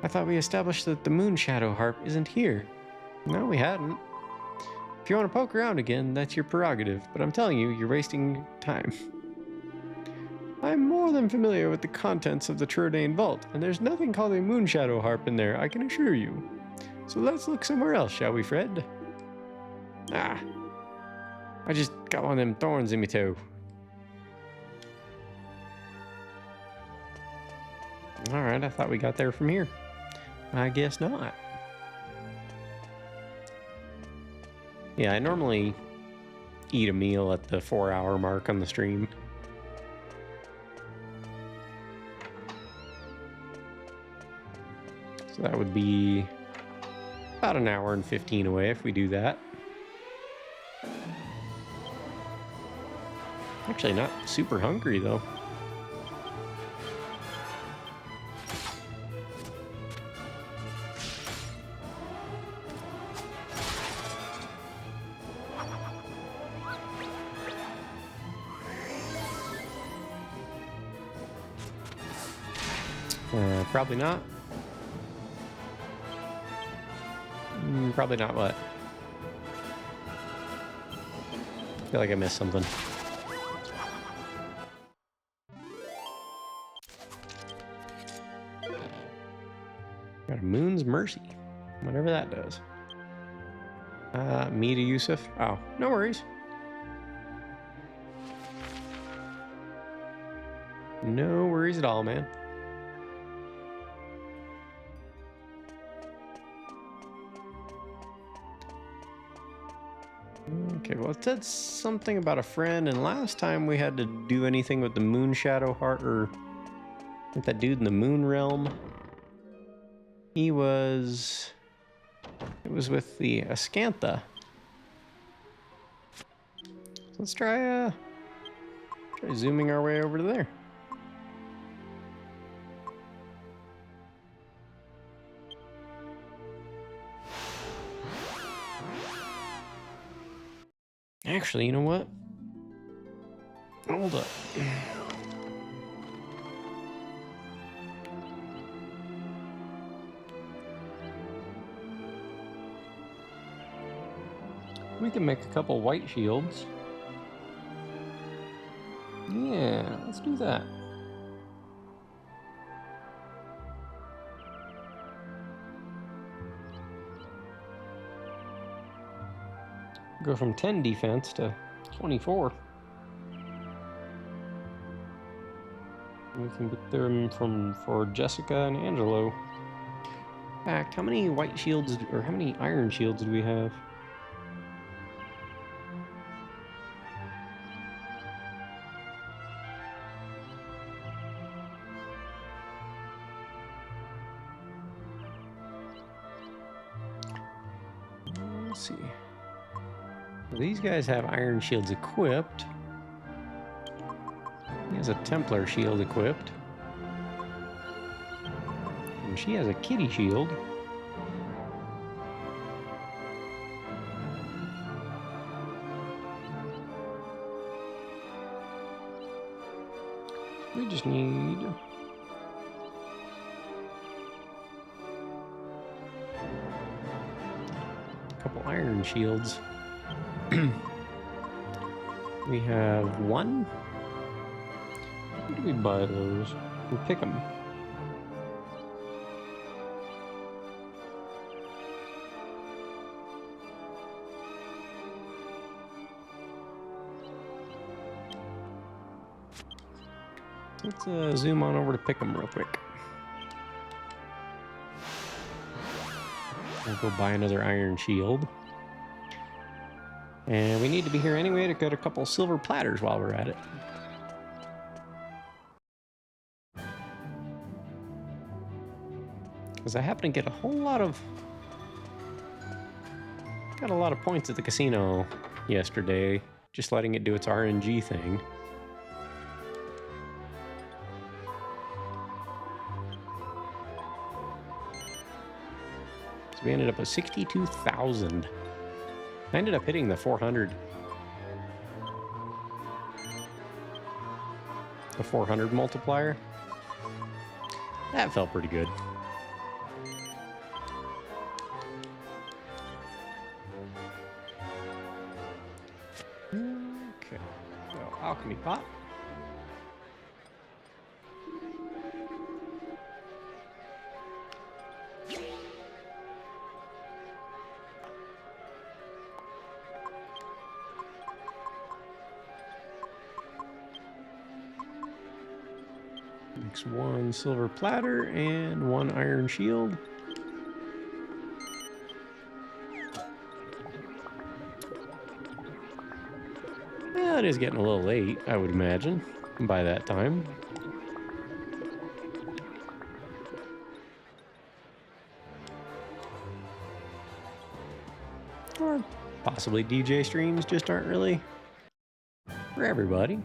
I thought we established that the moon shadow harp isn't here. No, we hadn't. If you want to poke around again, that's your prerogative, but I'm telling you, you're wasting time. I'm more than familiar with the contents of the Trodain vault, and there's nothing called a moon shadow harp in there, I can assure you. So let's look somewhere else, shall we, Fred? Ah, I just got one of them thorns in my toe. Alright, I thought we got there from here. I guess not. Yeah, I normally eat a meal at the 4-hour mark on the stream. So that would be about an hour and 15 away if we do that. Actually, not super hungry though. Probably not. Probably not what? I feel like I missed something. Got a Moon's Mercy. Whatever that does. Me to Yusuf? Oh, no worries. No worries at all, man. Okay, well, it said something about a friend, and last time we had to do anything with the Moon Shadow Heart, or with that dude in the Moon Realm. It was with the Ascantha. So let's try zooming our way over to there. Actually, you know what? Hold up. We can make a couple white shields. Yeah, let's do that. Go from 10 defense to 24. We can get them for Jessica and Angelo. In fact, how many white shields or how many iron shields do we have? Let's see. These guys have iron shields equipped. He has a Templar shield equipped. And she has a kitty shield. We just need a couple iron shields. We have one. Where do we buy those? We pick them. Let's zoom on over to pick them real quick. We'll go buy another iron shield. And we need to be here anyway to get a couple silver platters while we're at it. Because I happen to get a whole lot of... Got a lot of points at the casino yesterday, just letting it do its RNG thing. So we ended up with 62,000. I ended up hitting the 400. The 400 multiplier. That felt pretty good. Okay, so alchemy pot. Makes 1 silver platter and 1 iron shield. Well, it is getting a little late, I would imagine, by that time. Or possibly DJ streams just aren't really for everybody.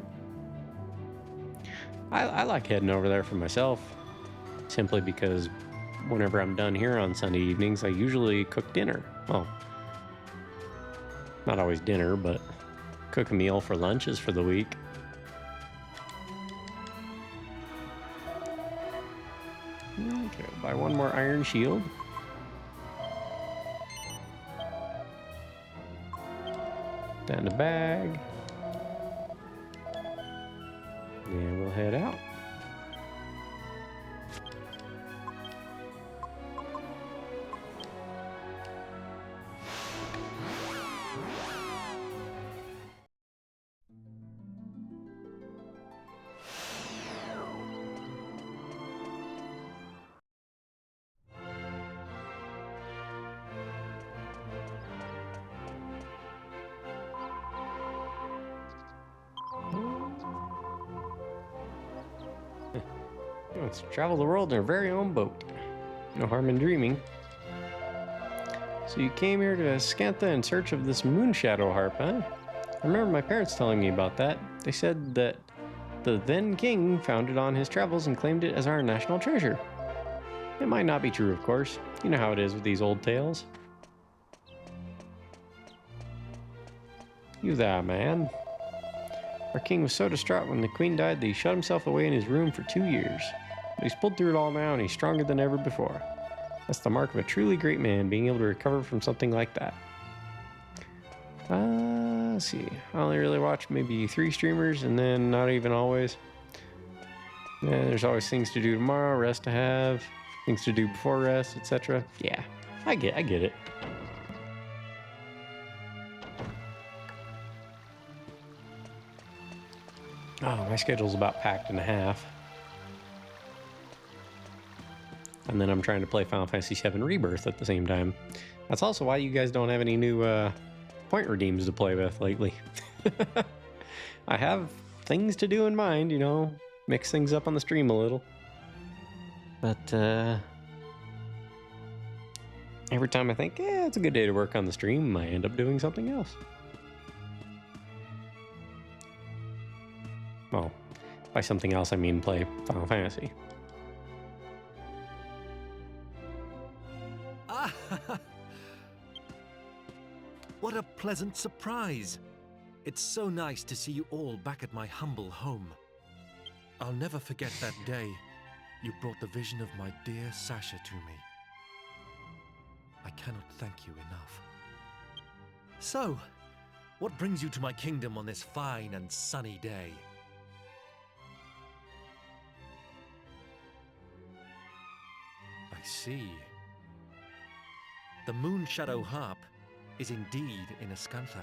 I like heading over there for myself, simply because whenever I'm done here on Sunday evenings, I usually cook dinner. Well, not always dinner, but cook a meal for lunches for the week. Okay, buy 1 more iron shield. Down the bag. And we'll head out. Let's travel the world in our very own boat. No harm in dreaming. So you came here to Scantha in search of this Moonshadow harp, huh? I remember my parents telling me about that. They said that the then king found it on his travels and claimed it as our national treasure. It might not be true, of course. You know how it is with these old tales. You there, man. Our king was so distraught when the queen died that he shut himself away in his room for 2 years. But he's pulled through it all now and he's stronger than ever before. That's the mark of a truly great man, being able to recover from something like that. Let's see. I only really watch maybe 3 streamers, and then not even always. Yeah, there's always things to do tomorrow, rest to have, things to do before rest, etc. Yeah, I get it. Oh, my schedule's about packed in half. And then I'm trying to play Final Fantasy VII Rebirth at the same time. That's also why you guys don't have any new point redeems to play with lately. I have things to do in mind, you know, mix things up on the stream a little. But every time I think, yeah, it's a good day to work on the stream, I end up doing something else. Well, by something else I mean play Final Fantasy. What a pleasant surprise! It's so nice to see you all back at my humble home. I'll never forget that day you brought the vision of my dear Sasha to me. I cannot thank you enough. So, what brings you to my kingdom on this fine and sunny day? I see. The Moonshadow harp is indeed in Scantha.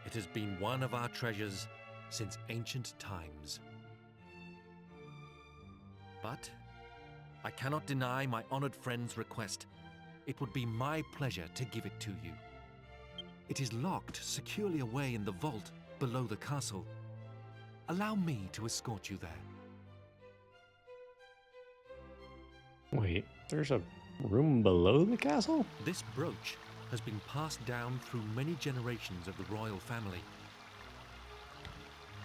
It has been one of our treasures since ancient times. But I cannot deny my honored friend's request. It would be my pleasure to give it to you. It is locked securely away in the vault below the castle. Allow me to escort you there. Wait, there's a room below the castle? This brooch has been passed down through many generations of the royal family.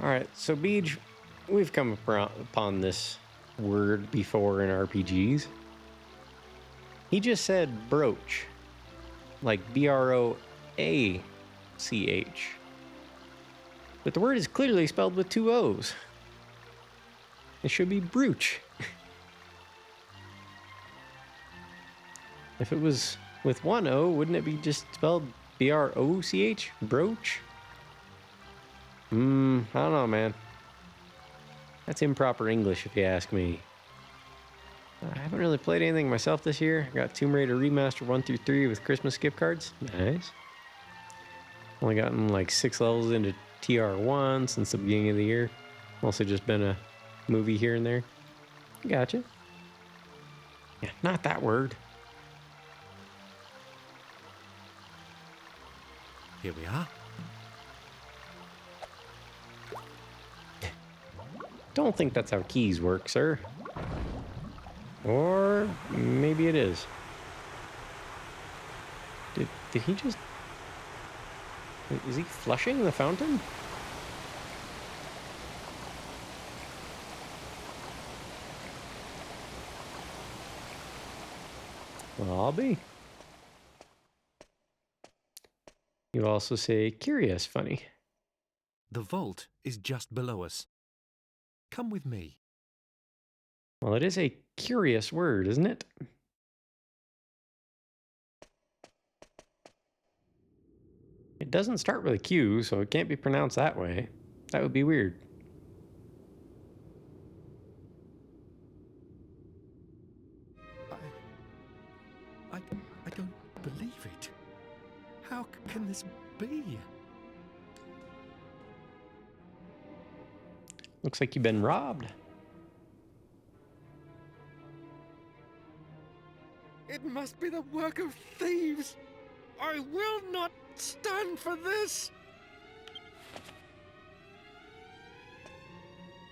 Alright, so Beej, we've come upon this word before in RPGs. He just said brooch. Like B-R-O-A-C-H. B-R-O-A-C-H. But the word is clearly spelled with 2 O's. It should be brooch. If it was with 1 O, wouldn't it be just spelled B-R-O-C-H? Brooch? I don't know, man. That's improper English if you ask me. I haven't really played anything myself this year. I got Tomb Raider Remaster 1 through 3 with Christmas gift cards. Nice. Only gotten like 6 levels into TR1 since the beginning of the year. Also just been a movie here and there. Gotcha. Yeah, not that word. Here we are. Don't think that's how keys work, sir. Or maybe it is. Did he just... Is he flushing the fountain? Well, I'll be. You also say curious funny. The vault is just below us. Come with me. Well, it is a curious word, isn't it? It doesn't start with a Q, so it can't be pronounced that way. That would be weird. I don't believe it. How can this be? Looks like you've been robbed. It must be the work of thieves. I will not stand for this.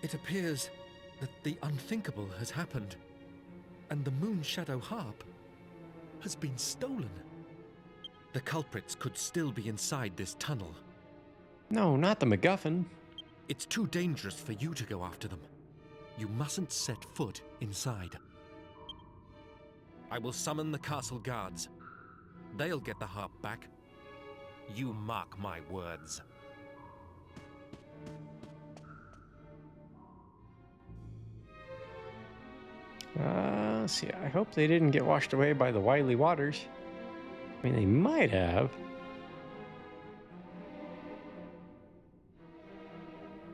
It appears that the unthinkable has happened, and the Moon Shadow Harp has been stolen. The culprits could still be inside this tunnel. No, not the MacGuffin. It's too dangerous for you to go after them. You mustn't set foot inside. I will summon the castle guards. They'll get the harp back. You mark my words. See, I hope they didn't get washed away by the wily waters. I mean, they might have.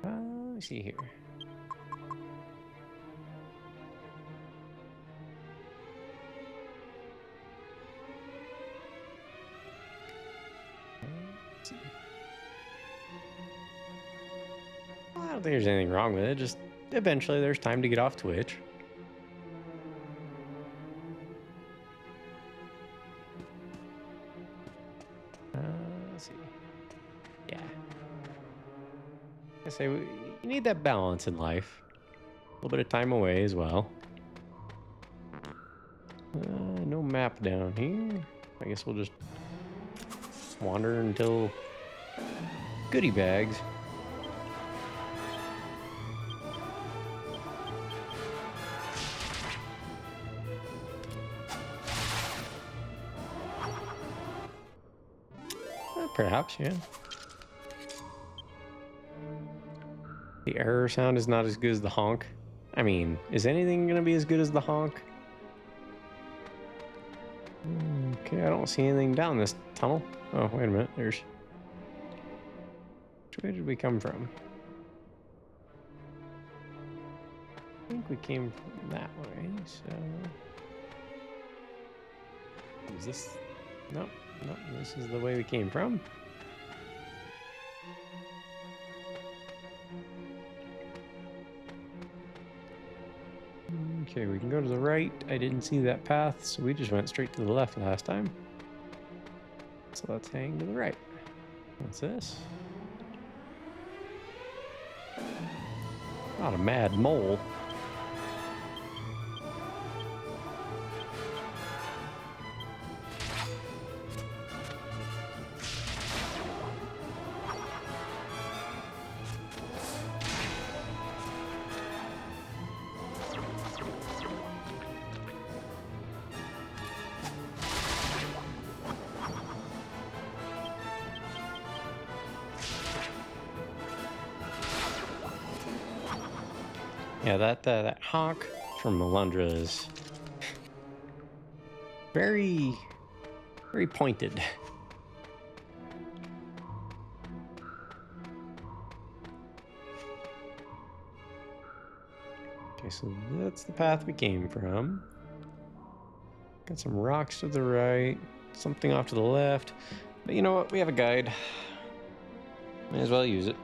Let me see here. Let's see. Well, I don't think there's anything wrong with it. Just eventually there's time to get off Twitch. Let's see. Yeah. I say you need that balance in life. A little bit of time away as well. No map down here. I guess we'll just wander until goodie bags. Perhaps, yeah. The error sound is not as good as the honk. I mean, is anything gonna be as good as the honk? Okay, I don't see anything down this tunnel. Oh, wait a minute, there's... Which way did we come from? I think we came from that way, so... Is this... Nope. Nope, this is the way we came from. Okay, we can go to the right. I didn't see that path, so we just went straight to the left last time. So let's hang to the right. What's this? Not a mad mole. Yeah, that honk from Melundra is very, very pointed. Okay, so that's the path we came from. Got some rocks to the right, something off to the left. But you know what? We have a guide. May as well use it.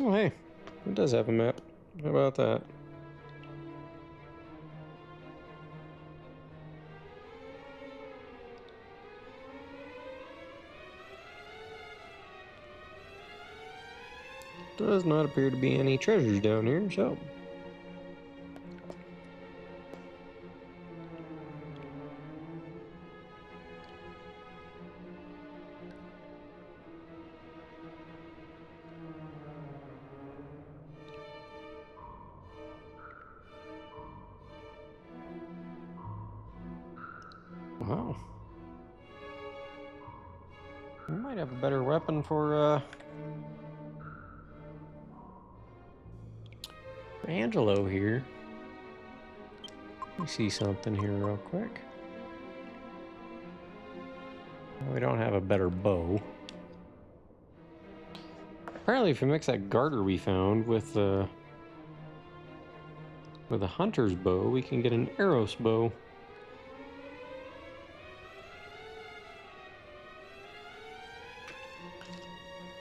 Oh, hey. It does have a map. How about that? Does not appear to be any treasures down here, so... Wow. We might have a better weapon for Angelo here. Let me see something here real quick. We don't have a better bow. Apparently, if we mix that garter we found with a hunter's bow, we can get an arrows bow.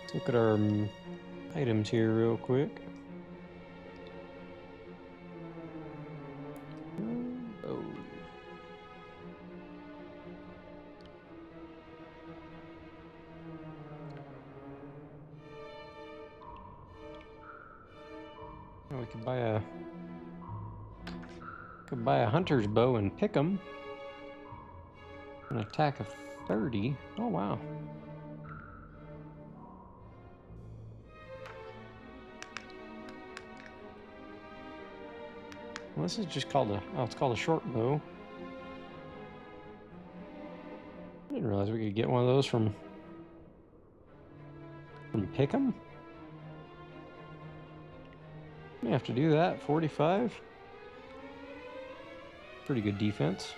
Let's look at our items here real quick. Bow. We could buy a hunter's bow and pick 'em. An attack of 30. Oh wow. Well, this is just called it's called a short bow. I didn't realize we could get one of those from Pick'em. May have to do that. 45. Pretty good defense.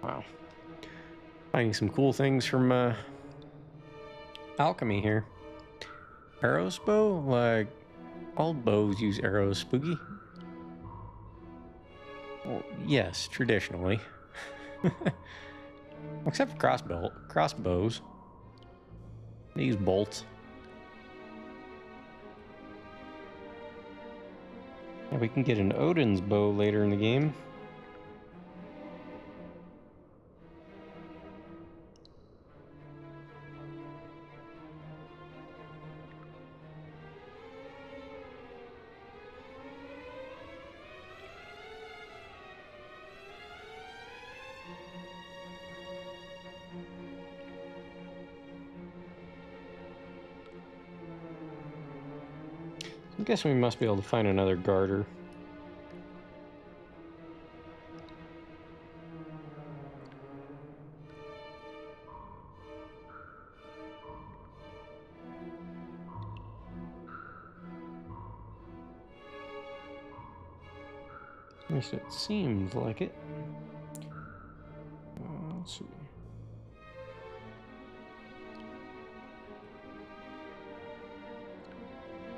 Wow. Finding some cool things from alchemy here. Arrows bow? Like, all bows use arrows, Spooky. Well, yes, traditionally. Except for crossbows. They use bolts. Yeah, we can get an Odin's bow later in the game. I guess we must be able to find another garter. At least it seems like it. Let's see.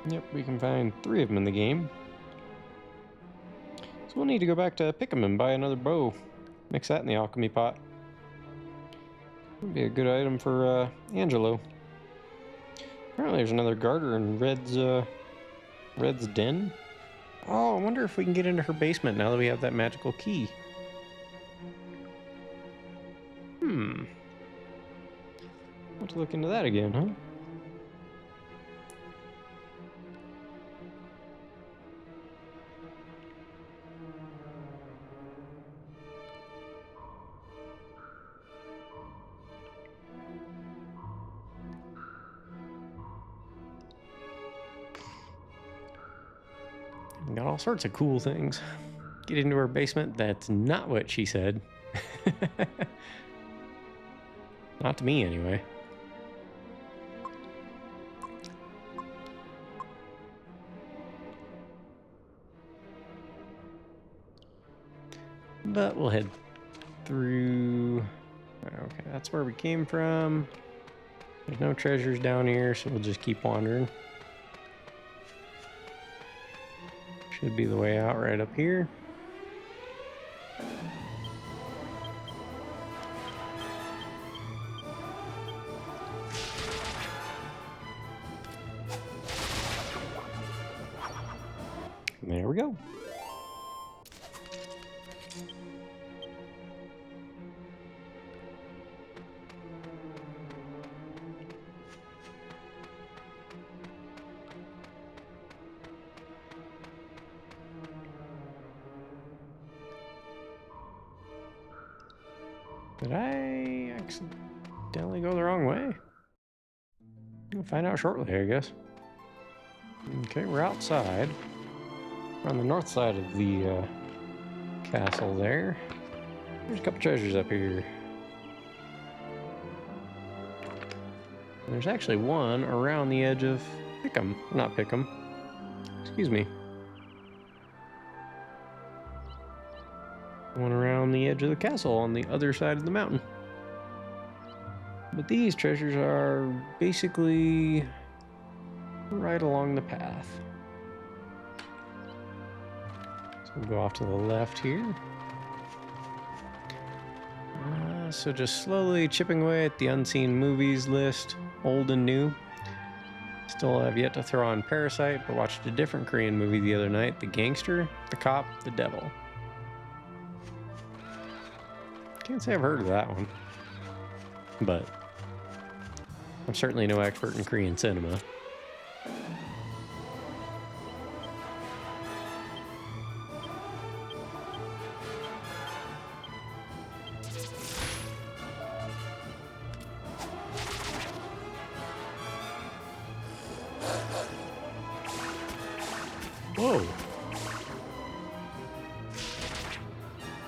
Yep, we can find 3 of them in the game. So we'll need to go back to Pick'em and buy another bow. Mix that in the alchemy pot. Would be a good item for Angelo. Apparently there's another garter in Red's den. Oh, I wonder if we can get into her basement now that we have that magical key. I'll have to look into that again, huh? Got all sorts of cool things. Get into her basement. That's not what she said. Not to me, anyway. But we'll head through. Okay, that's where we came from. There's no treasures down here, so we'll just keep wandering. Should be the way out right up here. And there we go. Did I accidentally go the wrong way? We'll find out shortly, I guess. Okay, we're outside. We're on the north side of the castle there. There's a couple treasures up here. And there's actually one around the edge of Pickham. Not Pickham. Excuse me. One around the edge of the castle on the other side of the mountain. But these treasures are basically right along the path. So we'll go off to the left here. So just slowly chipping away at the unseen movies list, old and new. Still have yet to throw on Parasite, but watched a different Korean movie the other night, The Gangster, The Cop, The Devil. Can't say I've heard of that one, but I'm certainly no expert in Korean cinema. Whoa.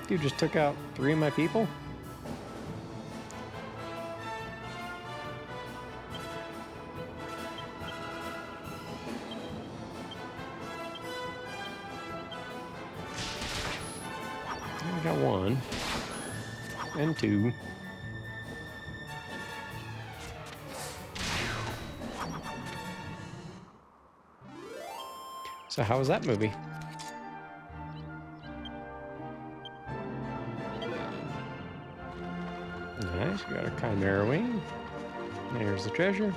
Dude just took out 3 of my people? I got 1 and 2. So how was that movie? Nice, we got a chimera wing. There's the treasure.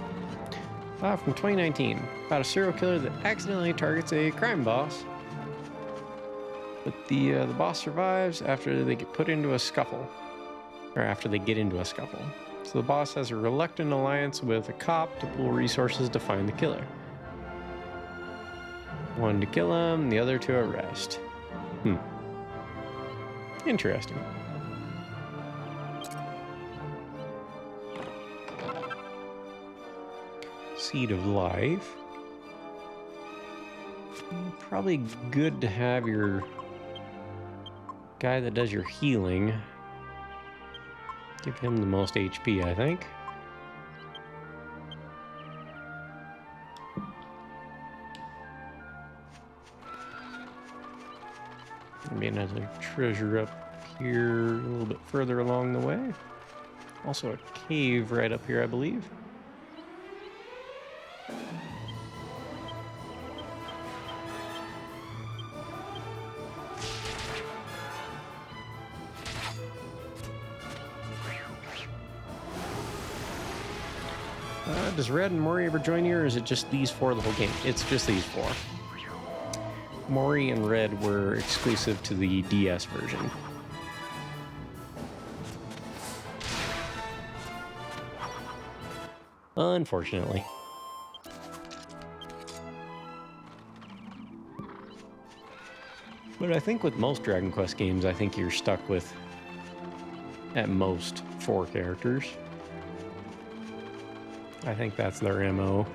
From 2019, about a serial killer that accidentally targets a crime boss. But the boss survives after they get put into a scuffle. Or after they get into a scuffle. So the boss has a reluctant alliance with a cop to pool resources to find the killer. One to kill him, the other to arrest. Interesting. Seed of Life. Probably good to have your guy that does your healing. Give him the most HP, I think. Maybe another treasure up here a little bit further along the way. Also a cave right up here, I believe. Does Red and Mori ever join you, or is it just these 4 the whole game? It's just these 4. Mori and Red were exclusive to the DS version. Unfortunately. But I think with most Dragon Quest games, I think you're stuck with, at most, 4 characters. I think that's their MO.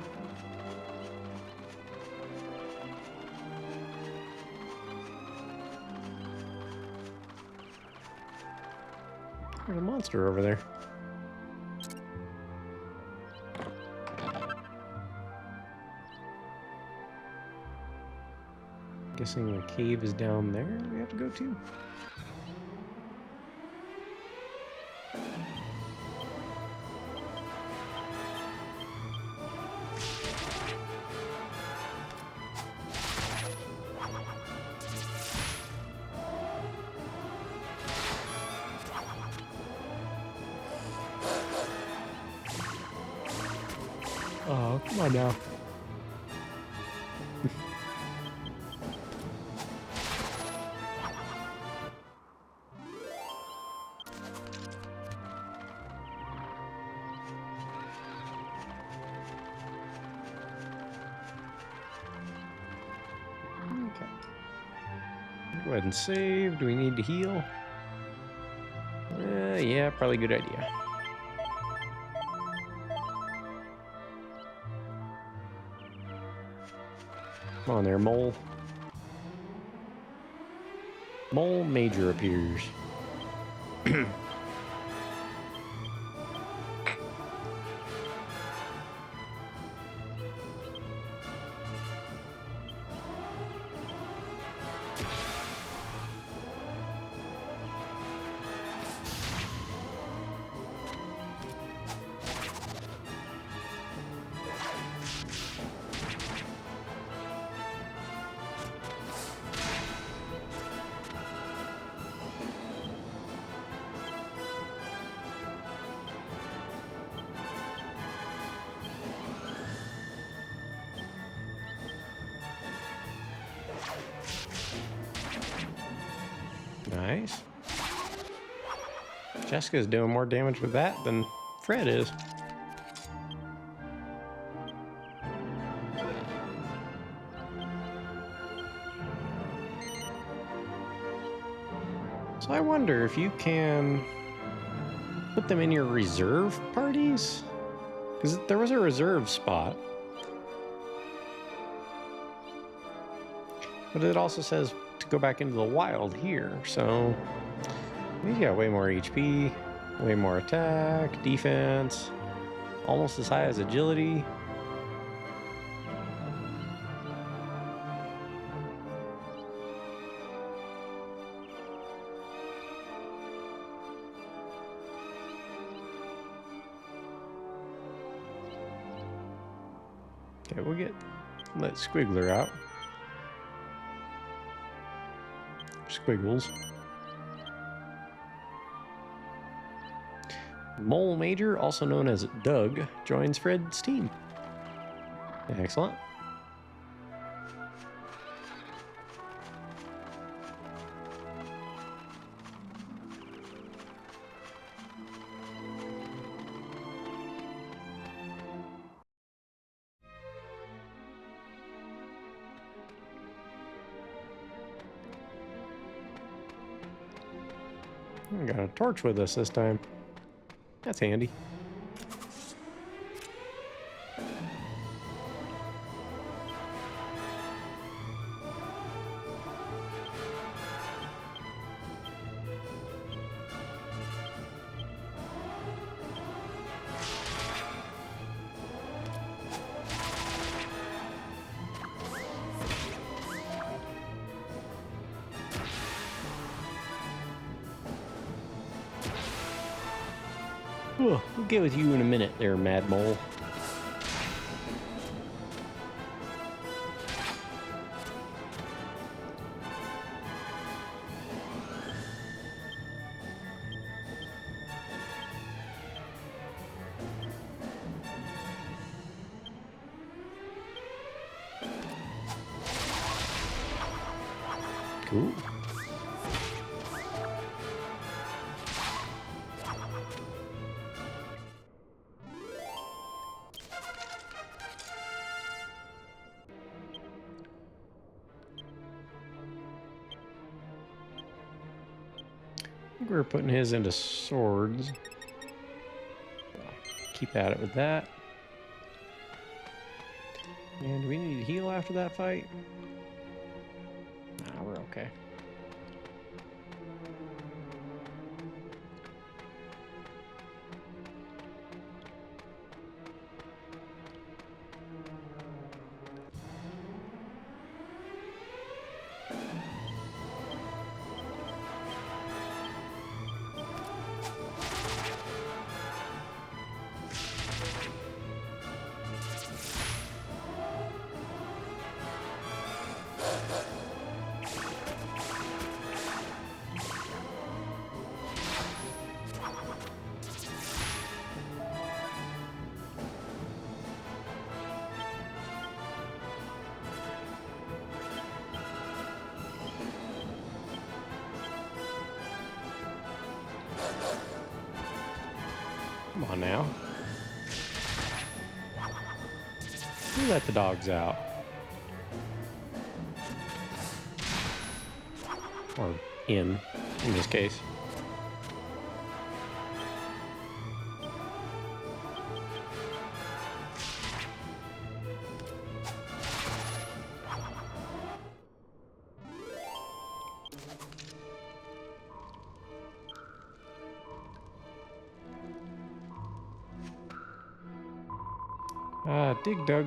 monster over there. Guessing the cave is down there that we have to go to. Oh, come on now. Okay. Go ahead and save. Do we need to heal? Yeah, probably a good idea. Come on there, mole. Mole Major appears. Nice. Jessica's doing more damage with that than Fred is. So I wonder if you can put them in your reserve parties? Because there was a reserve spot. But it also says to go back into the wild here, so he's got way more HP, way more attack, defense, almost as high as agility. Okay, we'll let Squiggler out. Squiggles. Mole Major, also known as Doug, joins Fred's team. Excellent. We got a torch with us this time. That's handy. We'll get with you in a minute there, Mad Mole. Cool. I think we're putting his into swords. Keep at it with that. And do we need to heal after that fight? Nah, we're okay. Come on now. You let the dogs out. Or in this case.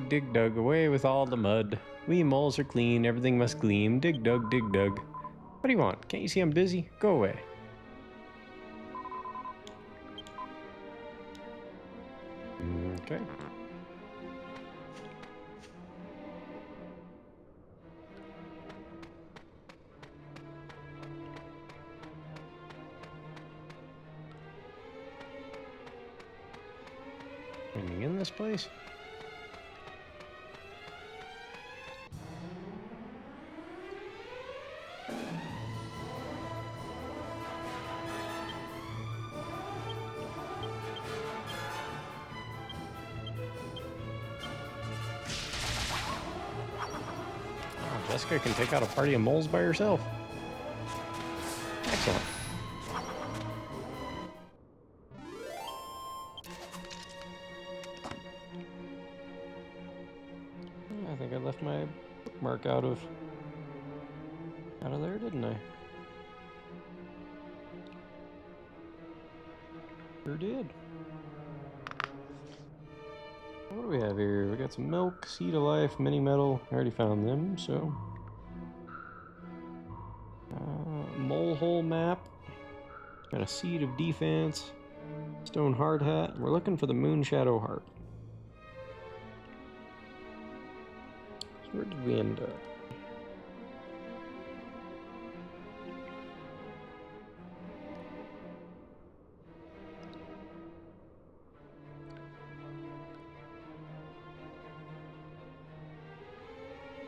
Dig dug, away with all the mud. We moles are clean, everything must gleam. Dig dug, dig dug. What do you want? Can't you see I'm busy? Go away. Okay. Anything in this place? Jessica can take out a party of moles by herself. Excellent. I think I left my bookmark out of there, didn't I? Sure did. What do we have here? We got some milk, seed of life, mini metal. I already found them, so. Mole hole map. Got a seed of defense. Stone hard hat. We're looking for the moon shadow harp. So where did we end up?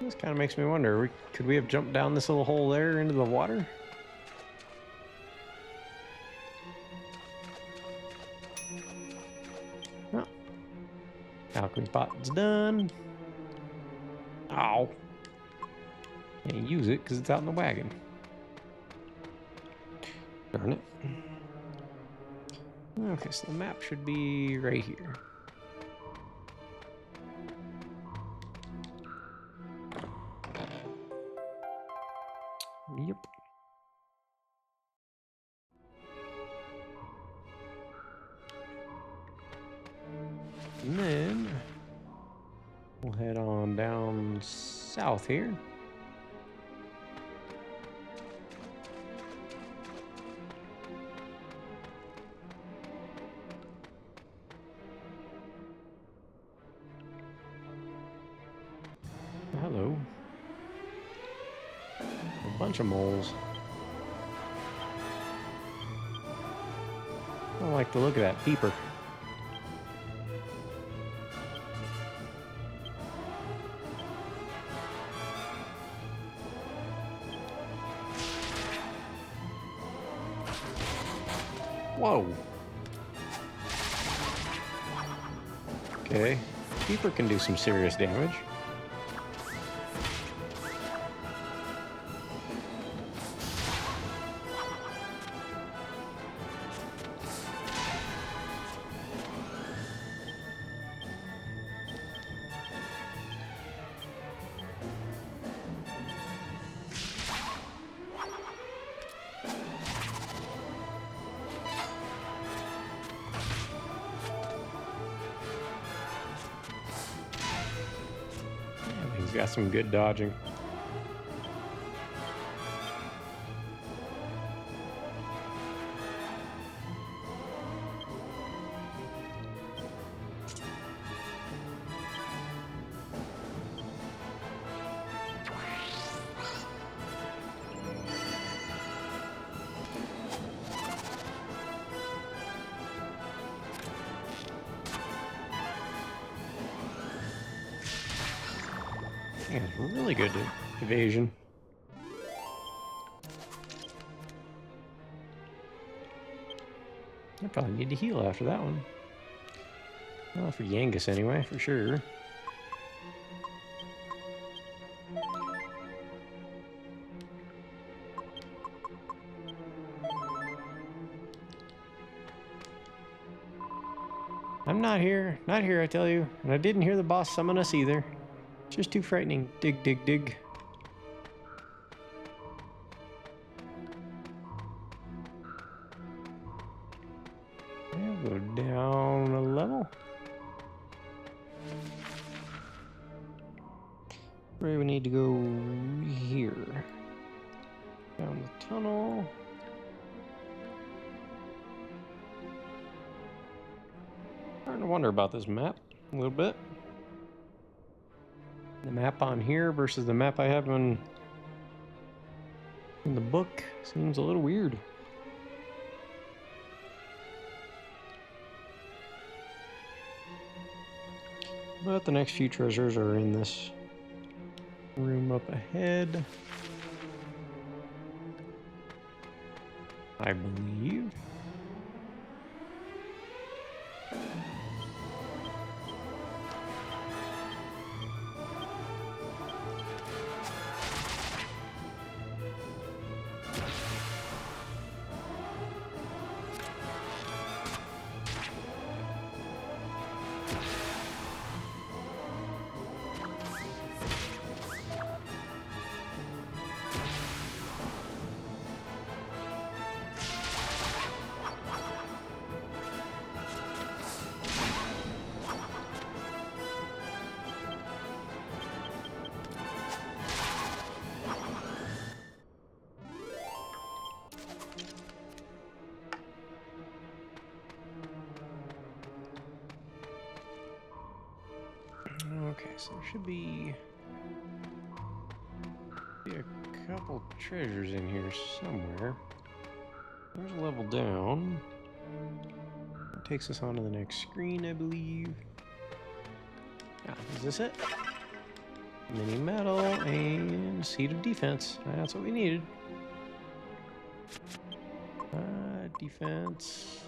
This kind of makes me wonder, could we have jumped down this little hole there into the water? No. Alchemy pot's done. Ow. Can't use it because it's out in the wagon. Darn it. Okay, so the map should be right here. Yep. And then we'll head on down south here. Hello. A bunch of moles. I don't like the look of that peeper. Whoa. Okay. Peeper can do some serious damage. He's got some good dodging. Yeah, it's really good evasion. I probably need to heal after that one. Well, for Yangus anyway, for sure. I'm not here. Not here, I tell you. And I didn't hear the boss summon us either. Just too frightening. Dig, dig, dig. I'll go down a level. Where we need to go here. Down the tunnel. Starting to wonder about this map a little bit. The map on here versus the map I have in the book seems a little weird. But the next few treasures are in this room up ahead, I believe. Okay, so there should be a couple treasures in here somewhere. There's a level down. That takes us on to the next screen, I believe. Yeah, is this it? Mini metal and seed of defense. That's what we needed. Defense.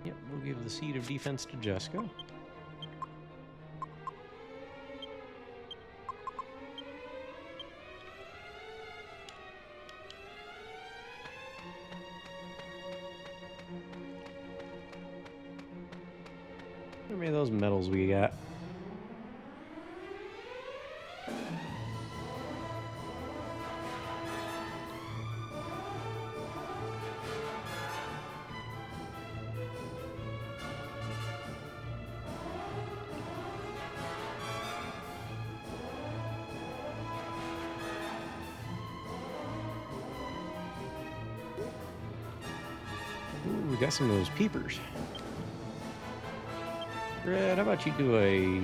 Yep, we'll give the seed of defense to Jessica. How many of those medals we got? Ooh, we got some of those peepers. Red, how about you do a...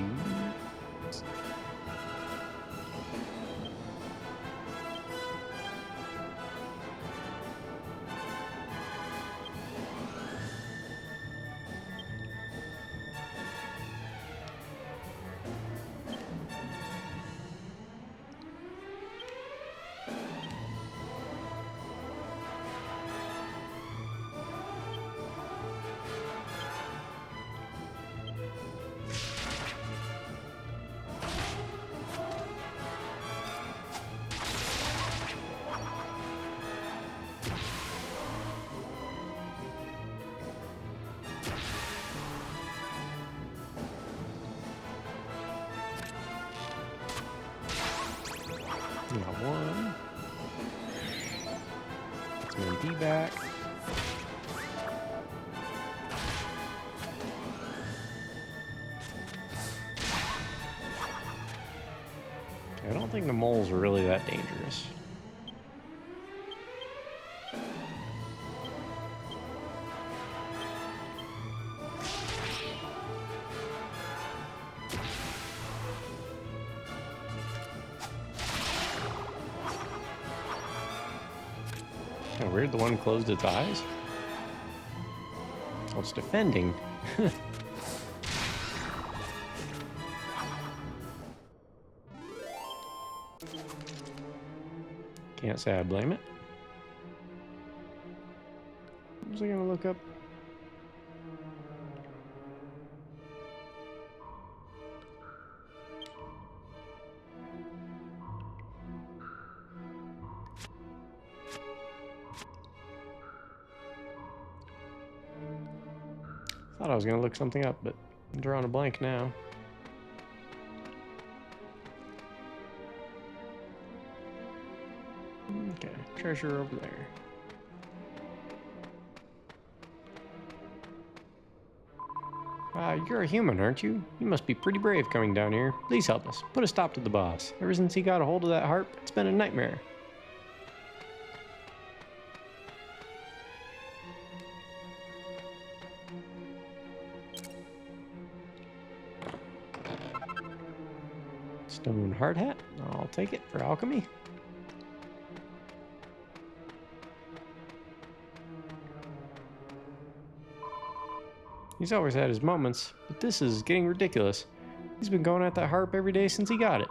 Got one. Let's move D back. I don't think the moles are really that dangerous. Kinda weird, the one closed its eyes. Oh, it's defending. Can't say I blame it. What was I gonna look up? Thought I was gonna look something up, but I'm drawing a blank now. Okay, treasure over there. You're a human, aren't you? You must be pretty brave coming down here. Please help us. Put a stop to the boss. Ever since he got a hold of that harp, it's been a nightmare. Stone hard hat. I'll take it for alchemy. He's always had his moments, but this is getting ridiculous. He's been going at that harp every day since he got it.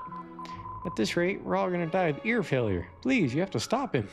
At this rate, we're all gonna die of ear failure. Please, you have to stop him.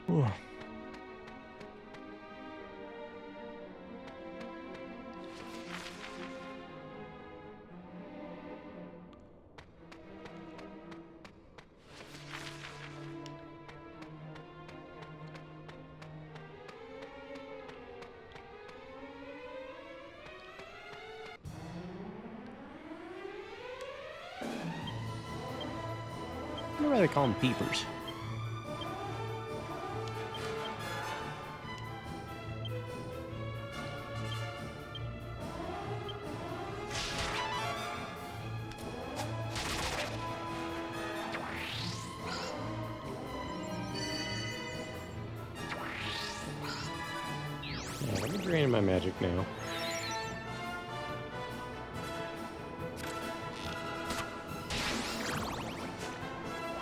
Ooh. I wonder why they call them peepers. Yeah, I'm draining my magic now.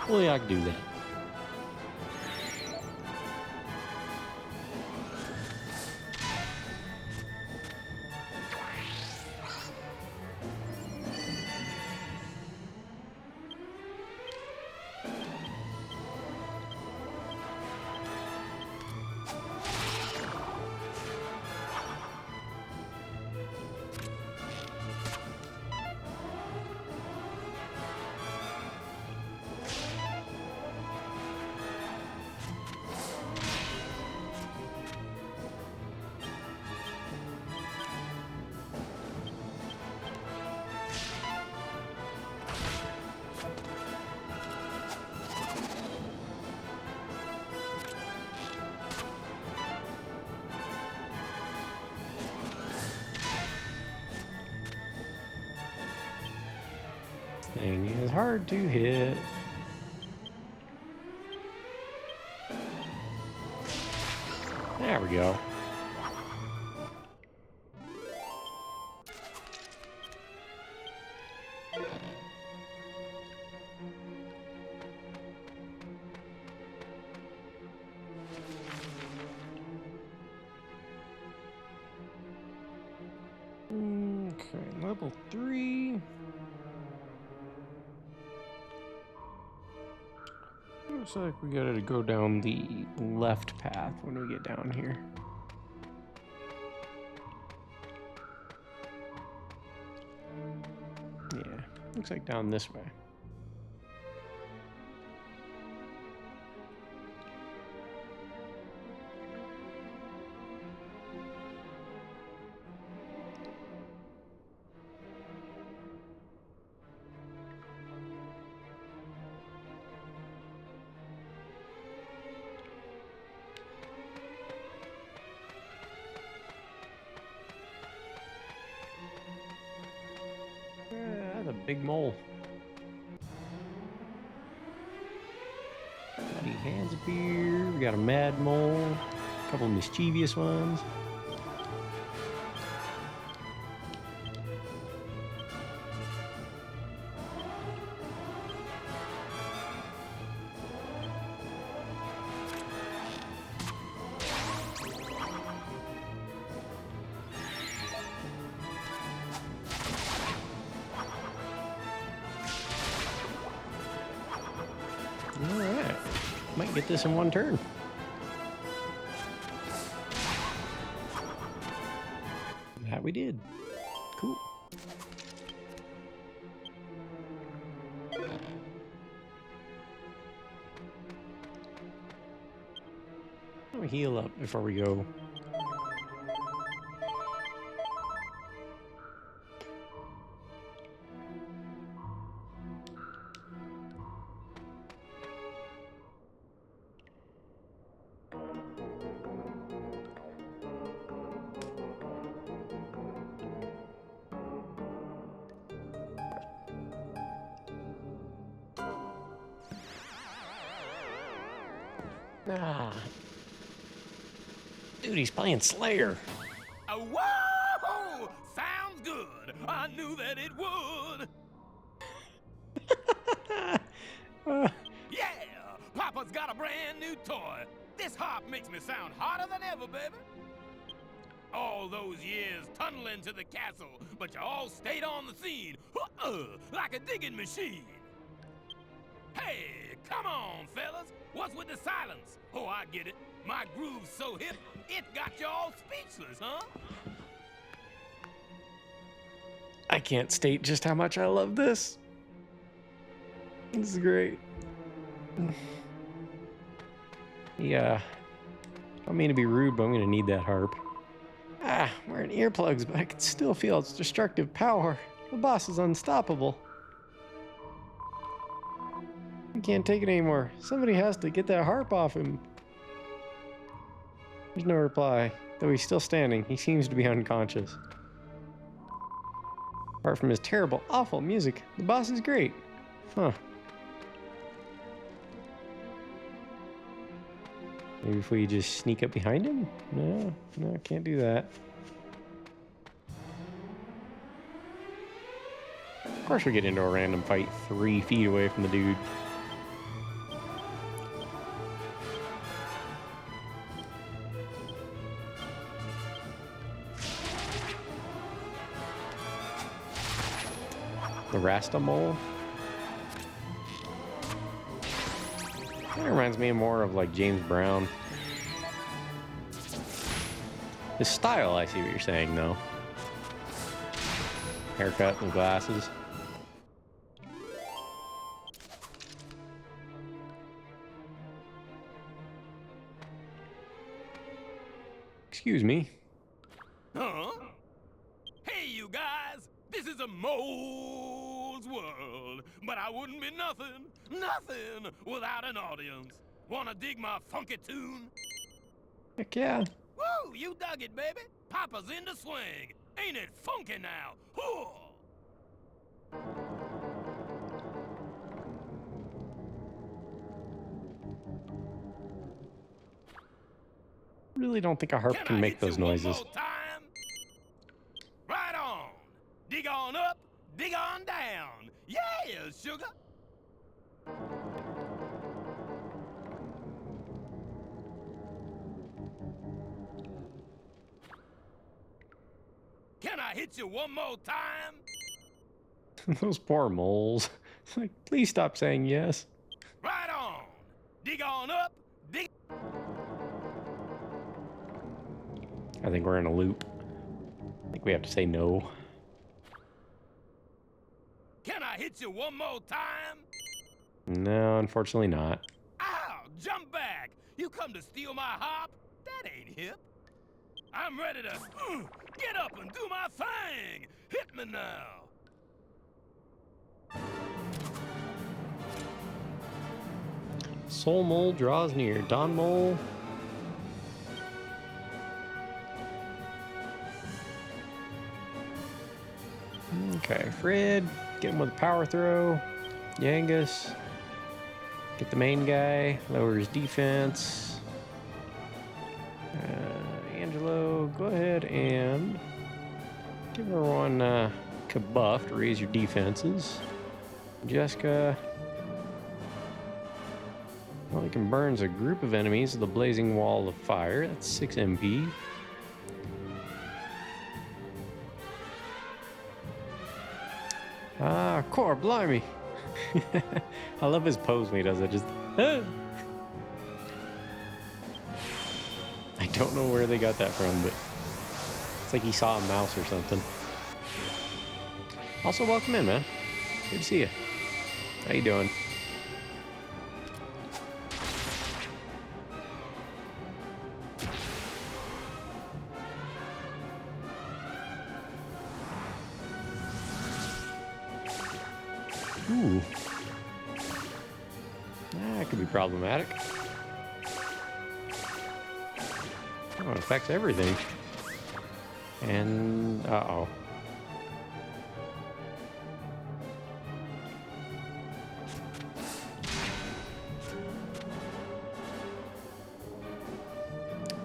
Well, yeah, I can do that. Thing is hard to hit. There we go. Okay, level 3. Looks like we gotta go down the left path when we get down here. Yeah, Looks like down this way. That's a big mole. Bloody hands up here. We got a mad mole. A couple of mischievous ones. Alright. Might get this in one turn. That we did. Cool. Let me heal up before we go. Ah. Dude, he's playing Slayer. Whoa! Sounds good. I knew that it would. Yeah! Papa's got a brand new toy. This harp makes me sound hotter than ever, baby. All those years tunneling to the castle, but you all stayed on the scene, like a digging machine. Hey, come on, fellas. What's with the silence? Oh, I get it. My groove's so hip, it got you all speechless, huh? I can't state just how much I love this. This is great. Yeah. I don't mean to be rude, but I'm gonna need that harp. Ah, I'm wearing earplugs, but I can still feel its destructive power. The boss is unstoppable. I can't take it anymore. Somebody has to get that harp off him. There's no reply, though he's still standing. He seems to be unconscious. Apart from his terrible, awful music, the boss is great. Huh. Maybe if we just sneak up behind him? No, I can't do that. Of course we get into a random fight 3 feet away from the dude. The Rasta mole. That reminds me more of like James Brown. His style, I see what you're saying though. Haircut and glasses. Excuse me. Huh? Hey, you guys! This is a mole's world, but I wouldn't be nothing without an audience. Wanna dig my funky tune? Heck yeah. Woo! You dug it, baby! Papa's in the swing! Ain't it funky now? Whoo! Really don't think a harp can make those noises. One more time? Right on! Dig on up, dig on down! Yeah, sugar! Can I hit you one more time? Those poor moles. It's like, please stop saying yes. Right on! Dig on up, dig... I think we're in a loop. I think we have to say no. Can I I hit you one more time? No, unfortunately not. Ow! Jump back! You come to steal my hop? That ain't hip. I'm ready to get up and do my thing! Hit me now! Soul Mole draws near. Don Mole. Okay, Fred. Get him with a power throw. Yangus. Get the main guy. Lower his defense. Angelo, go ahead and give everyone kabuff to raise your defenses. Jessica. Well, he can burns a group of enemies with a blazing wall of fire. That's 6 MP. Ah, core, blimey. I love his pose when he does it. Just, ah. I don't know where they got that from, but it's like he saw a mouse or something. Also, welcome in, man. Good to see you. How you doing? Ooh. That could be problematic. Oh, it affects everything. And, uh-oh.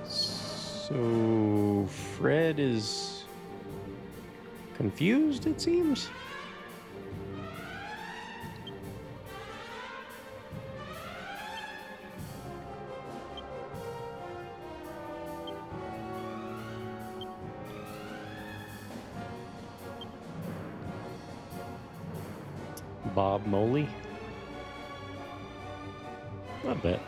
So, Fred is confused, it seems. Bob Moley? Not a bit.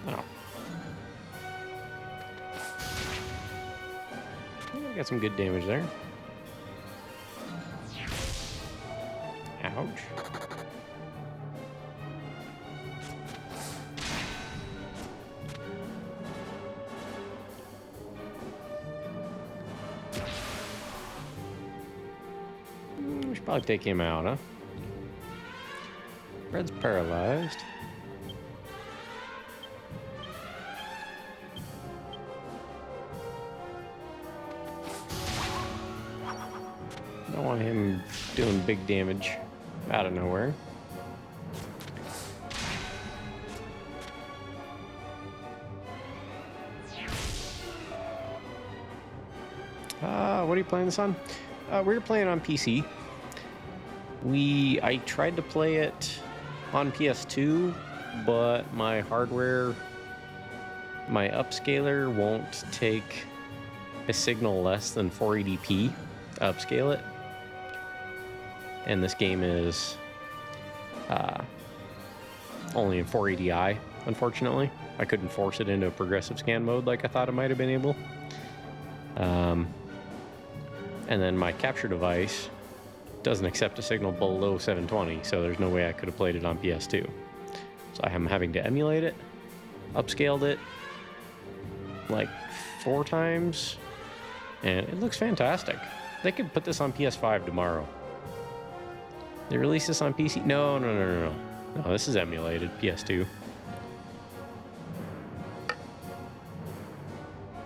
Oh. Yeah, got some good damage there. Ouch. We should probably take him out, huh? Fred's paralyzed. Don't want him doing big damage out of nowhere. What are you playing this on? We're playing on PC. I tried to play it on PS2, but my hardware, my upscaler won't take a signal less than 480p to upscale it. And this game is only in 480i, unfortunately. I couldn't force it into a progressive scan mode like I thought I might have been able. And then my capture device doesn't accept a signal below 720, so there's no way I could have played it on PS2. So I'm having to emulate it, upscaled it like 4 times, and it looks fantastic. They could put this on PS5 tomorrow. They release this on PC? No, this is emulated PS2.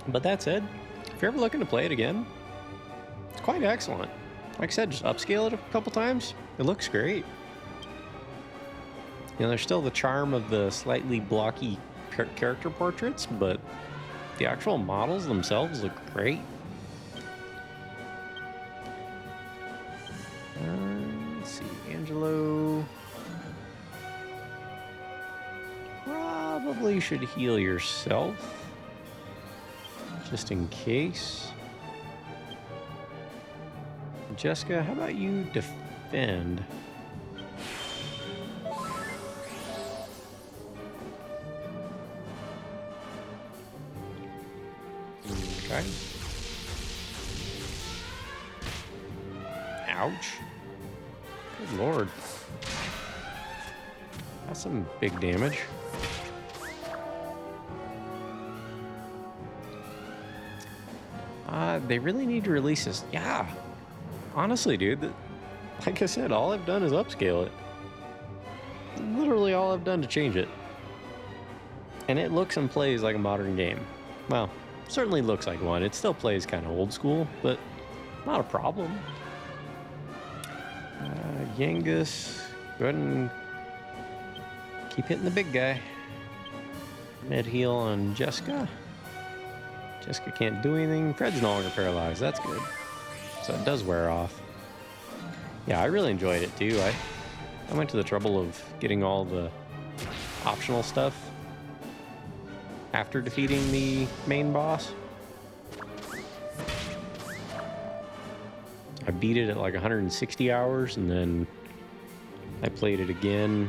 But that said, if you're ever looking to play it again, it's quite excellent. Like I said, just upscale it a couple times. It looks great. You know, there's still the charm of the slightly blocky character portraits, but the actual models themselves look great. Let's see, Angelo. Probably should heal yourself, just in case. Jessica, how about you defend? Okay. Ouch. Good lord. That's some big damage. They really need to release this. Yeah. Honestly, dude, like I said, all I've done is upscale it. Literally all I've done to change it. And it looks and plays like a modern game. Well, certainly looks like one. It still plays kind of old school, but not a problem. Yangus, go ahead and keep hitting the big guy. Med heal on Jessica. Jessica can't do anything. Fred's no longer paralyzed. That's good. So it does wear off. Yeah, I really enjoyed it too. I went to the trouble of getting all the optional stuff after defeating the main boss. I beat it at like 160 hours, and then I played it again.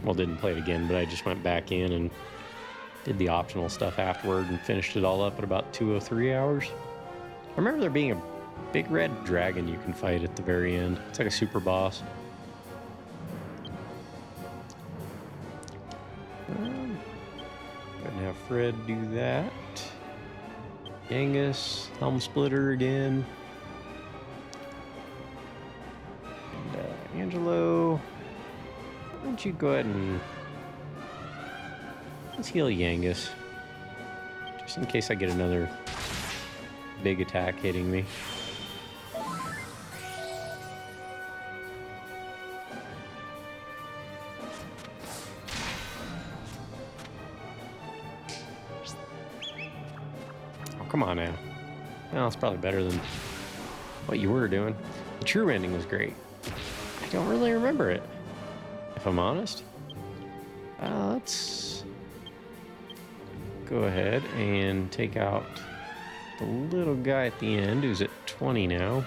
Well, didn't play it again, but I just went back in and did the optional stuff afterward and finished it all up at about 203 hours. I remember there being a big red dragon you can fight at the very end. It's like a super boss. Go ahead and have Fred do that. Yangus, Helm Splitter again. And Angelo, why don't you go ahead and let's heal Yangus, just in case I get another big attack hitting me. Oh, come on now. Well, it's probably better than what you were doing. The true ending was great. I don't really remember it, if I'm honest. Let's go ahead and take out the little guy at the end who's at 20 now.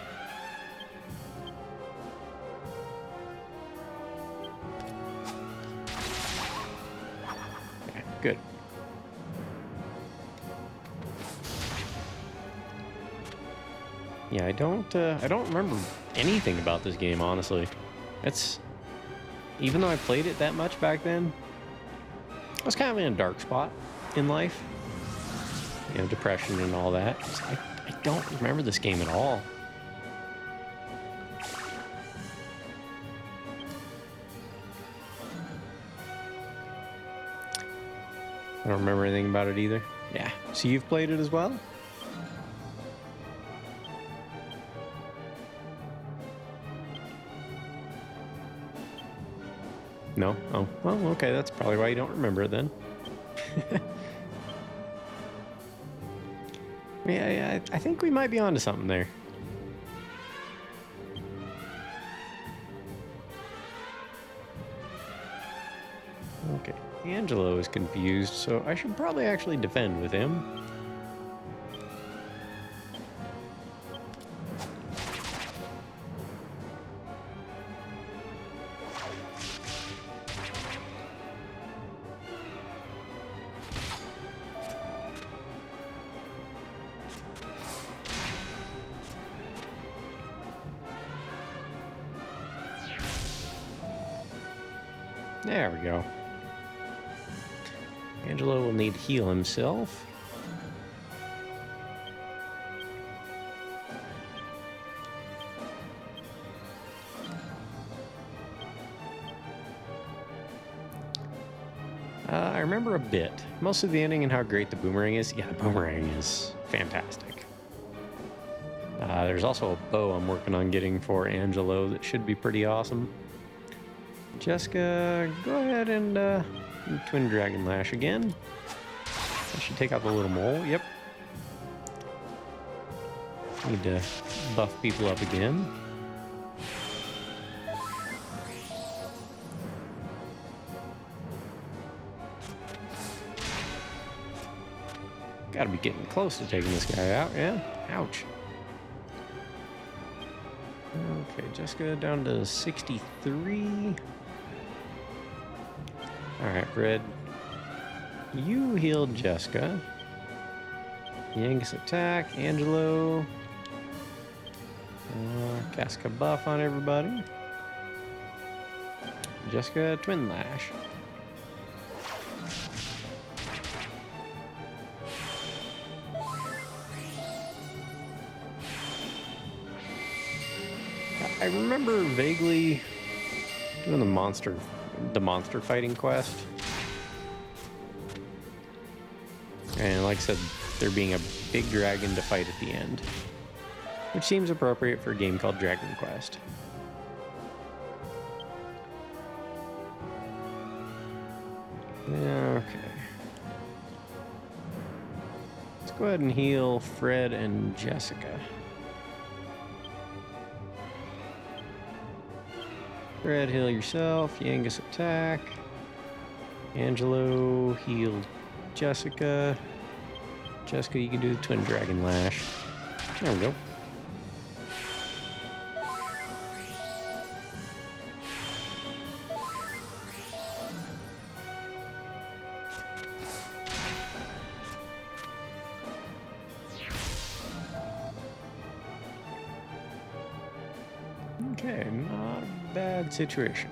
Okay, good. Yeah, I don't remember anything about this game, honestly. It's, even though I played it that much back then, I was kind of in a dark spot in life. You know, depression and all that. I don't remember this game at all. I don't remember anything about it either. Yeah. So you've played it as well? No? Oh, well, okay. That's probably why you don't remember it then. Yeah, I think we might be onto something there. Okay, Angelo is confused, so I should probably actually defend with him. There we go. Angelo will need to heal himself. I remember a bit. Mostly the ending and how great the boomerang is. Yeah, the boomerang is fantastic. There's also a bow I'm working on getting for Angelo that should be pretty awesome. Jessica, go ahead and Twin Dragon Lash again. I should take out the little mole. Yep. Need to buff people up again. Gotta be getting close to taking this guy out, yeah? Ouch. Okay, Jessica down to 63. Alright, Fred. You healed Jessica. Yangus attack, Angelo. Cast a buff on everybody. Jessica, Twin Lash. I remember vaguely doing the monster fighting quest. And like I said, there being a big dragon to fight at the end. Which seems appropriate for a game called Dragonquest. Okay. Let's go ahead and heal Fred and Jessica. Fred, heal yourself. Yangus attack. Angelo, heal Jessica. Jessica, you can do the Twin Dragon Lash. There we go. Okay, not a bad situation.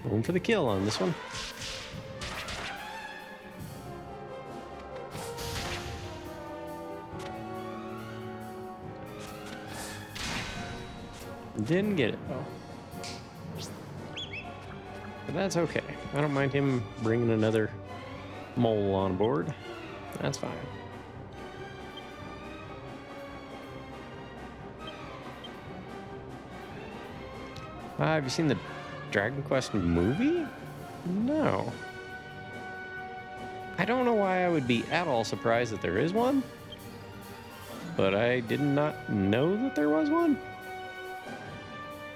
Going for the kill on this one. Didn't get it though. But that's okay. I don't mind him bringing another mole on board. That's fine. Have you seen the Dragon Quest movie? No. I don't know why I would be at all surprised that there is one, but I did not know that there was one.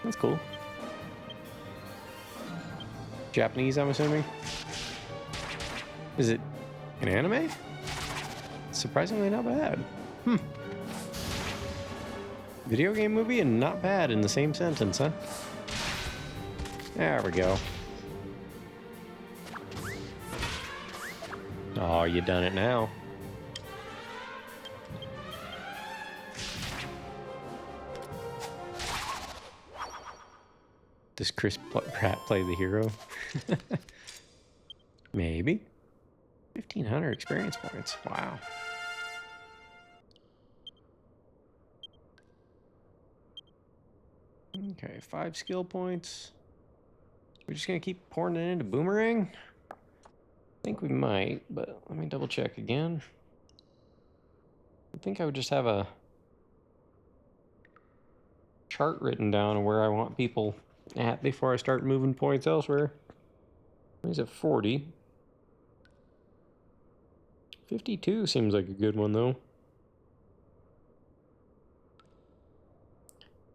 That's cool. Japanese, I'm assuming. Is it an anime? Surprisingly not bad. Video game movie and not bad in the same sentence, huh? There we go. Oh, you done it now. Does Chris Pratt play the hero? Maybe. 1,500 experience points. Wow. Okay, 5 skill points. We're just gonna keep pouring it into Boomerang? I think we might, but let me double check again. I think I would just have a chart written down of where I want people at before I start moving points elsewhere. He's at 40. 52 seems like a good one though.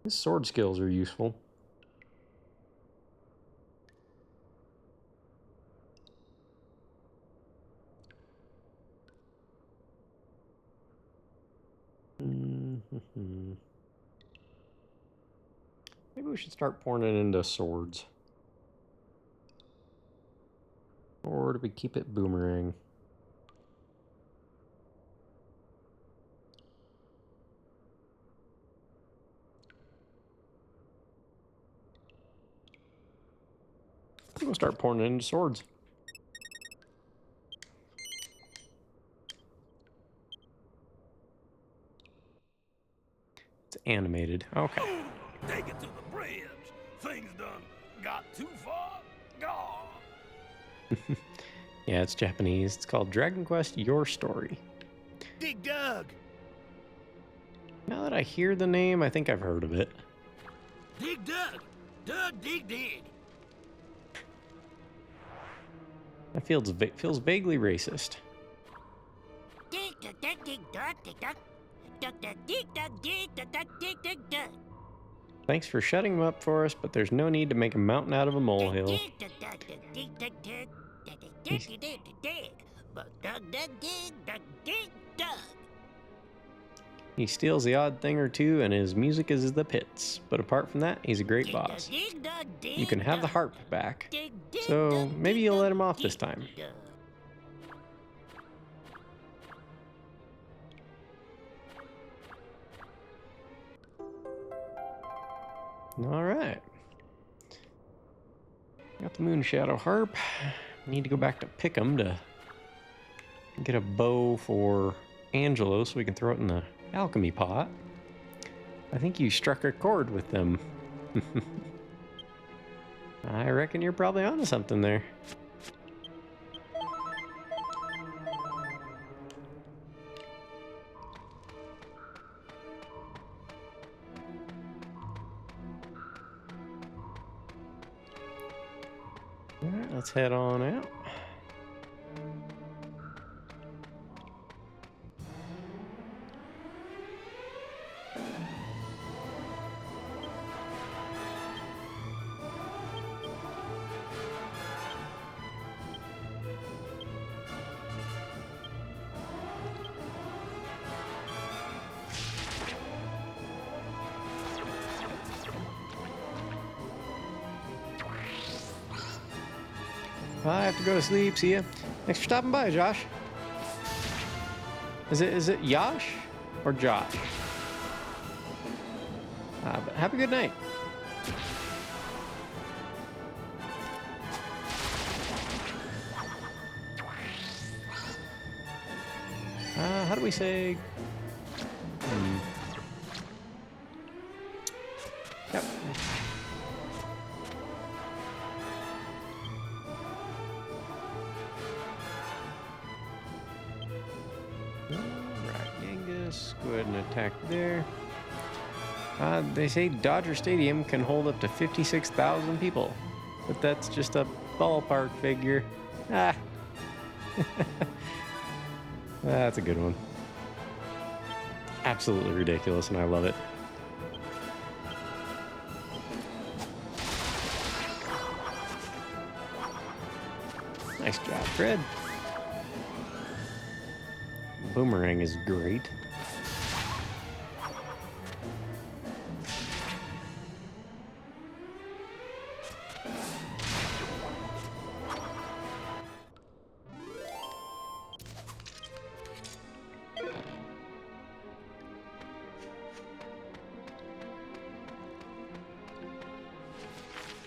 His sword skills are useful. Maybe we should start pouring it into swords. Or do we keep it Boomerang? We'll start pouring it into swords. It's animated. Okay. Take it to the bridge. Things done got too far. Gone. Yeah, it's Japanese. It's called Dragonquest Your Story. Dig Dug. Now that I hear the name, I think I've heard of it. Dig Dug. Dug, dig, dig. That feels vaguely racist. Dig, dug, dug, dig, dug, dig, dug. Dug, dug, dig, dug, dig, dug, dug, dig, dig, dug. Thanks for shutting him up for us, but there's no need to make a mountain out of a molehill. He steals the odd thing or two, and his music is the pits. But apart from that, he's a great boss. You can have the harp back, so maybe you'll let him off this time. All right. Got the Moon Shadow harp. Need to go back to Pick'em to get a bow for Angelo so we can throw it in the alchemy pot. I think you struck a chord with them. I reckon you're probably onto something there. Alright, let's head on out. I have to go to sleep. See ya. Thanks for stopping by, Josh. Is it Yosh or Josh? But have a good night. How do we say? Yep. Go ahead and attack there. They say Dodger Stadium can hold up to 56,000 people, but that's just a ballpark figure. That's a good one. Absolutely ridiculous, and I love it. Nice job, Fred. Boomerang is great.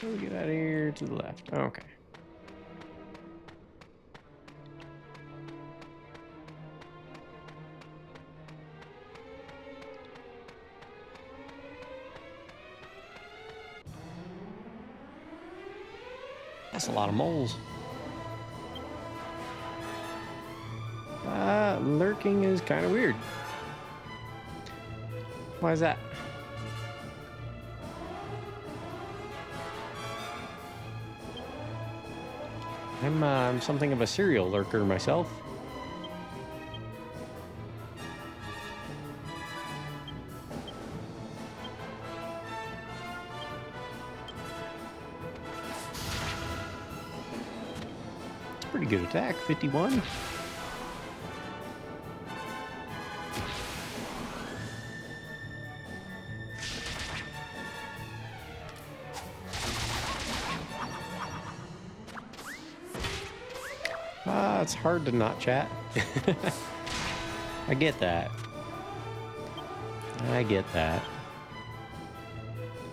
We'll get out of here to the left. Okay. That's a lot of moles. Lurking is kind of weird. Why is that? I'm something of a serial lurker myself. Pretty good attack, 51. It's hard to not chat. I get that. I get that.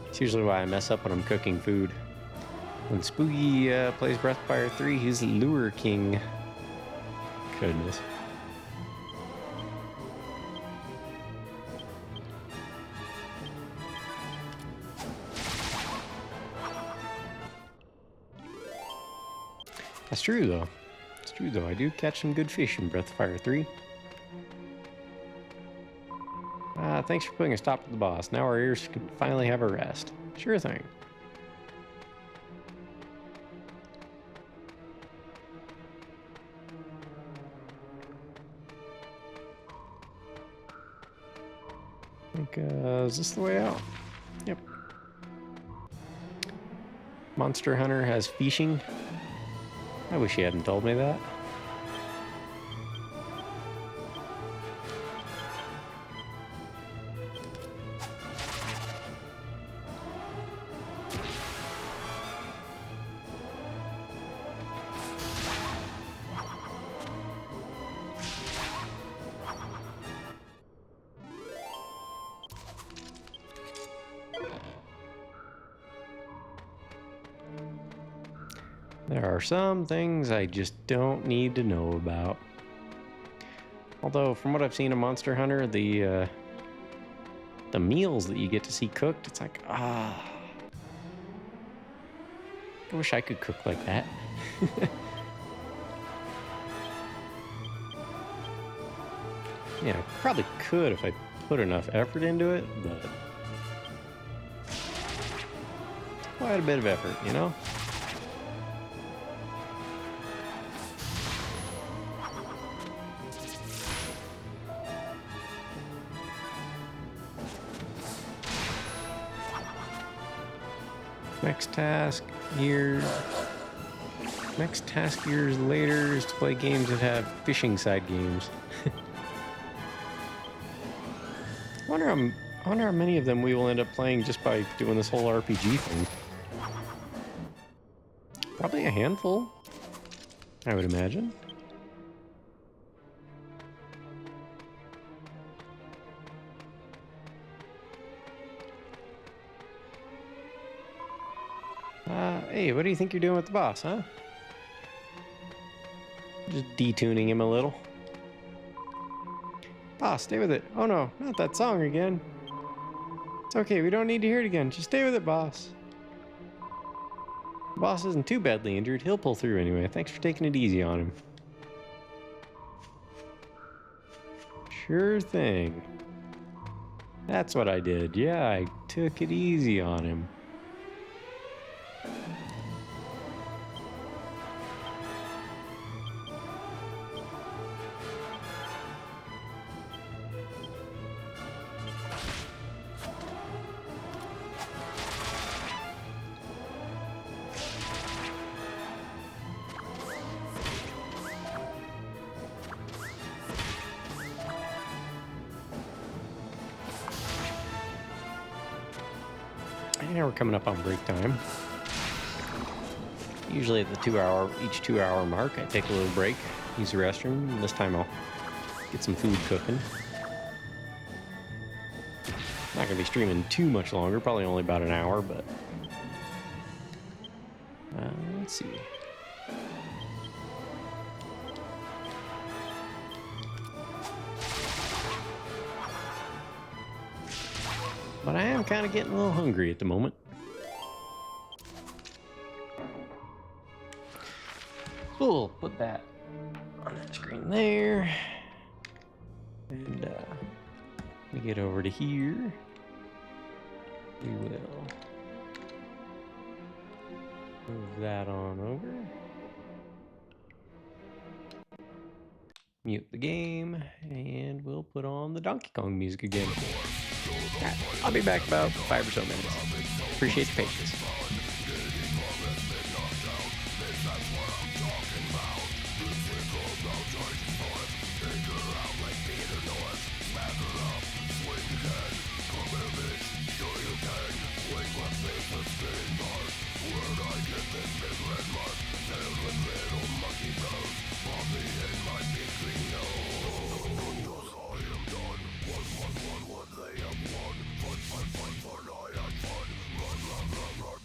It's usually why I mess up when I'm cooking food. When Spooky plays Breathfire 3, he's Lure King. Goodness. That's true, though. It's true, though. I do catch some good fish in Breathfire 3. Thanks for putting a stop to the boss. Now our ears can finally have a rest. Sure thing. I think, is this the way out? Yep. Monster Hunter has fishing. I wish he hadn't told me that. There are some things I just don't need to know about. Although, from what I've seen of Monster Hunter, the meals that you get to see cooked, it's like, I wish I could cook like that. Yeah, I probably could if I put enough effort into it, but quite a bit of effort, you know? Next task years later is to play games that have fishing side games. I wonder how many of them we will end up playing just by doing this whole RPG thing. Probably a handful, I would imagine. Hey, what do you think you're doing with the boss, huh? Just detuning him a little. Boss, stay with it. Oh no, not that song again. It's okay, we don't need to hear it again. Just stay with it, boss. The boss isn't too badly injured. He'll pull through anyway. Thanks for taking it easy on him. Sure thing. That's what I did. Yeah, I took it easy on him. Yeah, we're coming up on break time. Usually at the each 2 hour mark, I take a little break, use the restroom. This time I'll get some food cooking. Not gonna be streaming too much longer, probably only about an hour, but let's see. But I am kind of getting a little hungry at the moment. So we'll put that on that screen there. And we get over to here. We will move that on over. Mute the game, and we'll put on the Donkey Kong music again. Alright, I'll be back about 5 or so minutes. Appreciate your patience.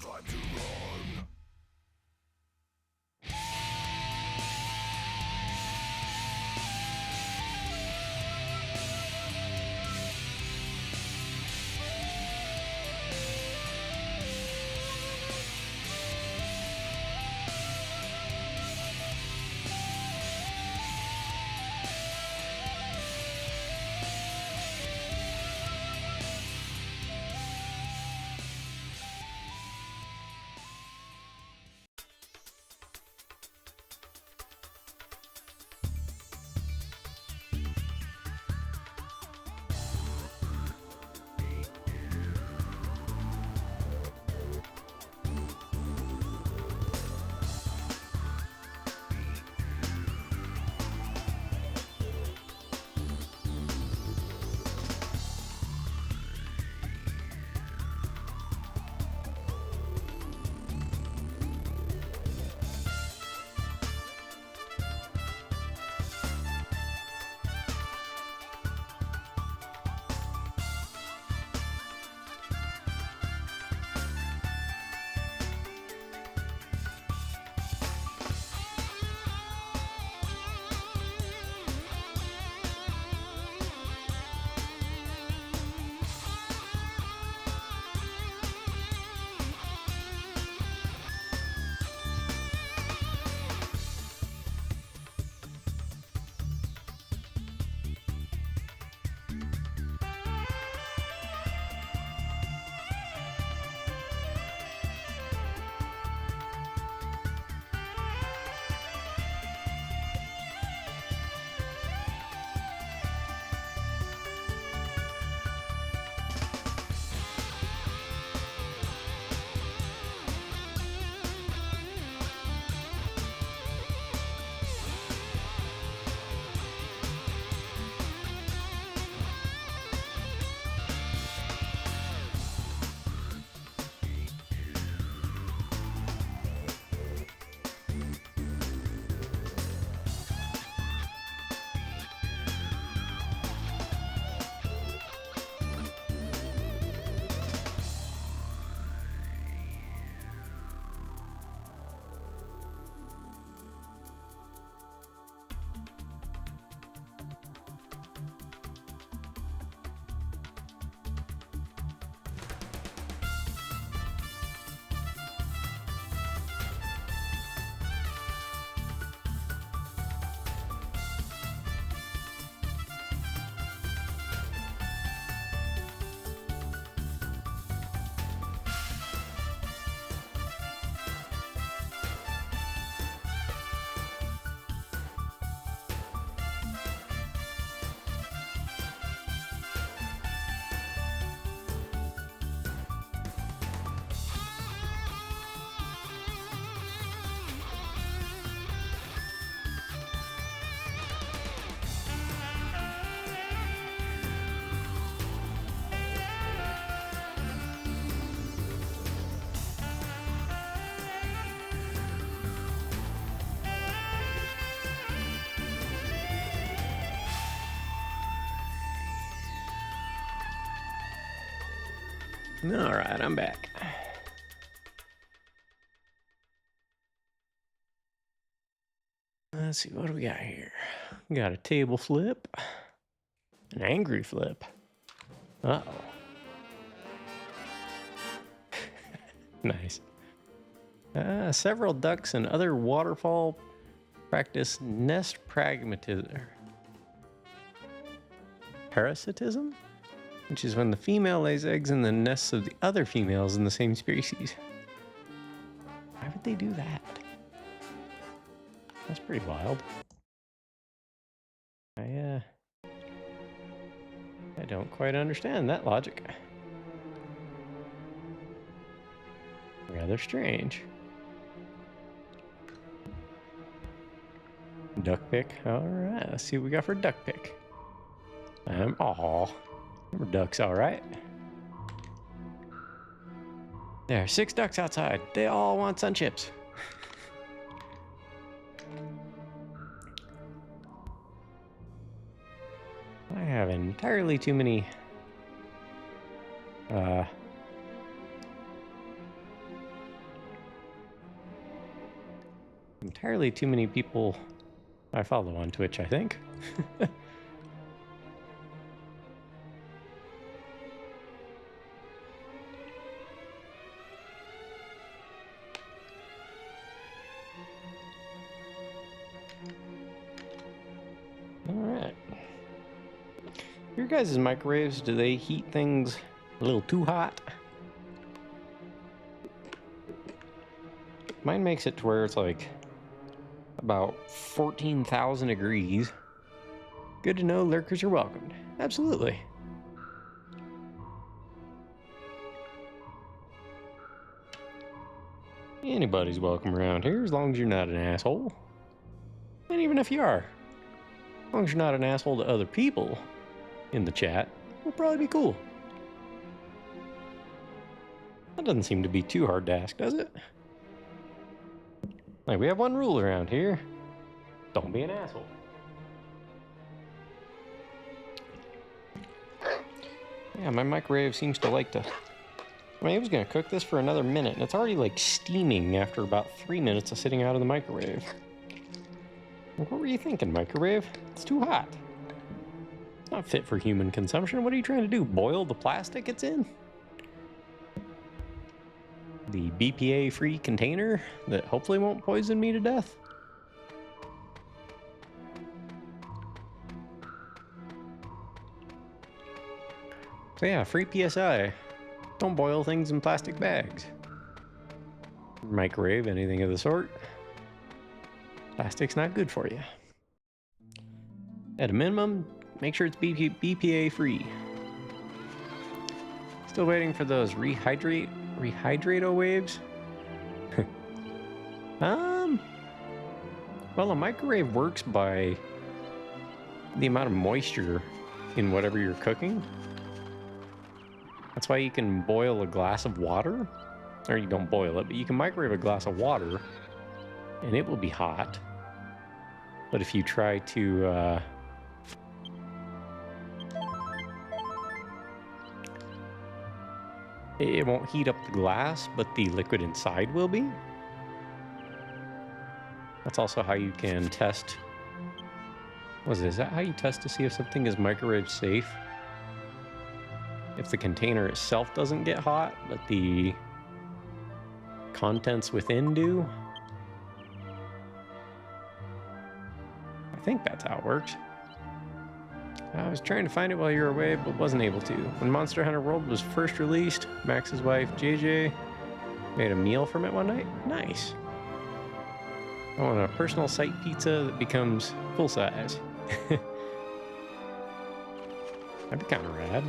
Try All right, I'm back. Let's see, what do we got here? We got a table flip, an angry flip. Uh-oh. Nice. Several ducks and other waterfall practice nest pragmatism. Parasitism? Which is when the female lays eggs in the nests of the other females in the same species. Why would they do that? That's pretty wild. I don't quite understand that logic. Rather strange. Duck pick. Alright, let's see what we got for duck pick. Aw. Remember ducks, alright. There are 6 ducks outside. They all want sun chips. I have entirely too many people I follow on Twitch, I think. Alright. Your guys' microwaves, do they heat things a little too hot? Mine makes it to where it's like about 14,000 degrees. Good to know, lurkers are welcomed. Absolutely. Anybody's welcome around here as long as you're not an asshole. And even if you are, as long as you're not an asshole to other people in the chat, we'll probably be cool. That doesn't seem to be too hard to ask, does it? Like, we have one rule around here. Don't be an asshole. Yeah, my microwave seems to like to... I mean, it was going to cook this for another minute, and it's already, like, steaming after about 3 minutes of sitting out of the microwave. What were you thinking, microwave? It's too hot. It's not fit for human consumption. What are you trying to do? Boil the plastic it's in? The BPA-free container that hopefully won't poison me to death? So yeah, free PSI. Don't boil things in plastic bags. Microwave, anything of the sort. Plastic's not good for you. At a minimum, make sure it's BPA-free. Still waiting for those rehydrato waves? Well, a microwave works by the amount of moisture in whatever you're cooking. That's why you can boil a glass of water, or you don't boil it, but you can microwave a glass of water and it will be hot. But if you try to it won't heat up the glass, but the liquid inside will be. That's also how you can test. What is it? Is that how you test to see if something is microwave safe? If the container itself doesn't get hot, but the contents within do? I think that's how it works. I was trying to find it while you were away, but wasn't able to. When Monster Hunter World was first released, Max's wife, JJ, made a meal from it one night. Nice. I want a personal site pizza that becomes full size. That'd be kind of rad.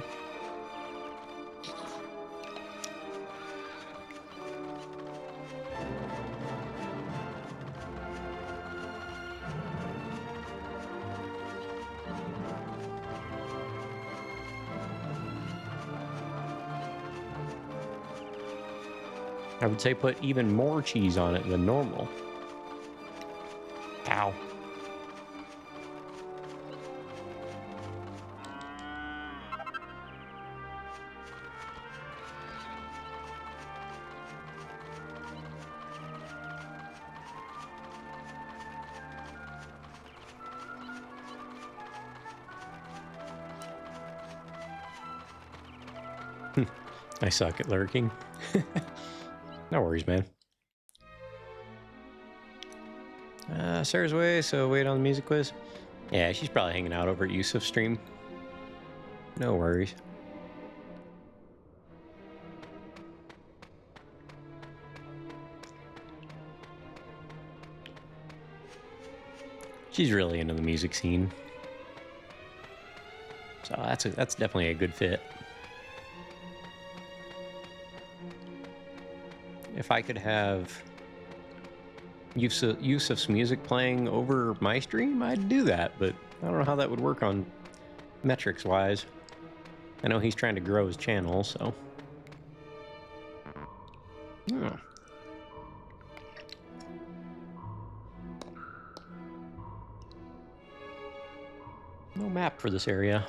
I would say put even more cheese on it than normal. Ow. I suck at lurking. No worries, man. Sarah's away, so wait on the music quiz. Yeah, she's probably hanging out over at Yusuf's stream. No worries. She's really into the music scene. So that's definitely a good fit. If I could have Yusuf's music playing over my stream, I'd do that, but I don't know how that would work on metrics-wise. I know he's trying to grow his channel, so... Yeah. No map for this area.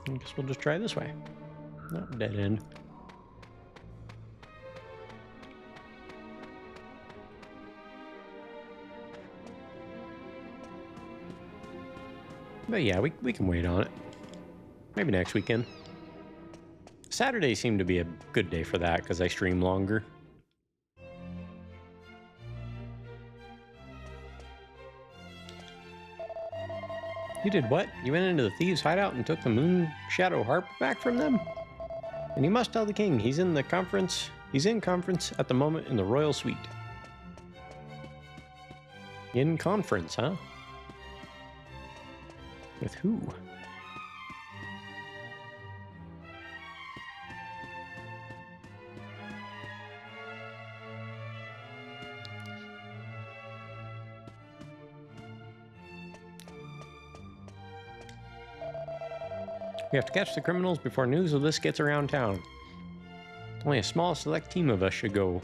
I guess we'll just try this way. No, dead end. But yeah, we can wait on it. Maybe next weekend. Saturday seemed to be a good day for that because I stream longer. You did what? You went into the thieves' hideout and took the moon shadow harp back from them? And you must tell the king he's in conference at the moment in the royal suite. In conference, huh? With who? We have to catch the criminals before news of this gets around town. Only a small select team of us should go.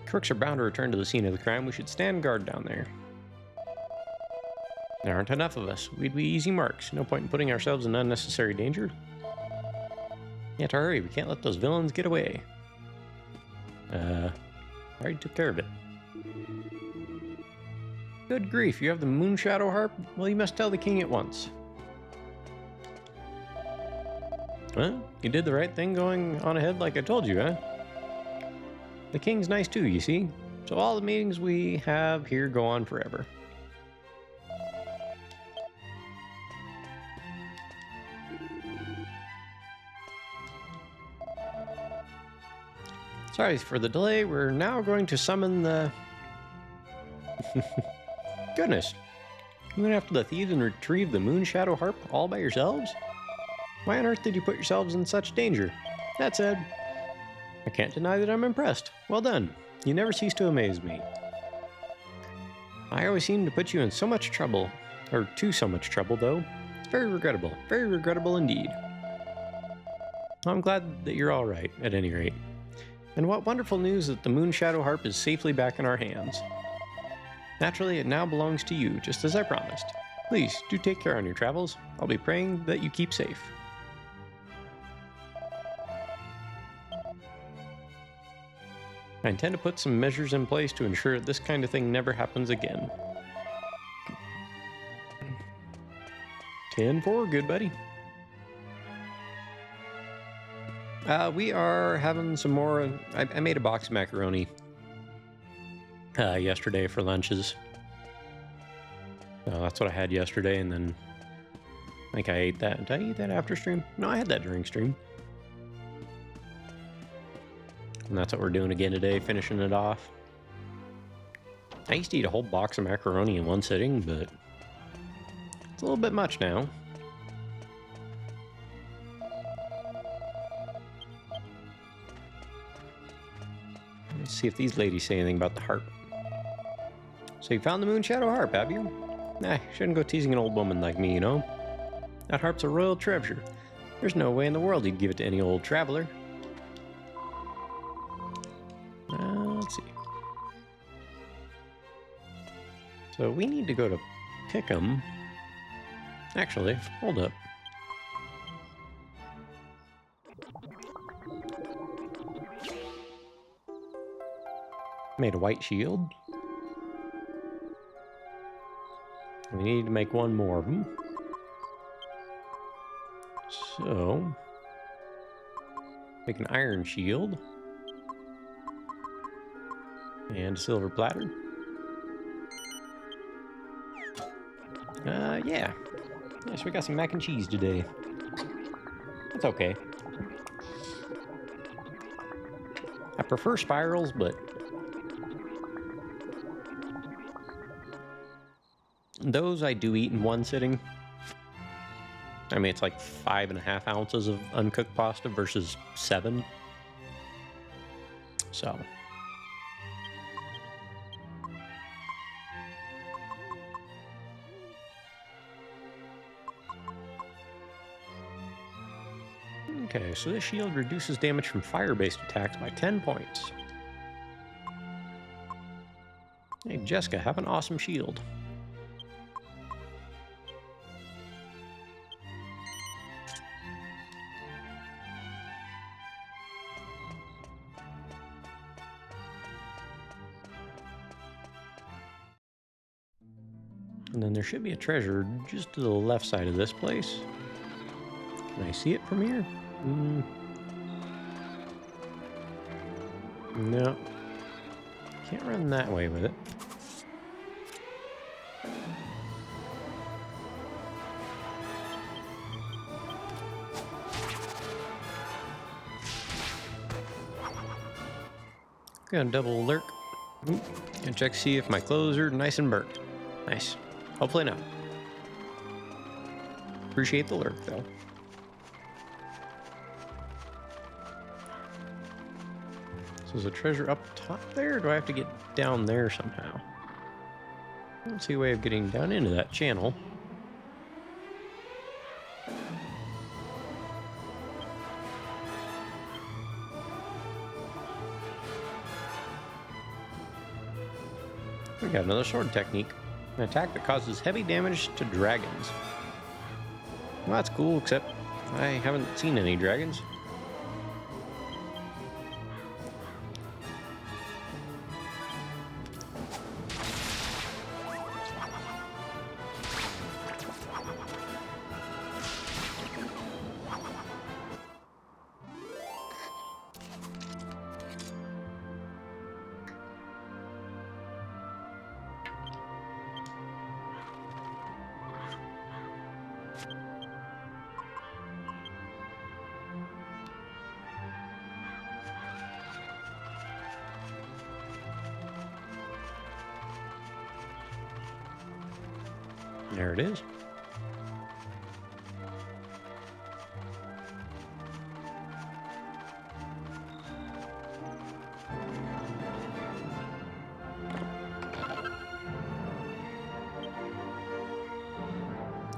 Crooks are bound to return to the scene of the crime. We should stand guard down there. There aren't enough of us. We'd be easy marks. No point in putting ourselves in unnecessary danger. You have to hurry. We can't let those villains get away. Already took care of it. Good grief, you have the moon shadow harp? Well, you must tell the king at once. Well, you did the right thing going on ahead like I told you, huh? The king's nice too, you see. So all the meetings we have here go on forever. Sorry for the delay. We're now going to summon the... Goodness. You went after the thieves and retrieved the moon shadow harp all by yourselves? Why on earth did you put yourselves in such danger? That said, I can't deny that I'm impressed. Well done. You never cease to amaze me. I always seem to put you in so much trouble. Or to so much trouble, though. It's very regrettable indeed. I'm glad that you're all right, at any rate. And what wonderful news that the moon shadow harp is safely back in our hands. Naturally, it now belongs to you, just as I promised. Please, do take care on your travels. I'll be praying that you keep safe. I intend to put some measures in place to ensure that this kind of thing never happens again. 10-4, good buddy. We are having some more... I made a box of macaroni yesterday for lunches. That's what I had yesterday, and then I think I ate that. Did I eat that after stream? No, I had that during stream. And that's what we're doing again today, finishing it off. I used to eat a whole box of macaroni in one sitting, but it's a little bit much now. Let's see if these ladies say anything about the harp. So you found the moon shadow harp, have you? Nah, shouldn't go teasing an old woman like me, you know? That harp's a royal treasure. There's no way in the world you'd give it to any old traveler. Let's see. So we need to go to Pick'em. Actually, hold up. Made a white shield. We need to make one more of them. So, Make an iron shield. And a silver platter. Yeah. Yeah, so we got some mac and cheese today. That's okay. I prefer spirals, but those I do eat in one sitting. I mean, it's like 5.5 ounces of uncooked pasta versus 7. So. Okay, so this shield reduces damage from fire-based attacks by 10 points. Hey, Jessica, have an awesome shield. And then there should be a treasure just to the left side of this place. Can I see it from here? No. Can't run that way with it. Gonna double lurk. And check to see if my clothes are nice and burnt. Nice. Hopefully not. Appreciate the lurk, though. So is the treasure up top there, or do I have to get down there somehow? I don't see a way of getting down into that channel. We got another sword technique. An attack that causes heavy damage to dragons. Well, that's cool, except I haven't seen any dragons. There it is.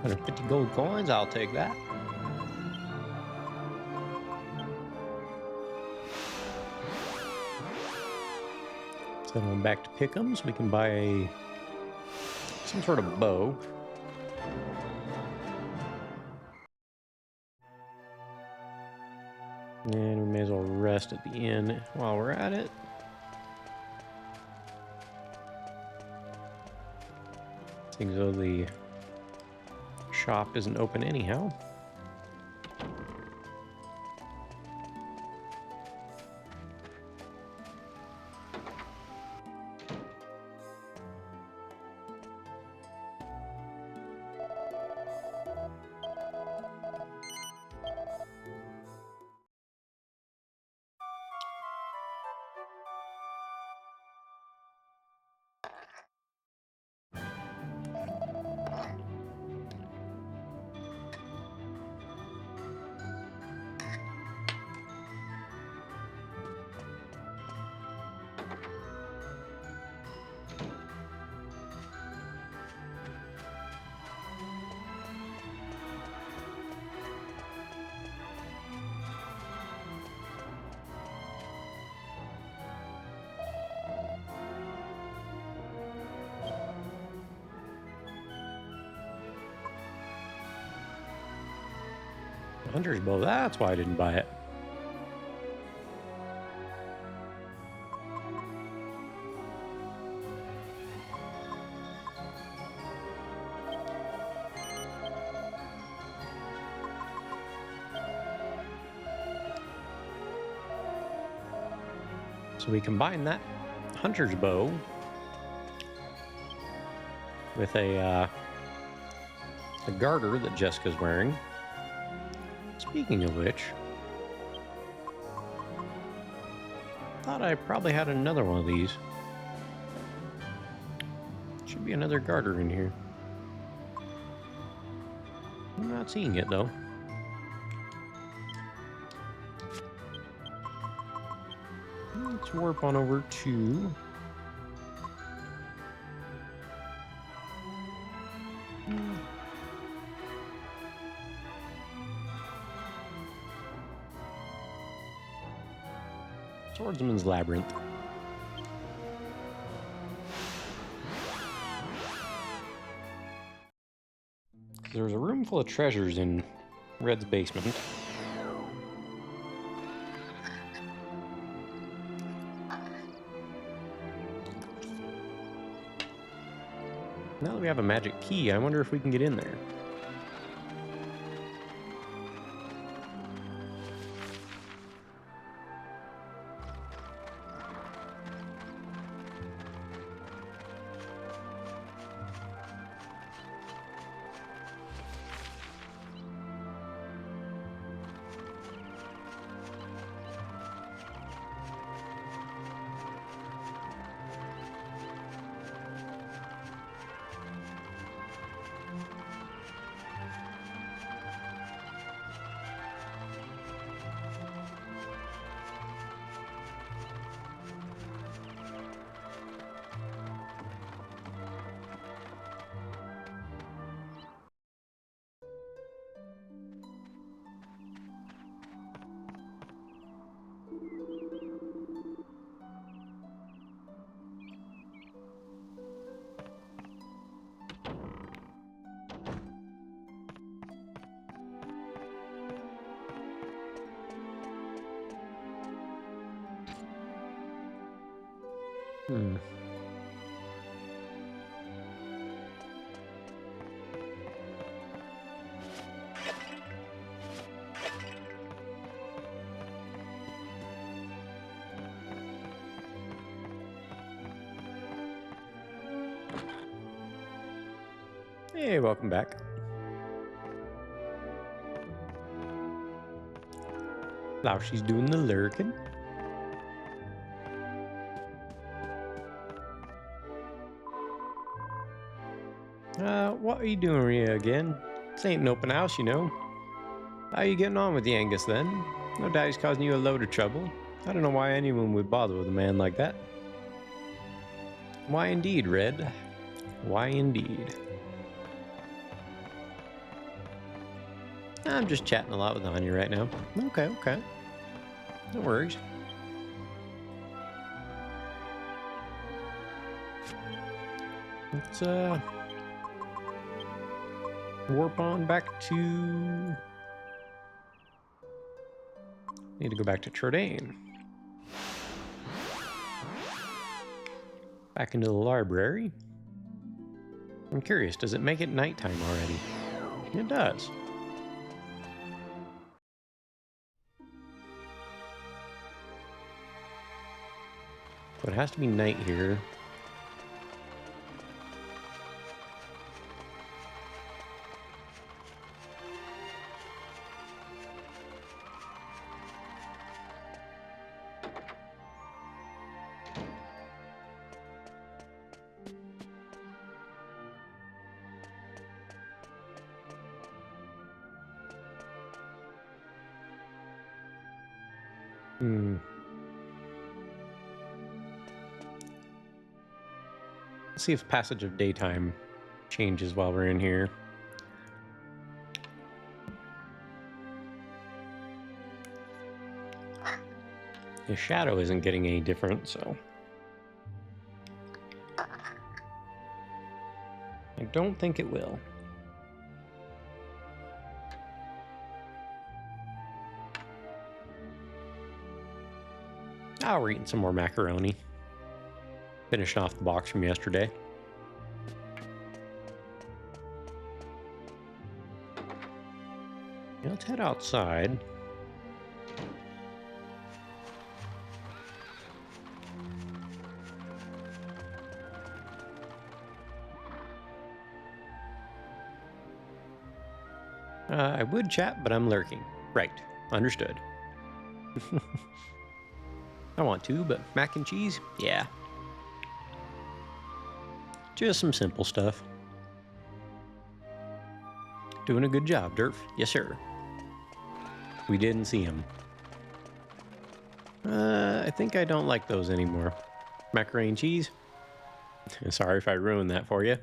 $150 gold coins, I'll take that. So then on back to Pick'ems, we can buy some sort of bow. And we may as well rest at the inn while we're at it. Seems though the shop isn't open anyhow. Hunter's bow, that's why I didn't buy it. So we combine that hunter's bow with a garter that Jessica's wearing. Speaking of which, thought I probably had another one of these. Should be another garter in here. I'm not seeing it though. Let's warp on over to Swordsman's Labyrinth. There's a room full of treasures in Red's basement. Now that we have a magic key, I wonder if we can get in there. Hey, welcome back. Now she's doing the lurking. What are you doing here again? This ain't an open house, you know. How are you getting on with the Angus then? No doubt he's causing you a load of trouble. I don't know why anyone would bother with a man like that. Why indeed, Red? Why indeed? I'm just chatting a lot with Anya right now. Okay, okay. No worries. Let's warp on back to... Need to go back to Trodaine. Back into the library. I'm curious, does it make it nighttime already? It does. So it has to be night here. Let's see if passage of daytime changes while we're in here. The shadow isn't getting any different, so... I don't think it will. Ah, we're eating some more macaroni. Finishing off the box from yesterday. Now let's head outside. I would chat, but I'm lurking. Right. Understood. I want to, but mac and cheese? Yeah. Just some simple stuff. Doing a good job, Durf. Yes, sir. We didn't see him. I think I don't like those anymore. Macaroni and cheese? Sorry if I ruined that for you.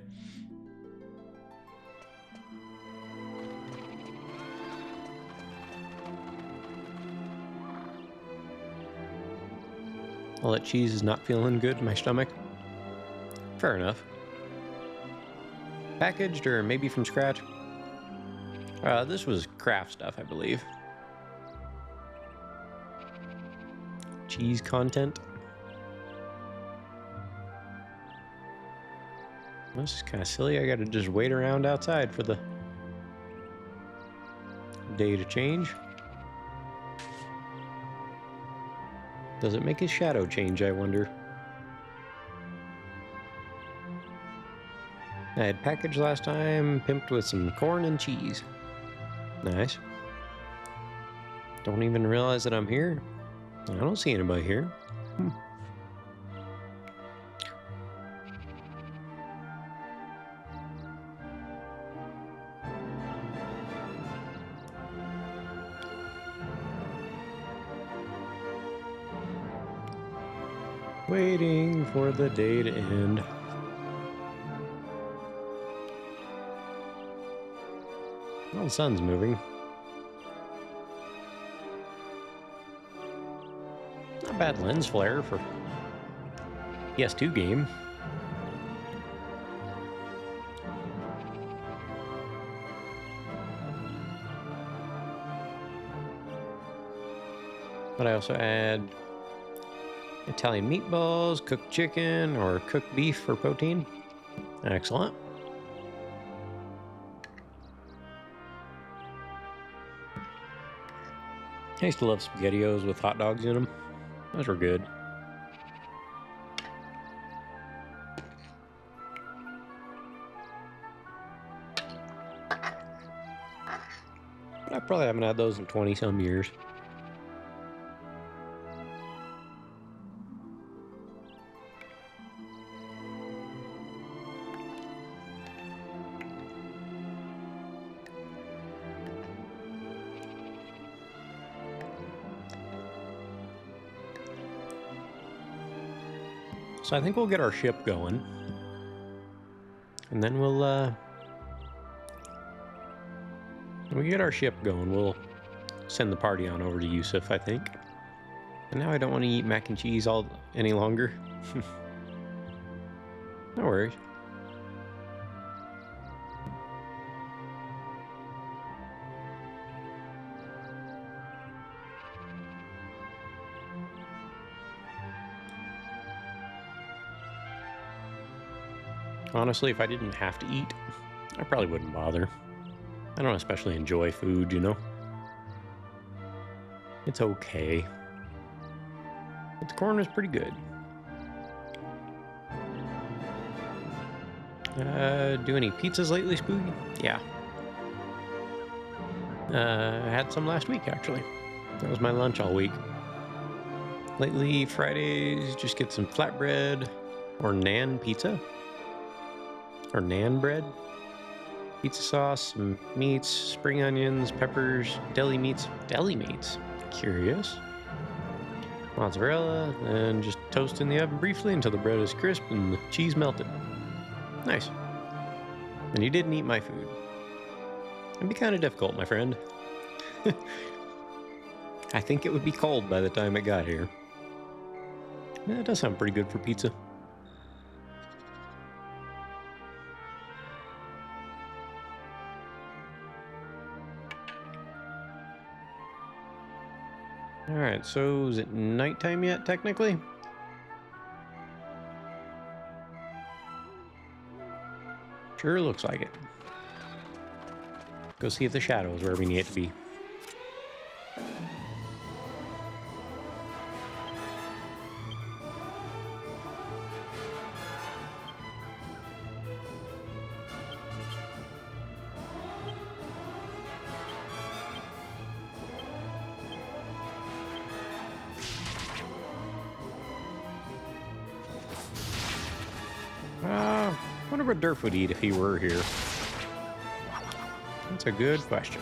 All that cheese is not feeling good in my stomach. Fair enough. Packaged or maybe from scratch? This was craft stuff, I believe. Cheese content. This is kind of silly. I gotta just wait around outside for the day to change. Does it make his shadow change, I wonder? I had packaged last time, pimped with some corn and cheese. Nice. Don't even realize that I'm here. I don't see anybody here. Waiting for the day to end. Well, the sun's moving. Not bad lens flare for PS2 game. But I also add Italian meatballs, cooked chicken, or cooked beef for protein. Excellent. I used to love SpaghettiOs with hot dogs in them. Those were good. But I probably haven't had those in 20-some years. So I think we'll get our ship going. And then when we get our ship going, we'll send the party on over to Yusuf, I think. And now I don't want to eat mac and cheese any longer. No worries. Honestly, if I didn't have to eat, I probably wouldn't bother. I don't especially enjoy food, you know? It's okay. But the corn was pretty good. Do any pizzas lately, Spooky? Yeah. I had some last week, actually. That was my lunch all week. Lately, Fridays, just get some flatbread or naan pizza. Or naan bread. Pizza sauce, some meats, spring onions, peppers, deli meats. Deli meats? Curious. Mozzarella, and just toast in the oven briefly until the bread is crisp and the cheese melted. Nice. And you didn't eat my food. It'd be kind of difficult, my friend. I think it would be cold by the time it got here. Yeah, it does sound pretty good for pizza. Alright, so is it nighttime yet, technically? Sure looks like it. Go see if the shadow is where we need it to be. would Durfwood eat if he were here? That's a good question.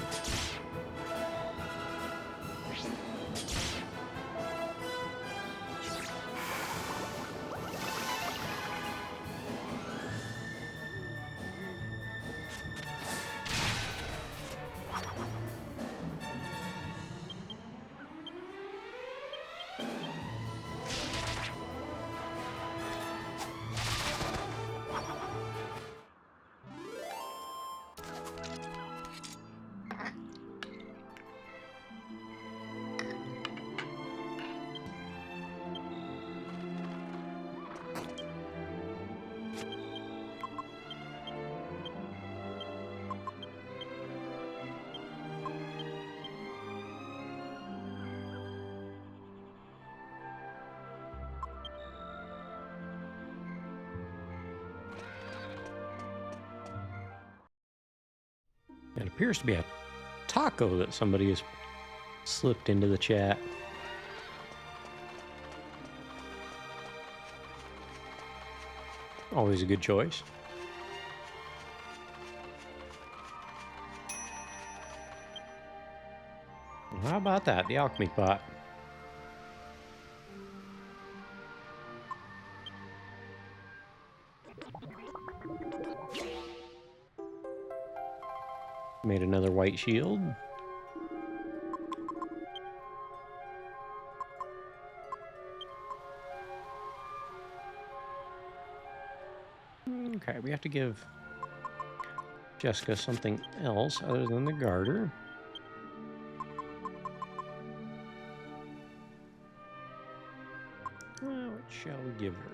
It appears to be a taco that somebody has slipped into the chat. Always a good choice. How about that? The alchemy pot. Made another white shield. Okay, we have to give Jessica something else other than the garter. Well, what shall we give her?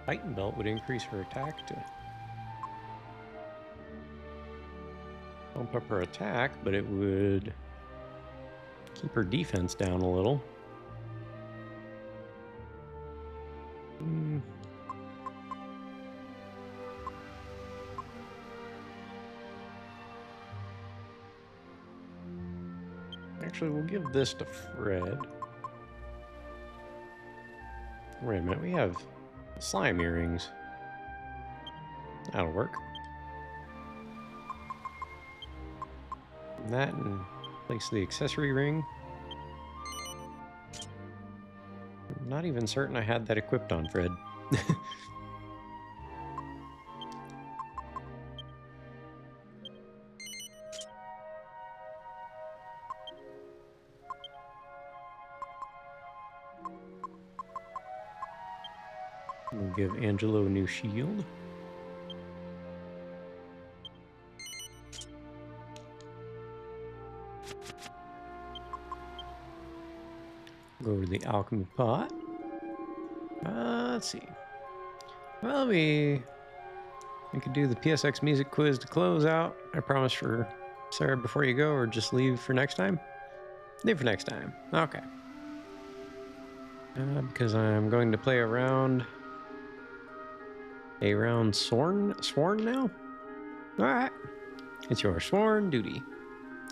Titan belt would increase her attack to bump up her attack, but it would keep her defense down a little. Actually, we'll give this to Fred. Wait a minute, we have slime earrings. That'll work. And that and place the accessory ring. I'm not even certain I had that equipped on Fred. We'll give Angelo a new shield. Go to the alchemy pot. Let's see. Well, we could do the PSX music quiz to close out. I promise for Sarah before you go, or just leave for next time? Leave for next time. Okay. Because I'm going to play around sworn now? Alright. It's your sworn duty.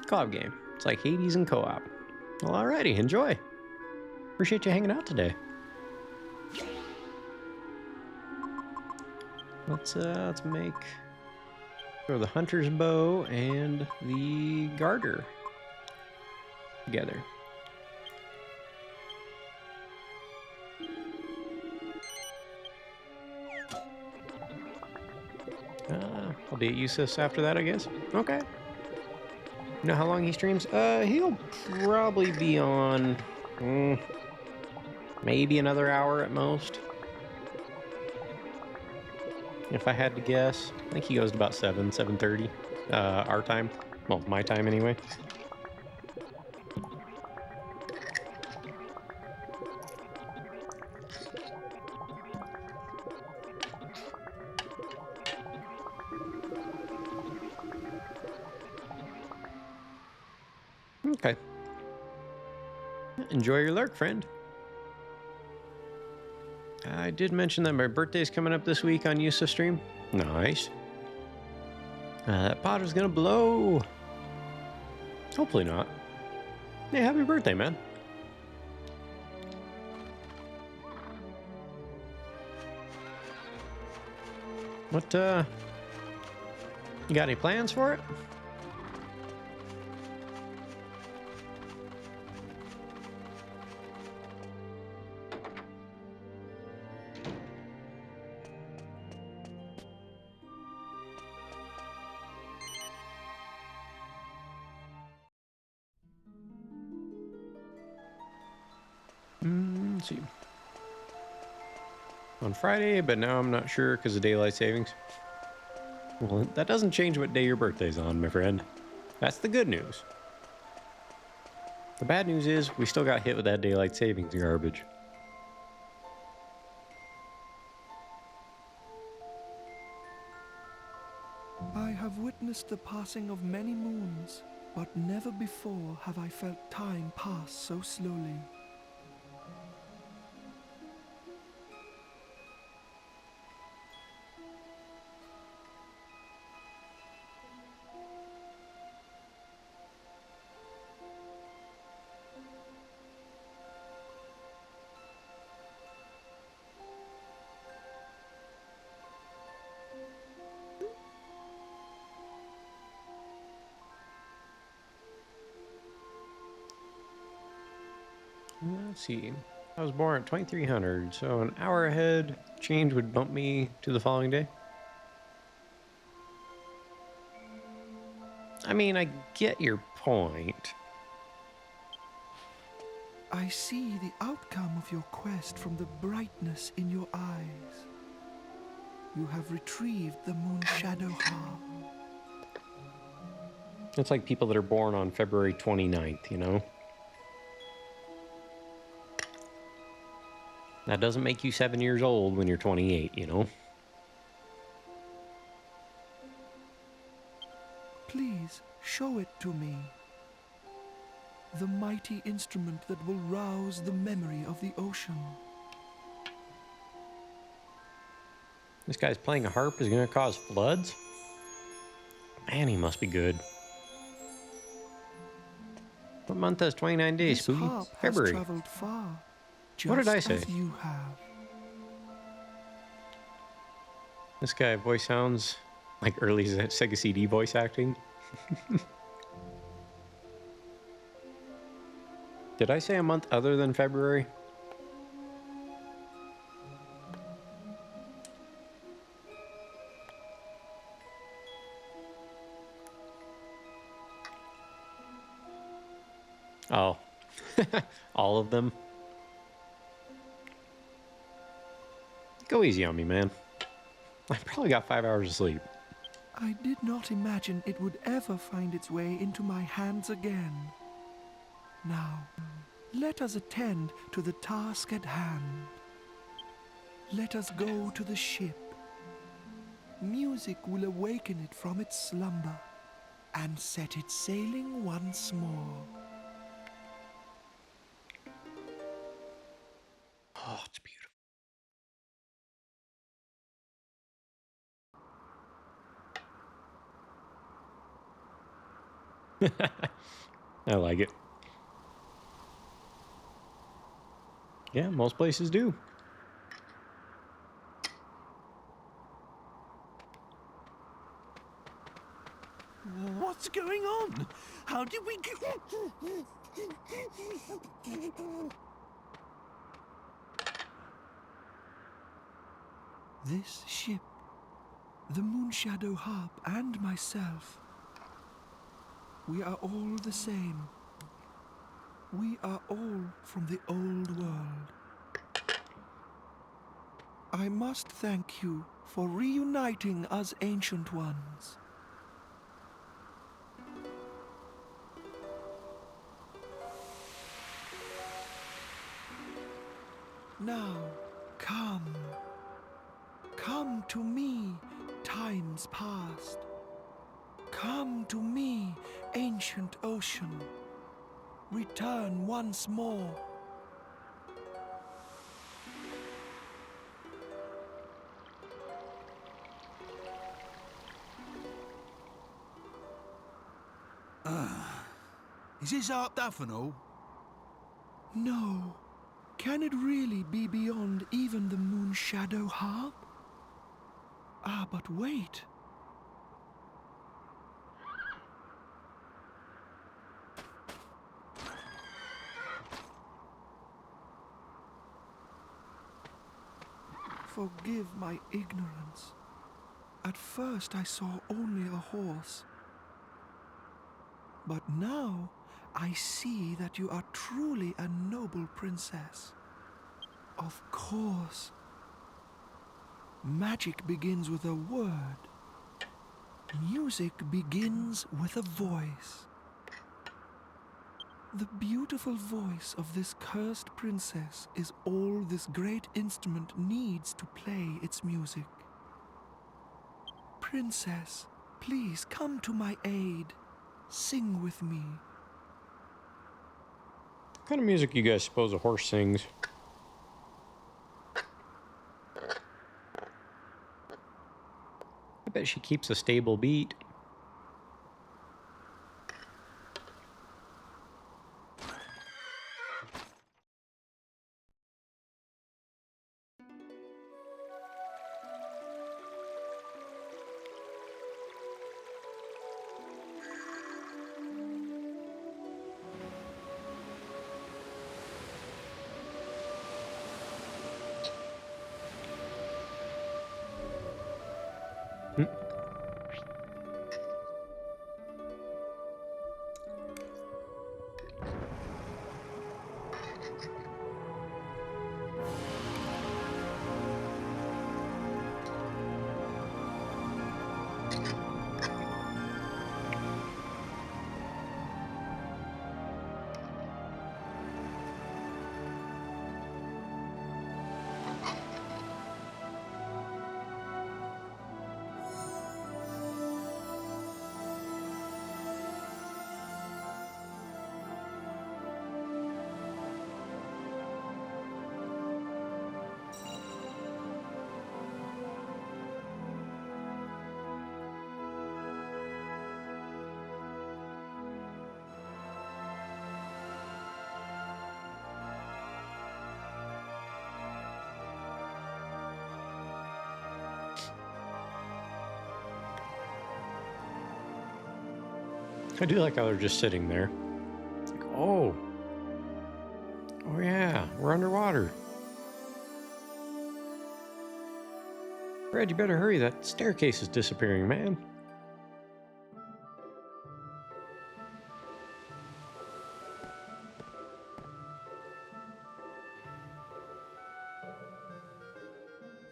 Co-op game. It's like Hades and co-op. Well, alrighty, enjoy. Appreciate you hanging out today. Let's make throw the hunter's bow and the garter together. I'll be at USIS after that, I guess. Okay. You know how long he streams? He'll probably be on maybe another hour at most. If I had to guess, I think he goes to about 7:30 our time. Well, my time anyway. Okay. Enjoy your lurk, friend. I did mention that my birthday's coming up this week on Yusuf stream. Nice. That Potter's gonna blow. Hopefully not. Hey, happy birthday, man. What, you got any plans for it? Let's see. On Friday, but now I'm not sure because of daylight savings. Well, that doesn't change what day your birthday's on, my friend. That's the good news. The bad news is we still got hit with that daylight savings garbage. I have witnessed the passing of many moons, but never before have I felt time pass so slowly. Let's see. I was born at 2300, so an hour ahead change would bump me to the following day. I mean, I get your point. I see the outcome of your quest from the brightness in your eyes. You have retrieved the moon shadow harp. It's like people that are born on February 29th, you know? That doesn't make you 7 years old when you're 28, you know? Please show it to me. The mighty instrument that will rouse the memory of the ocean. This guy's playing a harp is going to cause floods? Man, he must be good. What month has 29 days, This Spooky? harp has February. traveled far. What did just I say? as you have. This guy voice sounds like early Sega CD voice acting. Did I say a month other than February? Oh, all of them. Go easy on me, man. I probably got 5 hours of sleep. I did not imagine it would ever find its way into my hands again. Now, let us attend to the task at hand. Let us go to the ship. Music will awaken it from its slumber and set it sailing once more. Oh, it's beautiful. I like it. Yeah, most places do. What's going on? How did we This ship, the moon shadow harp, and myself, we are all the same. We are all from the old world. I must thank you for reuniting us ancient ones. Now, come. Come to me, times past. Come to me, ancient ocean. Return once more. Is this harp duff and all? No. Can it really be beyond even the moon shadow harp? Ah, but wait. Forgive my ignorance. At first I saw only a horse. But now I see that you are truly a noble princess. Of course. Magic begins with a word. Music begins with a voice. The beautiful voice of this cursed princess is all this great instrument needs to play its music. Princess, please come to my aid. Sing with me. What kind of music you guys suppose a horse sings? I bet she keeps a stable beat. I do like how they're just sitting there. It's like, oh yeah, we're underwater. Fred, you better hurry. That staircase is disappearing, man.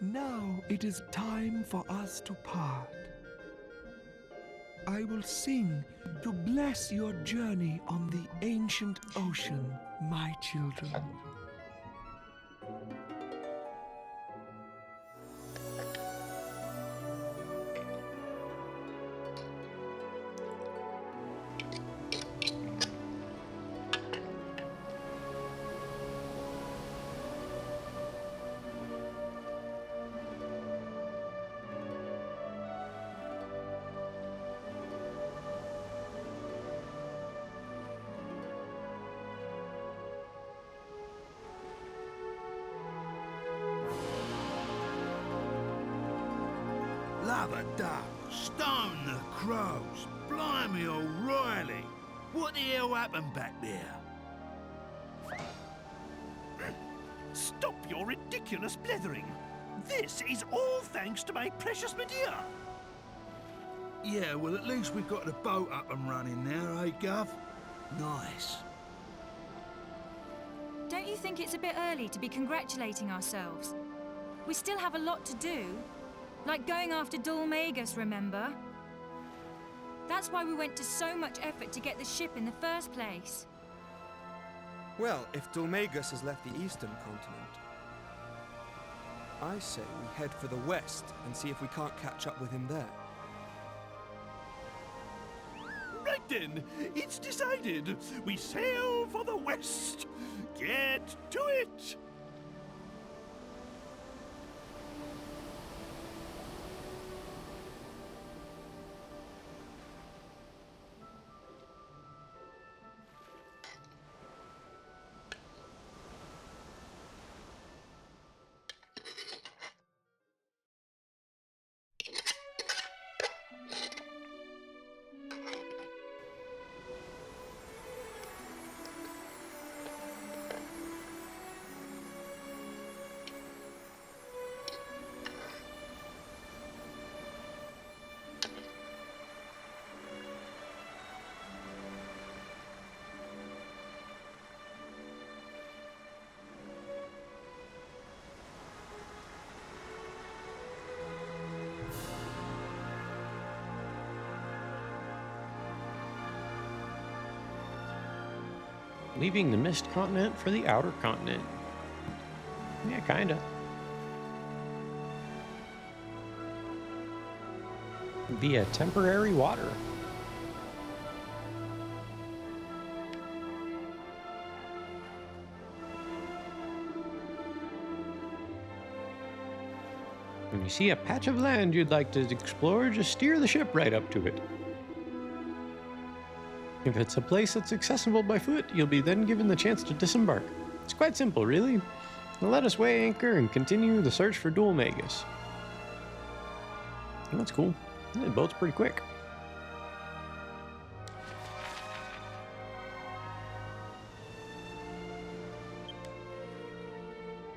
Now it is time for us to part. I will sing to bless your journey on the ancient ocean, my children. Lava duck, stone the crows, blimey O'Reilly. What the hell happened back there? Stop your ridiculous blethering. This is all thanks to my precious Medea. Yeah, well at least we've got the boat up and running now, eh, Gov? Nice. Don't you think it's a bit early to be congratulating ourselves? We still have a lot to do. Like going after Dulmagus, remember? That's why we went to so much effort to get the ship in the first place. Well, if Dulmagus has left the eastern continent, I say we head for the west and see if we can't catch up with him there. Right then, it's decided. We sail for the west. Get to it! Leaving the Mist Continent for the Outer Continent. Yeah, kinda. Via temporary water. When you see a patch of land you'd like to explore, just steer the ship right up to it. If it's a place that's accessible by foot, you'll be then given the chance to disembark. It's quite simple, really. Now let us weigh anchor and continue the search for Dual Magus. Oh, that's cool. The boat's pretty quick.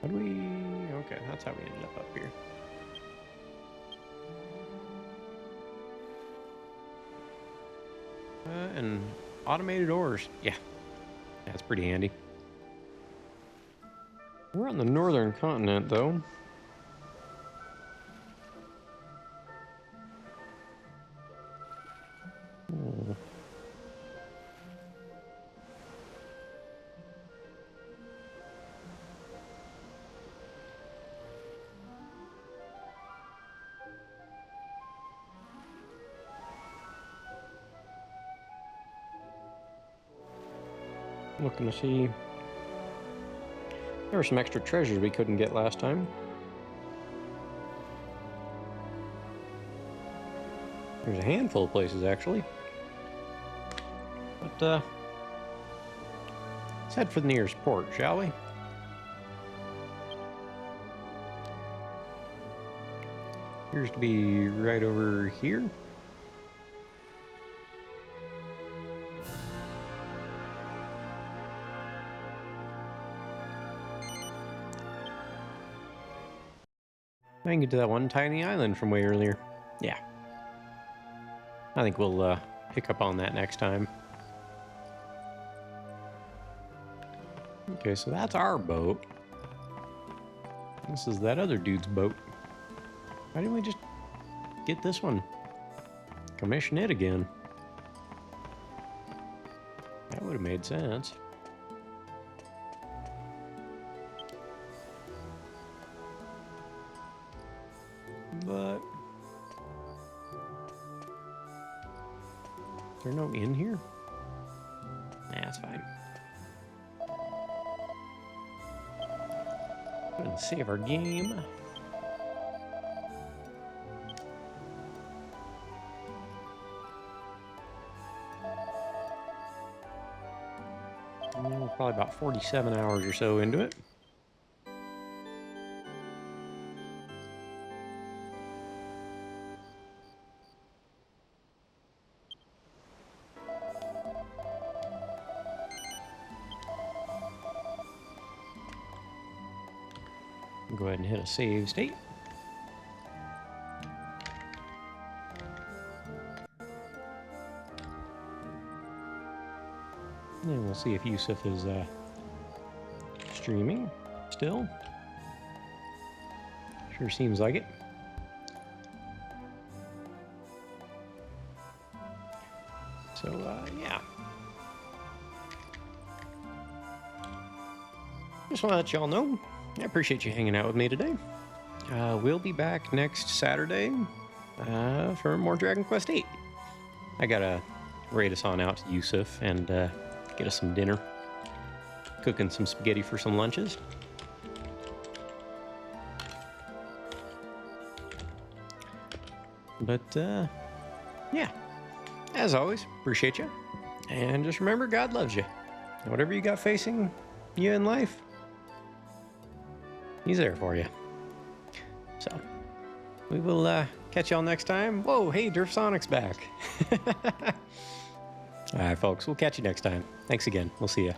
How do we... Okay, that's how we ended up here. And automated oars. Yeah, that's pretty handy. We're on the northern continent, though. Oh. Looking to see. There were some extra treasures we couldn't get last time. There's a handful of places, actually. But, let's head for the nearest port, shall we? Appears to be right over here. I can get to that one tiny island from way earlier. Yeah. I think we'll pick up on that next time. Okay, so that's our boat. This is that other dude's boat. Why didn't we just get this one? Commission it again. That would have made sense. But is there no inn here? Nah, that's fine. Go ahead and save our game. And we're probably about 47 hours or so into it. Go ahead and hit a save state. And then we'll see if Yusuf is streaming still. Sure seems like it. So, yeah. Just want to let y'all know, I appreciate you hanging out with me today. We'll be back next Saturday for more Dragon Quest VIII. I gotta raid us on out to Yusuf and get us some dinner. Cooking some spaghetti for some lunches. But, yeah. As always, appreciate you. And just remember, God loves you. And whatever you got facing you in life, He's there for you. So, we will catch y'all next time. Whoa, hey, Durf Sonic's back. All right, folks, we'll catch you next time. Thanks again. We'll see ya.